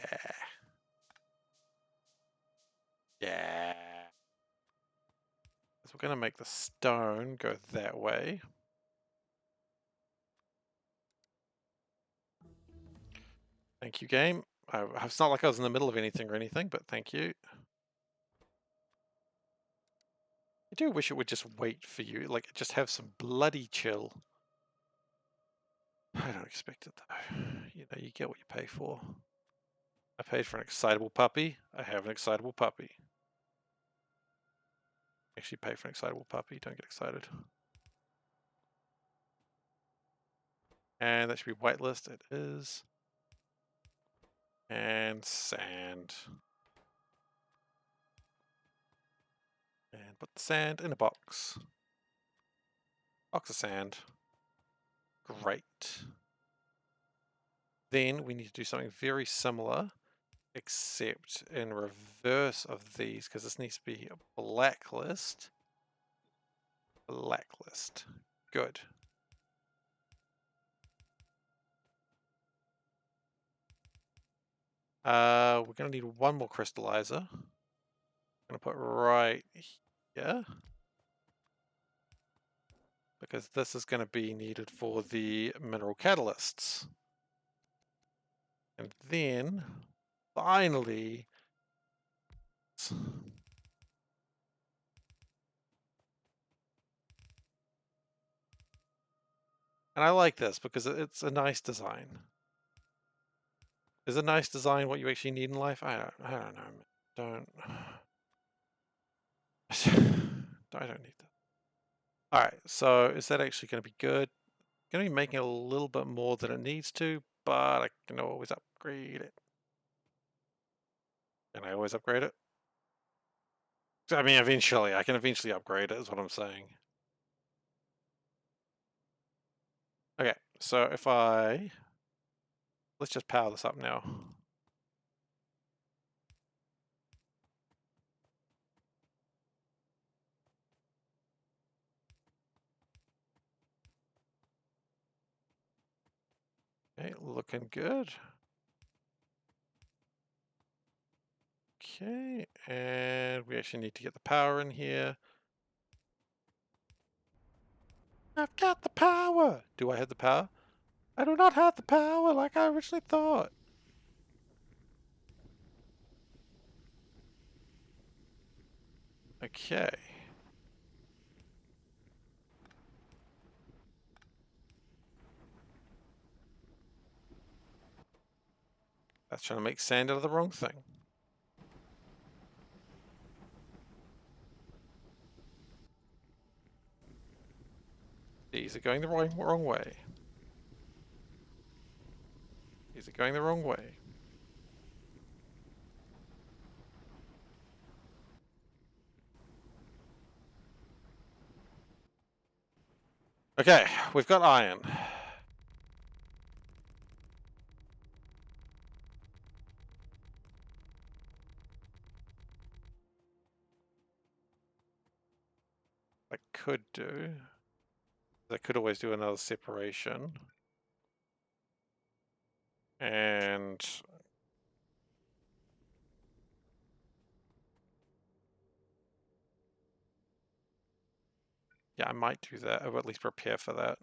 Yeah. So we're going to make the stone go that way. Thank you, game. It's not like I was in the middle of anything or anything, but thank you. I do wish it would just wait for you, like just have some bloody chill. I don't expect it though. You know, you get what you pay for. I paid for an excitable puppy. I have an excitable puppy. Actually pay for an excitable puppy, don't get excited. And that should be whitelist, it is. And sand. And put the sand in a box. Box of sand. Great. Then we need to do something very similar, except in reverse of these, because this needs to be a blacklist. Blacklist. Good. We're going to need one more crystallizer. I'm going to put right here, because this is going to be needed for the mineral catalysts. And then, finally, and I like this because it's a nice design. Is a nice design what you actually need in life? I don't know. Don't. I don't need that. Alright, so is that actually going to be good? Going to be making a little bit more than it needs to, but I can always upgrade it. Can I always upgrade it? I mean, eventually. I can eventually upgrade it, is what I'm saying. Okay, so if I... Let's just power this up now. Okay, looking good. Okay, and we actually need to get the power in here. I've got the power! Do I have the power? I do not have the power like I originally thought. Okay. That's trying to make sand out of the wrong thing. These are going the wrong way. These are going the wrong way. Okay, we've got iron. I could do. I could always do another separation. And yeah, I might do that, or at least prepare for that.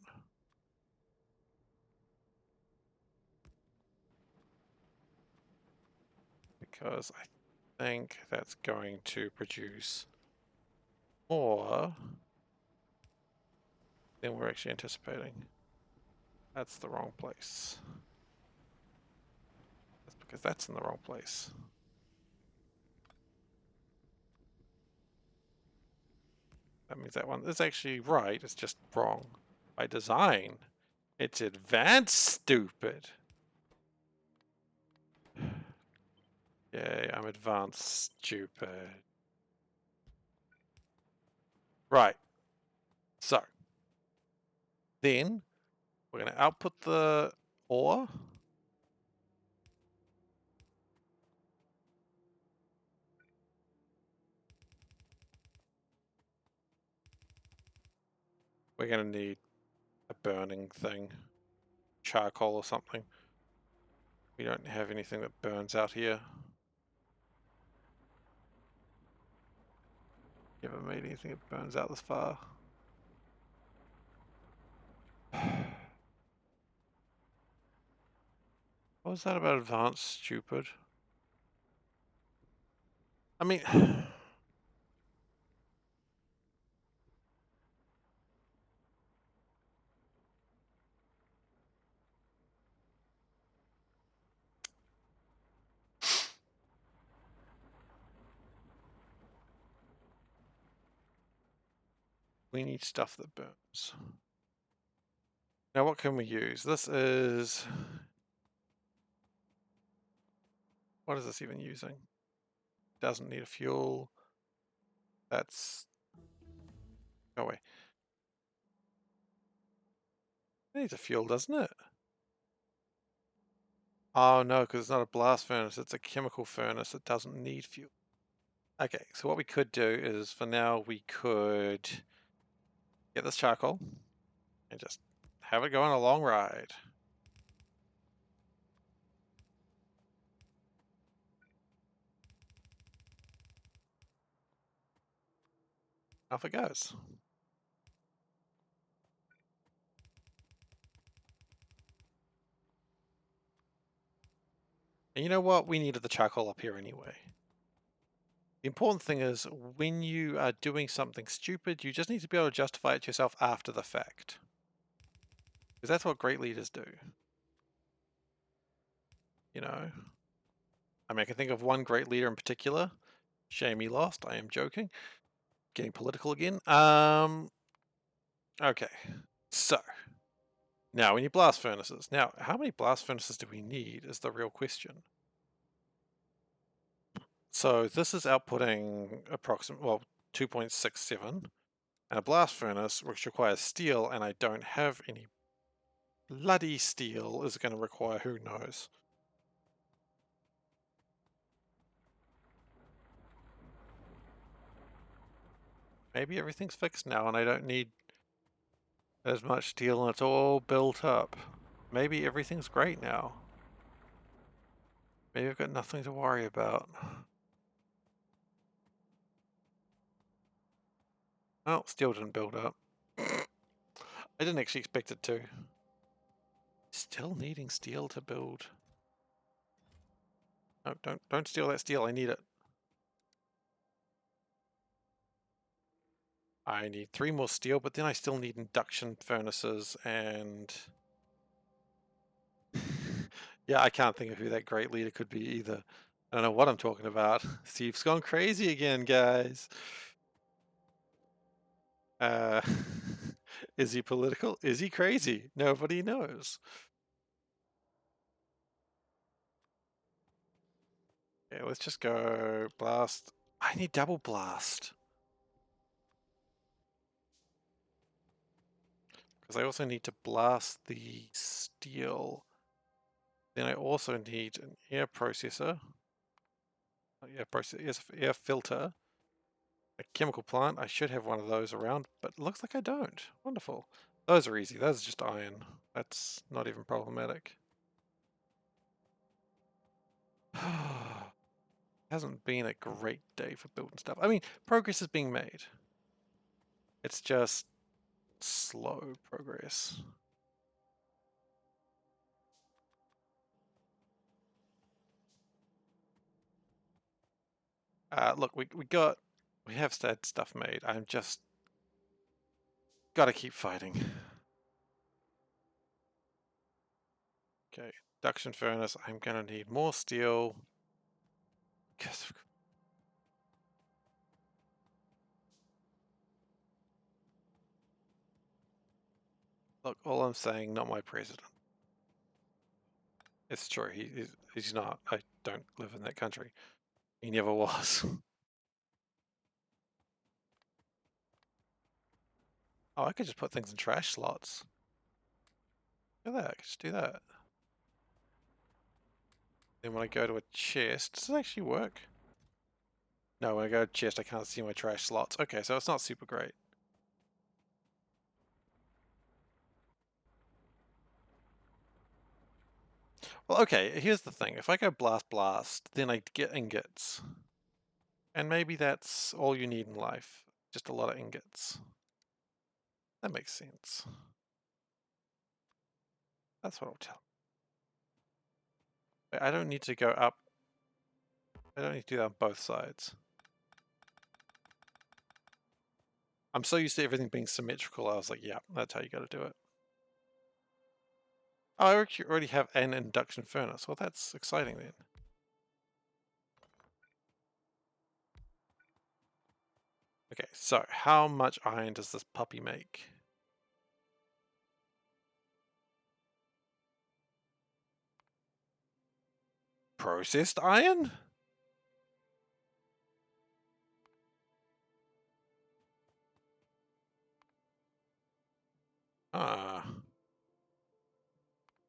Because think that's going to produce more than we're actually anticipating. That's the wrong place. That's because that's in the wrong place. That means that one is actually right, it's just wrong. By design, it's advanced stupid. Yay, I'm advanced stupid. Right. So, then we're going to output the ore. We're going to need a burning thing, charcoal or something. We don't have anything that burns out here. You ever made anything that burns out this far? What was that about advanced stupid? I mean, we need stuff that burns. Now, what can we use? This is... What is this even using? Doesn't need a fuel. That's... Go away. It needs a fuel, doesn't it? Oh no, because it's not a blast furnace, it's a chemical furnace. It doesn't need fuel. Okay, so what we could do is, for now, we could get this charcoal and just have it go on a long ride. Off it goes. And you know what? We needed the charcoal up here anyway. The important thing is, when you are doing something stupid, you just need to be able to justify it to yourself after the fact. Because that's what great leaders do. You know? I mean, I can think of one great leader in particular. Shame he lost. I am joking. Getting political again. Okay. So. Now we need blast furnaces. Now, how many blast furnaces do we need is the real question. So this is outputting approximately, well, 2.67. And a blast furnace, which requires steel, and I don't have any bloody steel, is going to require who knows. Maybe everything's fixed now and I don't need as much steel and it's all built up. Maybe everything's great now. Maybe I've got nothing to worry about. Oh, steel didn't build up. I didn't actually expect it to. Still needing steel to build. No, don't steal that steel, I need it. I need 3 more steel, but then I still need induction furnaces and... yeah, I can't think of who that great leader could be either. I don't know what I'm talking about. Steve's gone crazy again, guys. Uh, is he political? Is he crazy? Nobody knows. Okay, let's just go blast. I need double blast. Because I also need to blast the steel. Then I also need an air processor. Air filter. A chemical plant. I should have one of those around, but it looks like I don't. Wonderful. Those are easy. Those are just iron. That's not even problematic. Hasn't been a great day for building stuff. I mean, progress is being made. It's just slow progress. Look, we have sad stuff made. I'm just gotta keep fighting. Okay, induction furnace. I'm gonna need more steel. 'Cause look, all I'm saying, not my president. It's true. He's not. I don't live in that country. He never was. Oh, I could just put things in trash slots. Look at that. I could just do that. Then when I go to a chest, does it actually work? No, when I go to chest, I can't see my trash slots. Okay, so it's not super great. Well, okay, here's the thing. If I go blast, then I get ingots. And maybe that's all you need in life. Just a lot of ingots. That makes sense. That's what I'll tell. I don't need to go up. I don't need to do that on both sides. I'm so used to everything being symmetrical, I was like, yeah, that's how you gotta do it. Oh, I already have an induction furnace. Well, that's exciting then. Okay, so how much iron does this puppy make? Processed iron? Ah.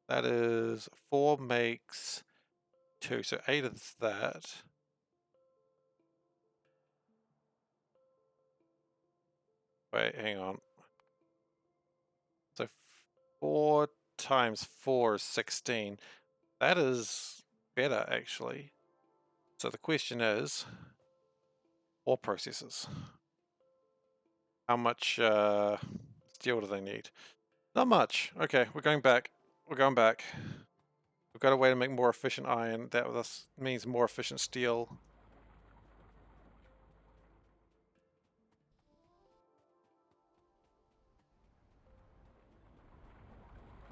That is 4 makes 2, so 8 of that. Wait, hang on. So 4 times 4 is 16. That is better, actually. So the question is, ore processors. How much steel do they need? Not much. Okay, we're going back. We're going back. We've got a way to make more efficient iron. That thus means more efficient steel.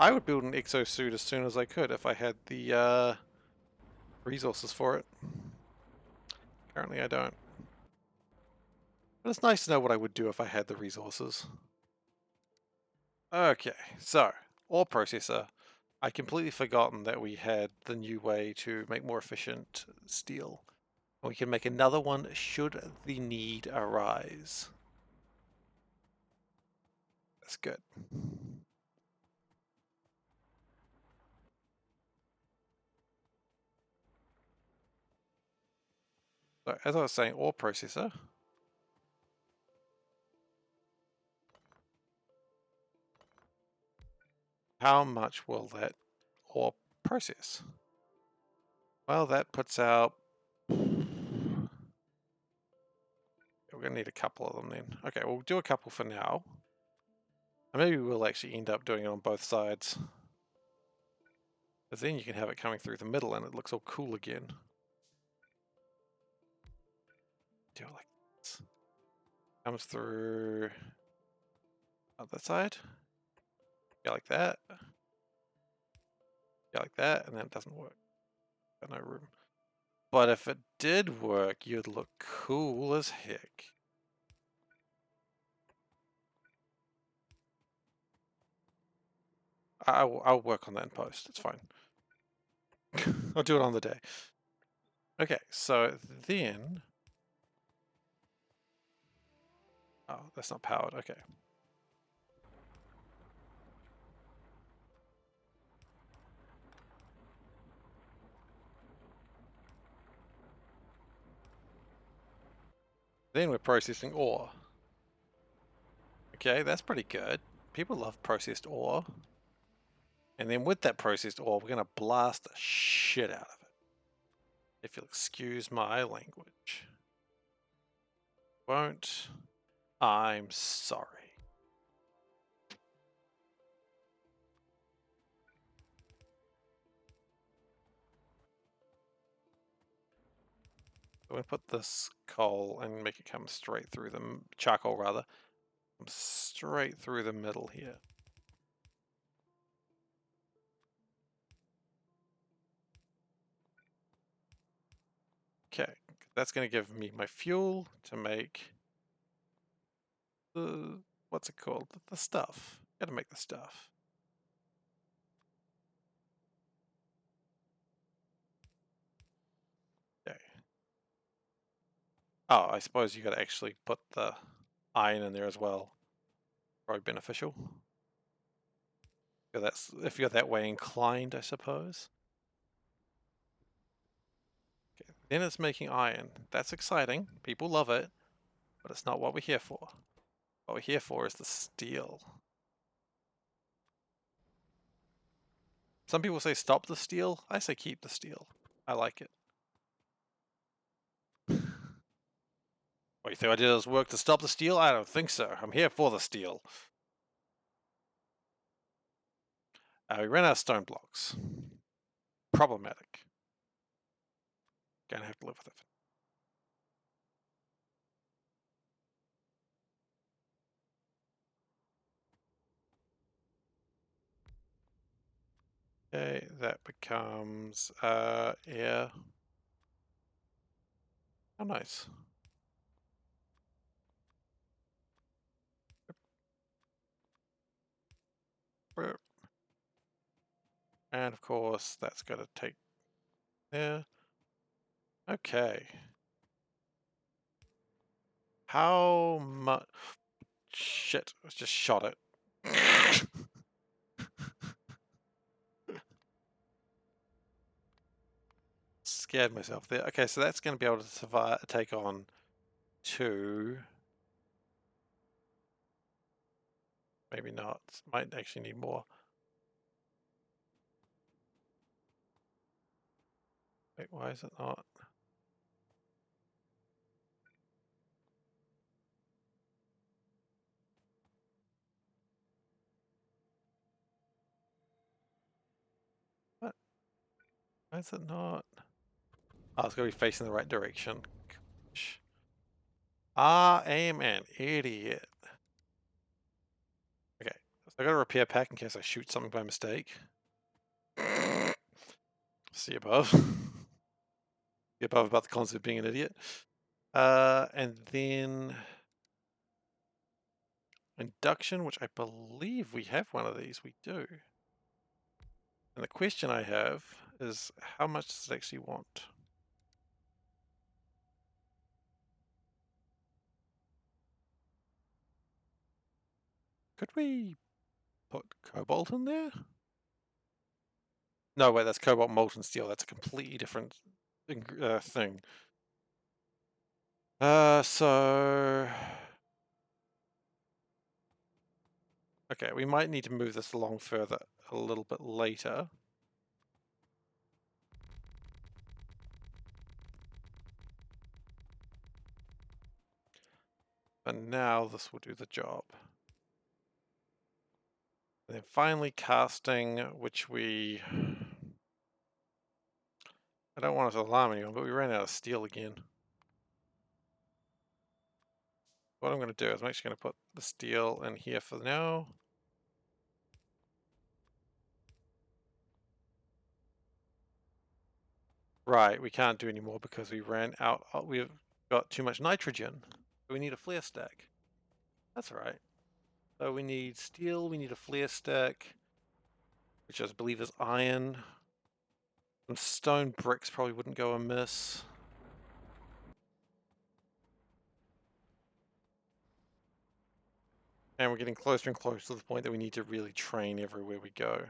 I would build an exosuit as soon as I could if I had the resources for it. Currently I don't. But it's nice to know what I would do if I had the resources. Okay, so, ore processor. I completely forgotten that we had the new way to make more efficient steel. We can make another one should the need arise. That's good. So, as I was saying, ore processor. How much will that ore process? Well, that puts out... We're going to need a couple of them then. Okay, we'll do a couple for now. And maybe we'll actually end up doing it on both sides. Because then you can have it coming through the middle and it looks all cool again. Do it like this. Comes through on that side. Go like that. Go like that, and then it doesn't work. Got no room. But if it did work, you'd look cool as heck. I'll work on that in post. It's fine. I'll do it on the day. Okay, so then... Oh, that's not powered. Okay. Then we're processing ore. Okay, that's pretty good. People love processed ore. And then with that processed ore, we're going to blast the shit out of it. If you'll excuse my language. Won't. I'm sorry. I'm going to put this coal and make it come straight through the charcoal rather, straight through the middle here. Okay, that's going to give me my fuel to make the, what's it called? The stuff. Gotta make the stuff. Okay. Oh, I suppose you gotta actually put the iron in there as well. Probably beneficial. If you're that way inclined, I suppose. Okay. Then it's making iron. That's exciting. People love it, but it's not what we're here for. What we're here for is the steel. Some people say stop the steel. I say keep the steel. I like it. What, you think I did this work to stop the steel? I don't think so. I'm here for the steel. We ran out of stone blocks. Problematic. Gonna have to live with it. Okay, that becomes yeah. Oh, nice. And of course, that's got to take there. Okay. How much? Shit, I just shot it. Scared myself there. Okay, so that's going to be able to survive, take on 2. Maybe not. Might actually need more. Wait, why is it not? What? Why is it not? Oh, it's got to be facing the right direction. Gosh. I am an idiot. Okay, so I got a repair pack in case I shoot something by mistake. See above. See above about the concept of being an idiot. And then induction, which I believe we have one of these. We do. And the question I have is, how much does it actually want? Could we put cobalt in there? No, wait, that's cobalt molten steel. That's a completely different thing. So... Okay, we might need to move this along further a little bit later. And now this will do the job. And then finally casting, which we... I don't want it to alarm anyone, but we ran out of steel again. What I'm going to do is I'm actually going to put the steel in here for now. Right, we can't do any more because we ran out. We've got too much nitrogen. We need a flare stack. That's all right. So we need steel, we need a flare stack, which I believe is iron. Some stone bricks probably wouldn't go amiss. And we're getting closer and closer to the point that we need to really train everywhere we go.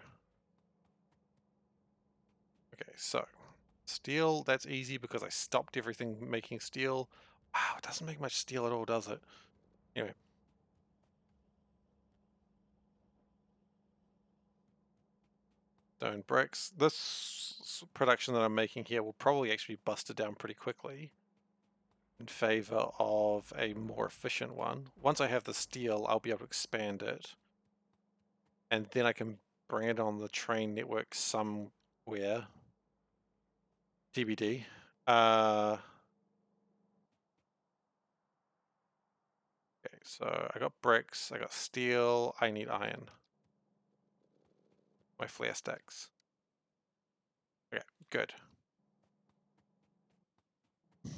Okay, so steel, that's easy because I stopped everything making steel. Wow, it doesn't make much steel at all, does it? Anyway. Stone bricks. This production that I'm making here will probably actually be busted down pretty quickly in favor of a more efficient one. Once I have the steel, I'll be able to expand it. And then I can bring it on the train network somewhere. TBD. So I got bricks, I got steel, I need iron. My flare stacks. Okay, good. You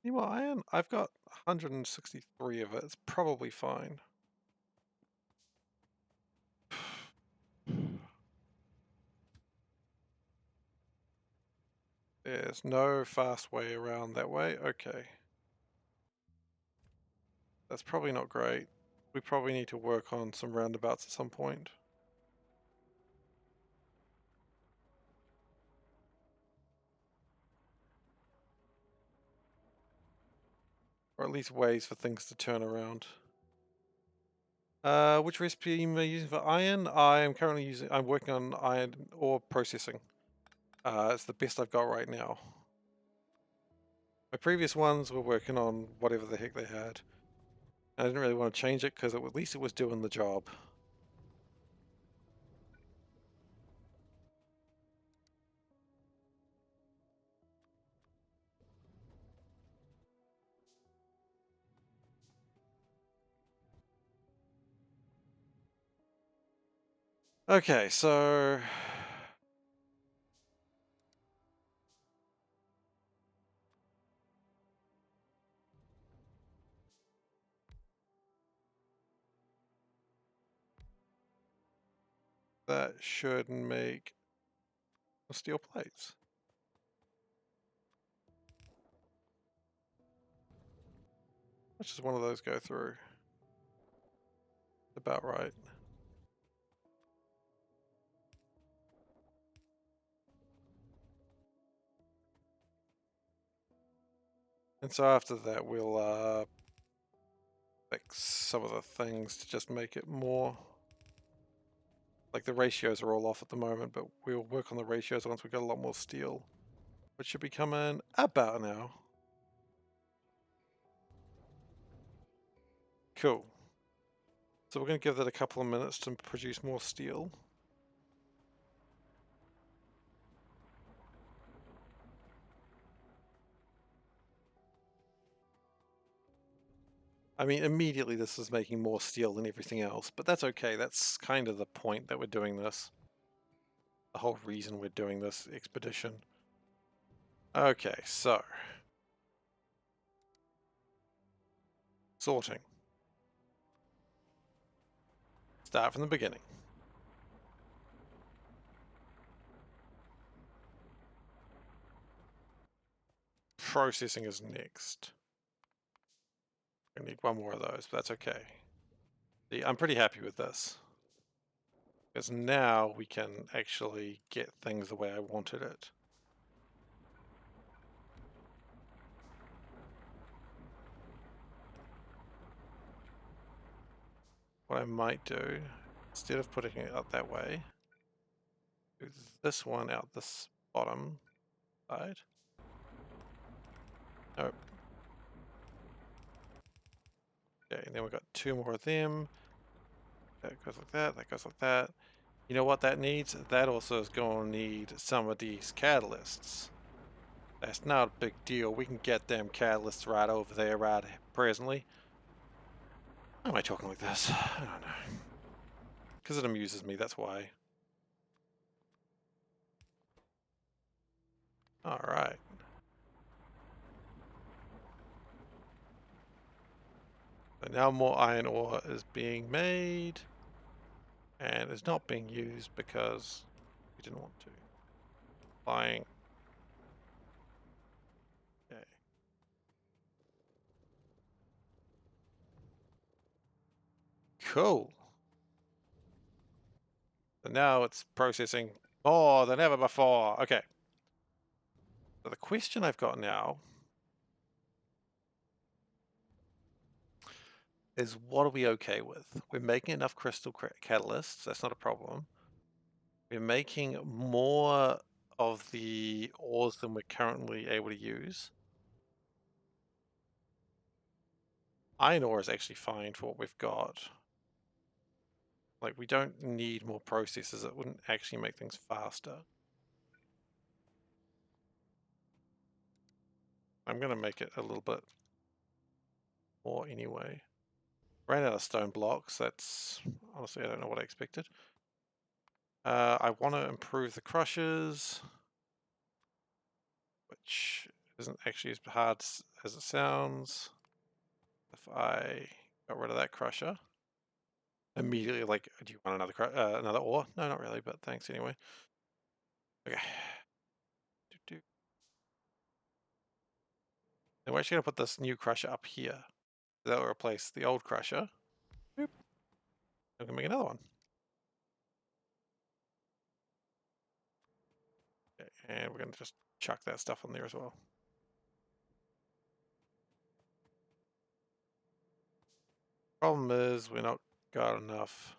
know what, iron? I've got 163 of it. It's probably fine. There's no fast way around that way. Okay. That's probably not great. We probably need to work on some roundabouts at some point. Or at least ways for things to turn around. Which recipe am I using for iron? I'm working on iron ore processing. It's the best I've got right now. My previous ones were working on whatever the heck they had. I didn't really want to change it because at least it was doing the job. Okay, so that should make steel plates. Let's just one of those go through. About right. And so after that we'll fix some of the things to just make it more... Like the ratios are all off at the moment, but we'll work on the ratios once we get a lot more steel. Which should be coming about now. Cool. So we're going to give that a couple of minutes to produce more steel. I mean, immediately this is making more steel than everything else, but that's okay. That's kind of the point that we're doing this. The whole reason we're doing this expedition. Okay, so... Sorting. Start from the beginning. Processing is next. I need one more of those, but that's okay. See, I'm pretty happy with this. Because now we can actually get things the way I wanted it. What I might do, instead of putting it out that way, do this one out this bottom side. Nope. Okay, and then we've got two more of them. That goes like that, that goes like that. You know what that needs? That also is going to need some of these catalysts. That's not a big deal. We can get them catalysts right over there right presently. Why am I talking like this? I don't know. Because it amuses me, that's why. Alright. So now more iron ore is being made. And it's not being used because we didn't want to. Flying. Okay. Cool. So now it's processing more than ever before. Okay. So the question I've got now is what are we okay with? We're making enough crystal catalysts. That's not a problem. We're making more of the ores than we're currently able to use. Iron ore is actually fine for what we've got. Like, we don't need more processes. It wouldn't actually make things faster. I'm going to make it a little bit more anyway. Ran out of stone blocks. That's honestly, I don't know what I expected. I want to improve the crushers, which isn't actually as hard as it sounds. If I got rid of that crusher, immediately, like, do you want another ore? No, not really, but thanks anyway. Okay. And we're actually going to put this new crusher up here. That will replace the old crusher. Boop. I'm going to make another one. Okay, and we're going to just chuck that stuff on there as well. Problem is, we're not got enough.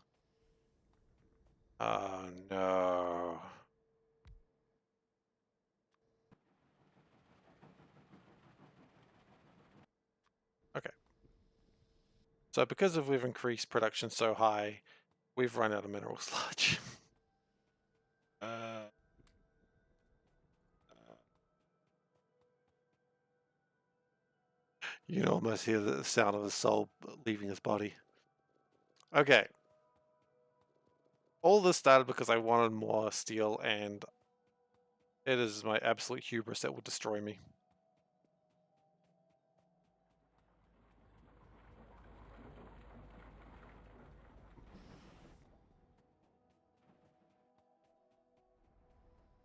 Oh no. Okay. So because we've increased production so high, we've run out of mineral sludge. You can almost hear the sound of his soul leaving his body. Okay. All this started because I wanted more steel, and it is my absolute hubris that will destroy me.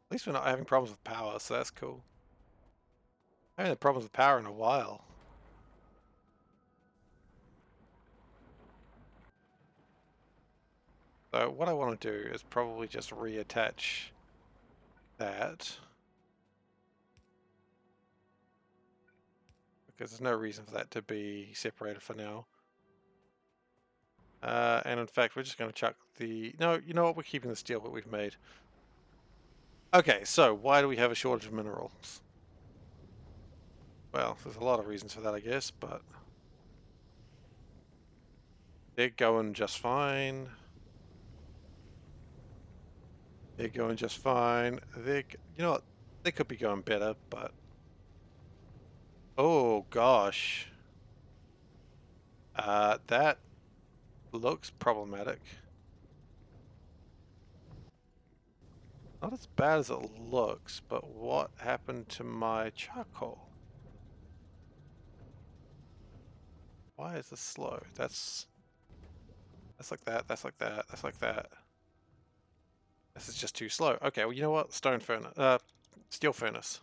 At least we're not having problems with power, so that's cool. I haven't had problems with power in a while. So what I want to do is probably just reattach that. Because there's no reason for that to be separated for now. And in fact, we're just going to chuck the... No, you know what? We're keeping the steel that we've made. Okay, so why do we have a shortage of minerals? Well, there's a lot of reasons for that, I guess, but... They're going just fine. They're going just fine. You know what? They could be going better, but... Oh, gosh. That looks problematic. Not as bad as it looks, but what happened to my charcoal? Why is this slow? That's like that, that's like that, that's like that. This is just too slow. Okay, well, you know what? Stone furnace. Steel furnace.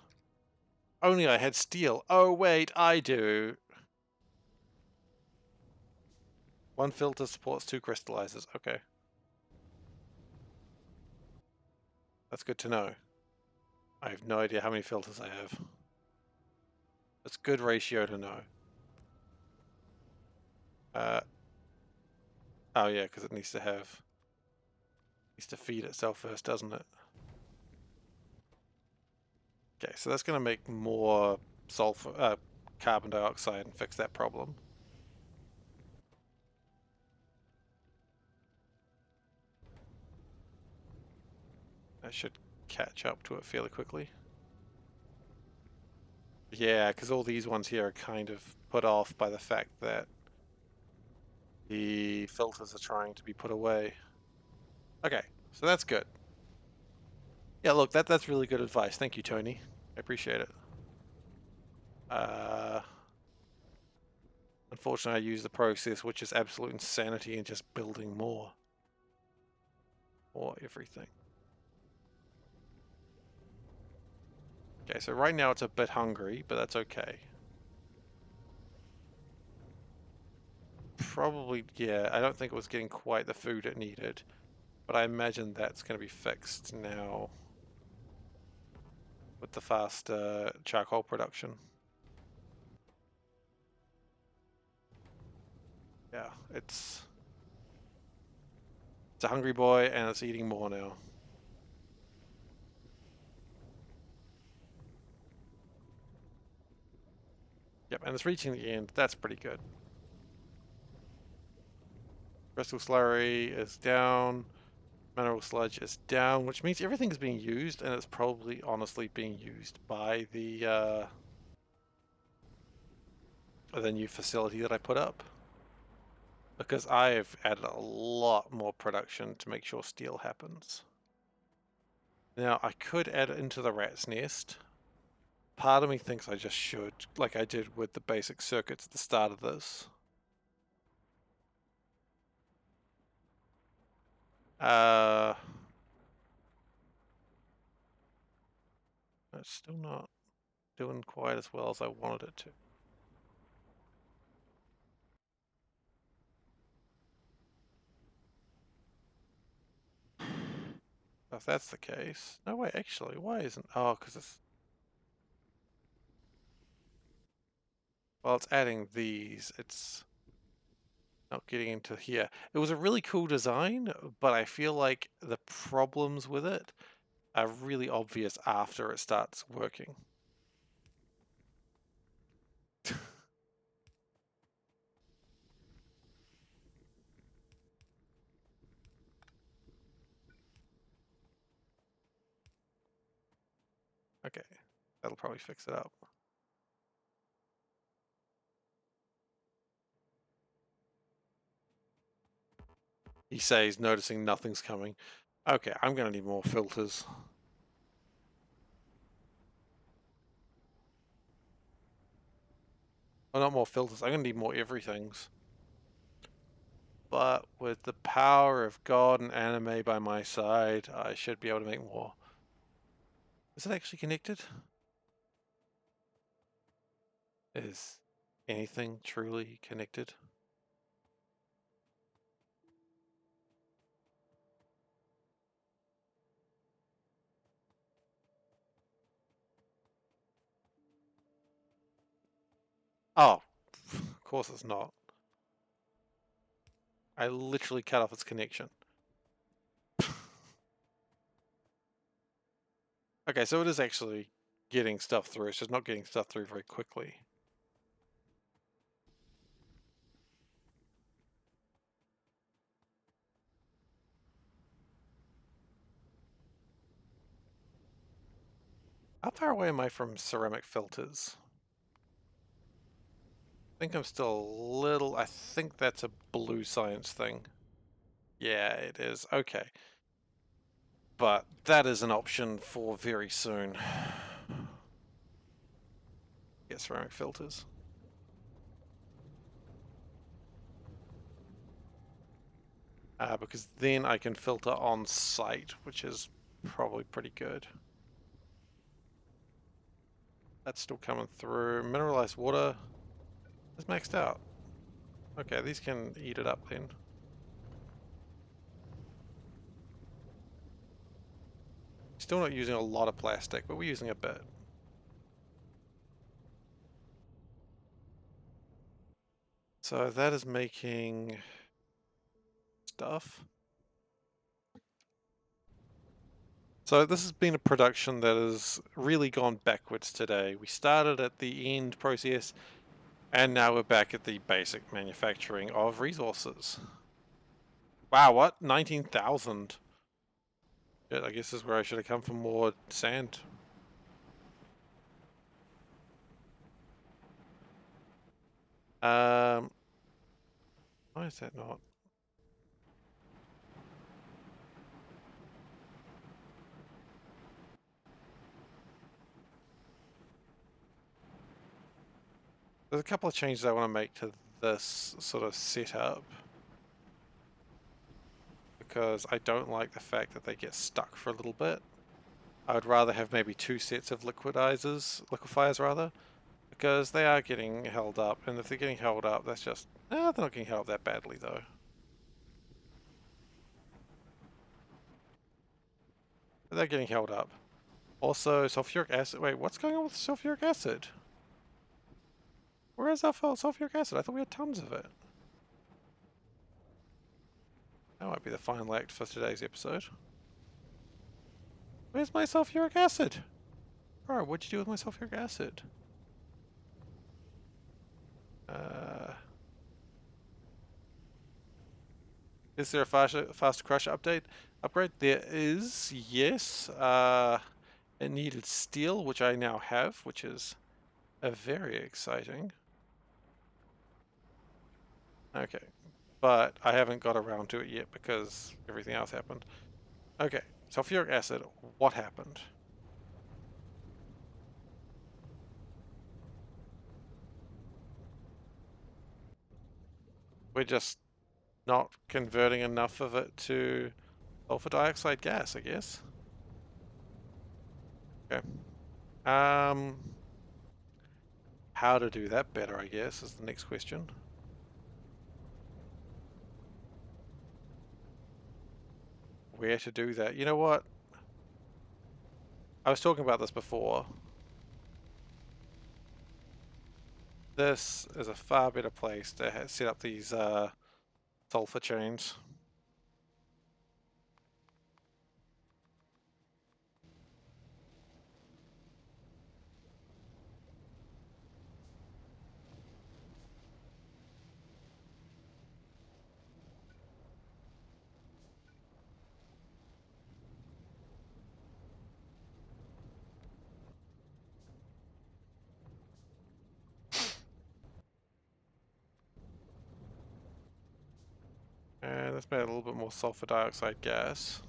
Only I had steel. Oh, wait, I do. One filter supports 2 crystallizers. Okay. That's good to know. I have no idea how many filters I have. That's good ratio to know. Oh yeah, because it needs to feed itself first, doesn't it? Okay, so that's going to make more sulfur, carbon dioxide and fix that problem. That should catch up to it fairly quickly. Yeah, because all these ones here are kind of put off by the fact that the filters are trying to be put away. Okay, so that's good. Yeah, look, that's really good advice. Thank you, Tony. I appreciate it. Unfortunately, I use the process, which is absolute insanity, in just building more. Or everything. Okay, so right now it's a bit hungry, but that's okay. Probably, yeah, I don't think it was getting quite the food it needed, but I imagine that's going to be fixed now with the fast charcoal production. Yeah, it's a hungry boy and it's eating more now. Yep, and it's reaching the end. That's pretty good. Crystal slurry is down. Mineral sludge is down, which means everything is being used, and it's probably honestly being used by the the new facility that I put up. Because I've added a lot more production to make sure steel happens. Now, I could add it into the rat's nest. Part of me thinks I just should, like I did with the basic circuits at the start of this. It's still not doing quite as well as I wanted it to. If that's the case. No, wait, actually, why isn't... Oh, because it's... Well, it's adding these. It's not getting into here. It was a really cool design, but I feel like the problems with it are really obvious after it starts working. Okay, that'll probably fix it up. He says, noticing nothing's coming. Okay, I'm going to need more filters. Well, not more filters. I'm going to need more everythings. But with the power of God and anime by my side, I should be able to make more. Is it actually connected? Is anything truly connected? Oh, of course it's not. I literally cut off its connection. Okay, so it is actually getting stuff through. It's just not getting stuff through very quickly. How far away am I from ceramic filters? I think I'm still a little... I think that's a blue science thing. Yeah, it is. Okay. But that is an option for very soon. Get ceramic filters. Because then I can filter on site, which is probably pretty good. That's still coming through. Mineralized water is maxed out. Okay, these can eat it up then. Still not using a lot of plastic, but we're using a bit. So that is making stuff. So this has been a production that has really gone backwards today. We started at the end process, and now we're back at the basic manufacturing of resources. Wow, what? 19,000? Yeah, I guess this is where I should have come for more sand. Why is that not? There's a couple of changes I want to make to this sort of setup, because I don't like the fact that they get stuck for a little bit. I would rather have maybe two sets of liquefiers rather, because they are getting held up, and if they're getting held up, that's just, they're not getting held up that badly though. But they're getting held up. Also, sulfuric acid, wait, what's going on with sulfuric acid? Where is our sulfuric acid? I thought we had tons of it. That might be the final act for today's episode. Where's my sulfuric acid? Bro, what'd you do with my sulfuric acid? Is there a faster crusher upgrade? There is, yes. It needed steel, which I now have, which is very exciting. Okay. But I haven't got around to it yet because everything else happened. Okay. Sulfuric acid, what happened? We're just not converting enough of it to sulfur dioxide gas, I guess. Okay. Um, how to do that better, I guess, is the next question. Where to do that? You know what? I was talking about this before. This is a far better place to set up these sulfur chains. And let's make a little bit more sulfur dioxide gas.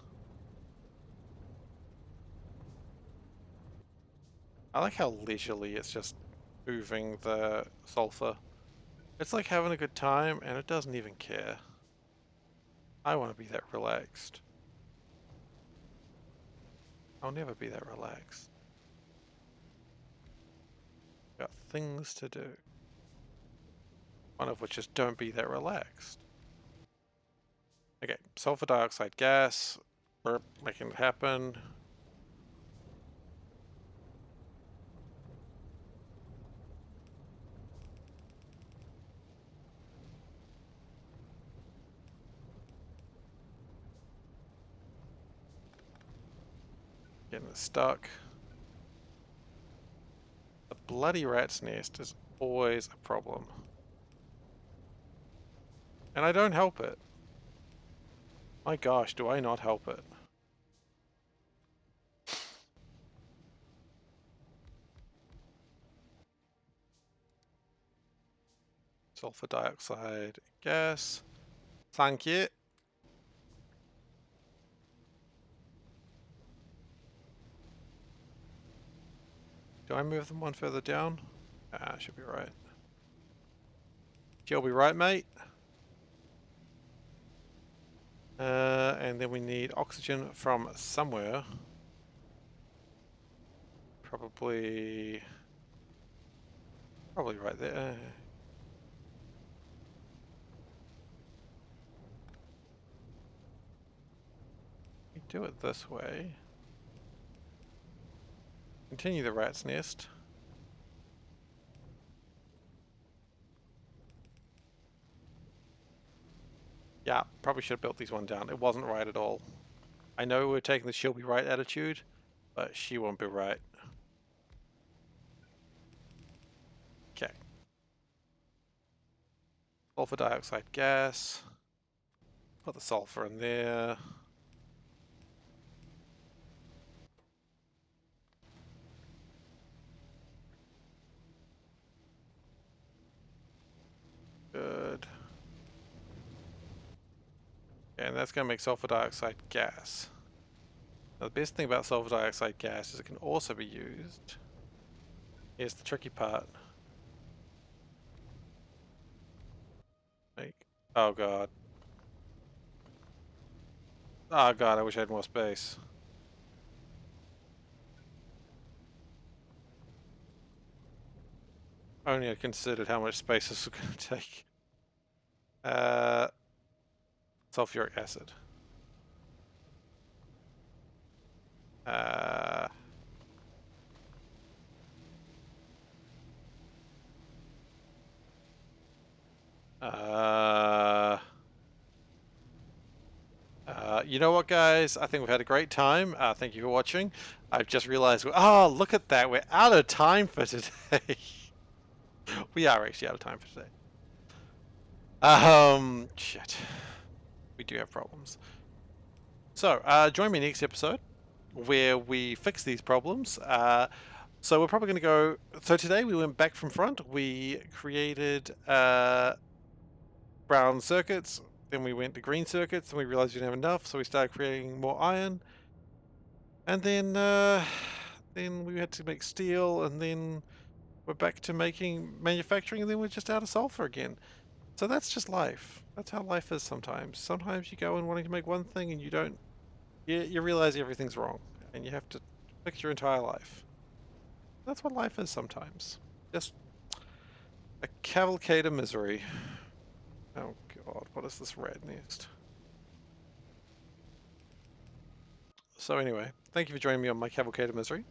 I like how leisurely it's just moving the sulfur. It's like having a good time and it doesn't even care. I want to be that relaxed. I'll never be that relaxed. Got things to do. One of which is don't be that relaxed. Okay, sulfur dioxide gas. Burp, making it happen. Getting it stuck. The bloody rat's nest is always a problem. And I don't help it. My gosh, do I not help it? Sulfur dioxide gas. Thank you. Do I move them one further down? Ah, should be right. You'll be right, mate. And then we need oxygen from somewhere. Probably right there. We do it this way. Continue the rat's nest. Yeah, probably should have built these one down. It wasn't right at all. I know we're taking the she'll be right attitude, but she won't be right. Okay. Sulfur dioxide gas. Put the sulfur in there. Good. And that's going to make sulfur dioxide gas. Now, the best thing about sulfur dioxide gas is it can also be used. Here's the tricky part. Oh god. Oh god, I wish I had more space. Only I considered how much space this was going to take. Sulfuric acid. You know what, guys? I think we've had a great time. Thank you for watching. I've just realized, oh, look at that. We're out of time for today. We are actually out of time for today. Shit. We do have problems. So, join me next episode where we fix these problems. So we're probably going to go... So today we went back from front. We created... brown circuits, then we went to green circuits, and we realized we didn't have enough, so we started creating more iron. And then we had to make steel, and then we're back to making manufacturing, and then we're just out of sulfur again. So that's just life. That's how life is sometimes. Sometimes you go in wanting to make one thing and you don't, you realize everything's wrong and you have to fix your entire life. That's what life is sometimes. Just a cavalcade of misery. Oh God, what is this red next? So anyway, thank you for joining me on my cavalcade of misery.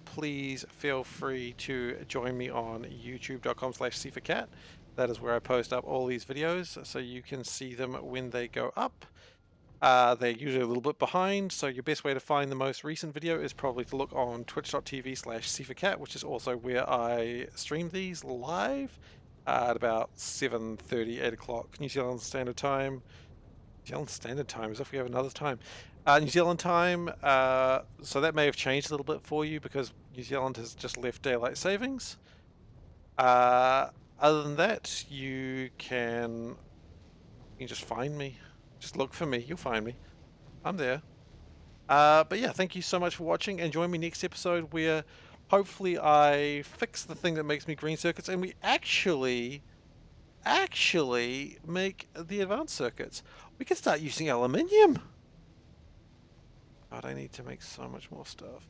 Please feel free to join me on youtube.com/SeiferKatt. That is where I post up all these videos, so you can see them when they go up. They're usually a little bit behind, so your best way to find the most recent video is probably to look on twitch.tv/SeiferKatt, which is also where I stream these live at about 7:30, 8 o'clock New Zealand Standard Time. New Zealand Standard Time, as if we have another time. New Zealand time, so that may have changed a little bit for you because New Zealand has just left daylight savings. Other than that, you can just find me. Just look for me, you'll find me. I'm there. But yeah, thank you so much for watching, and join me next episode where hopefully I fix the thing that makes me green circuits and we actually make the advanced circuits. We can start using aluminium. God, I need to make so much more stuff.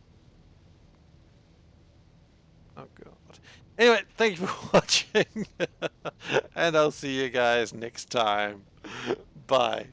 Oh God. Anyway, thank you for watching, and I'll see you guys next time. Bye.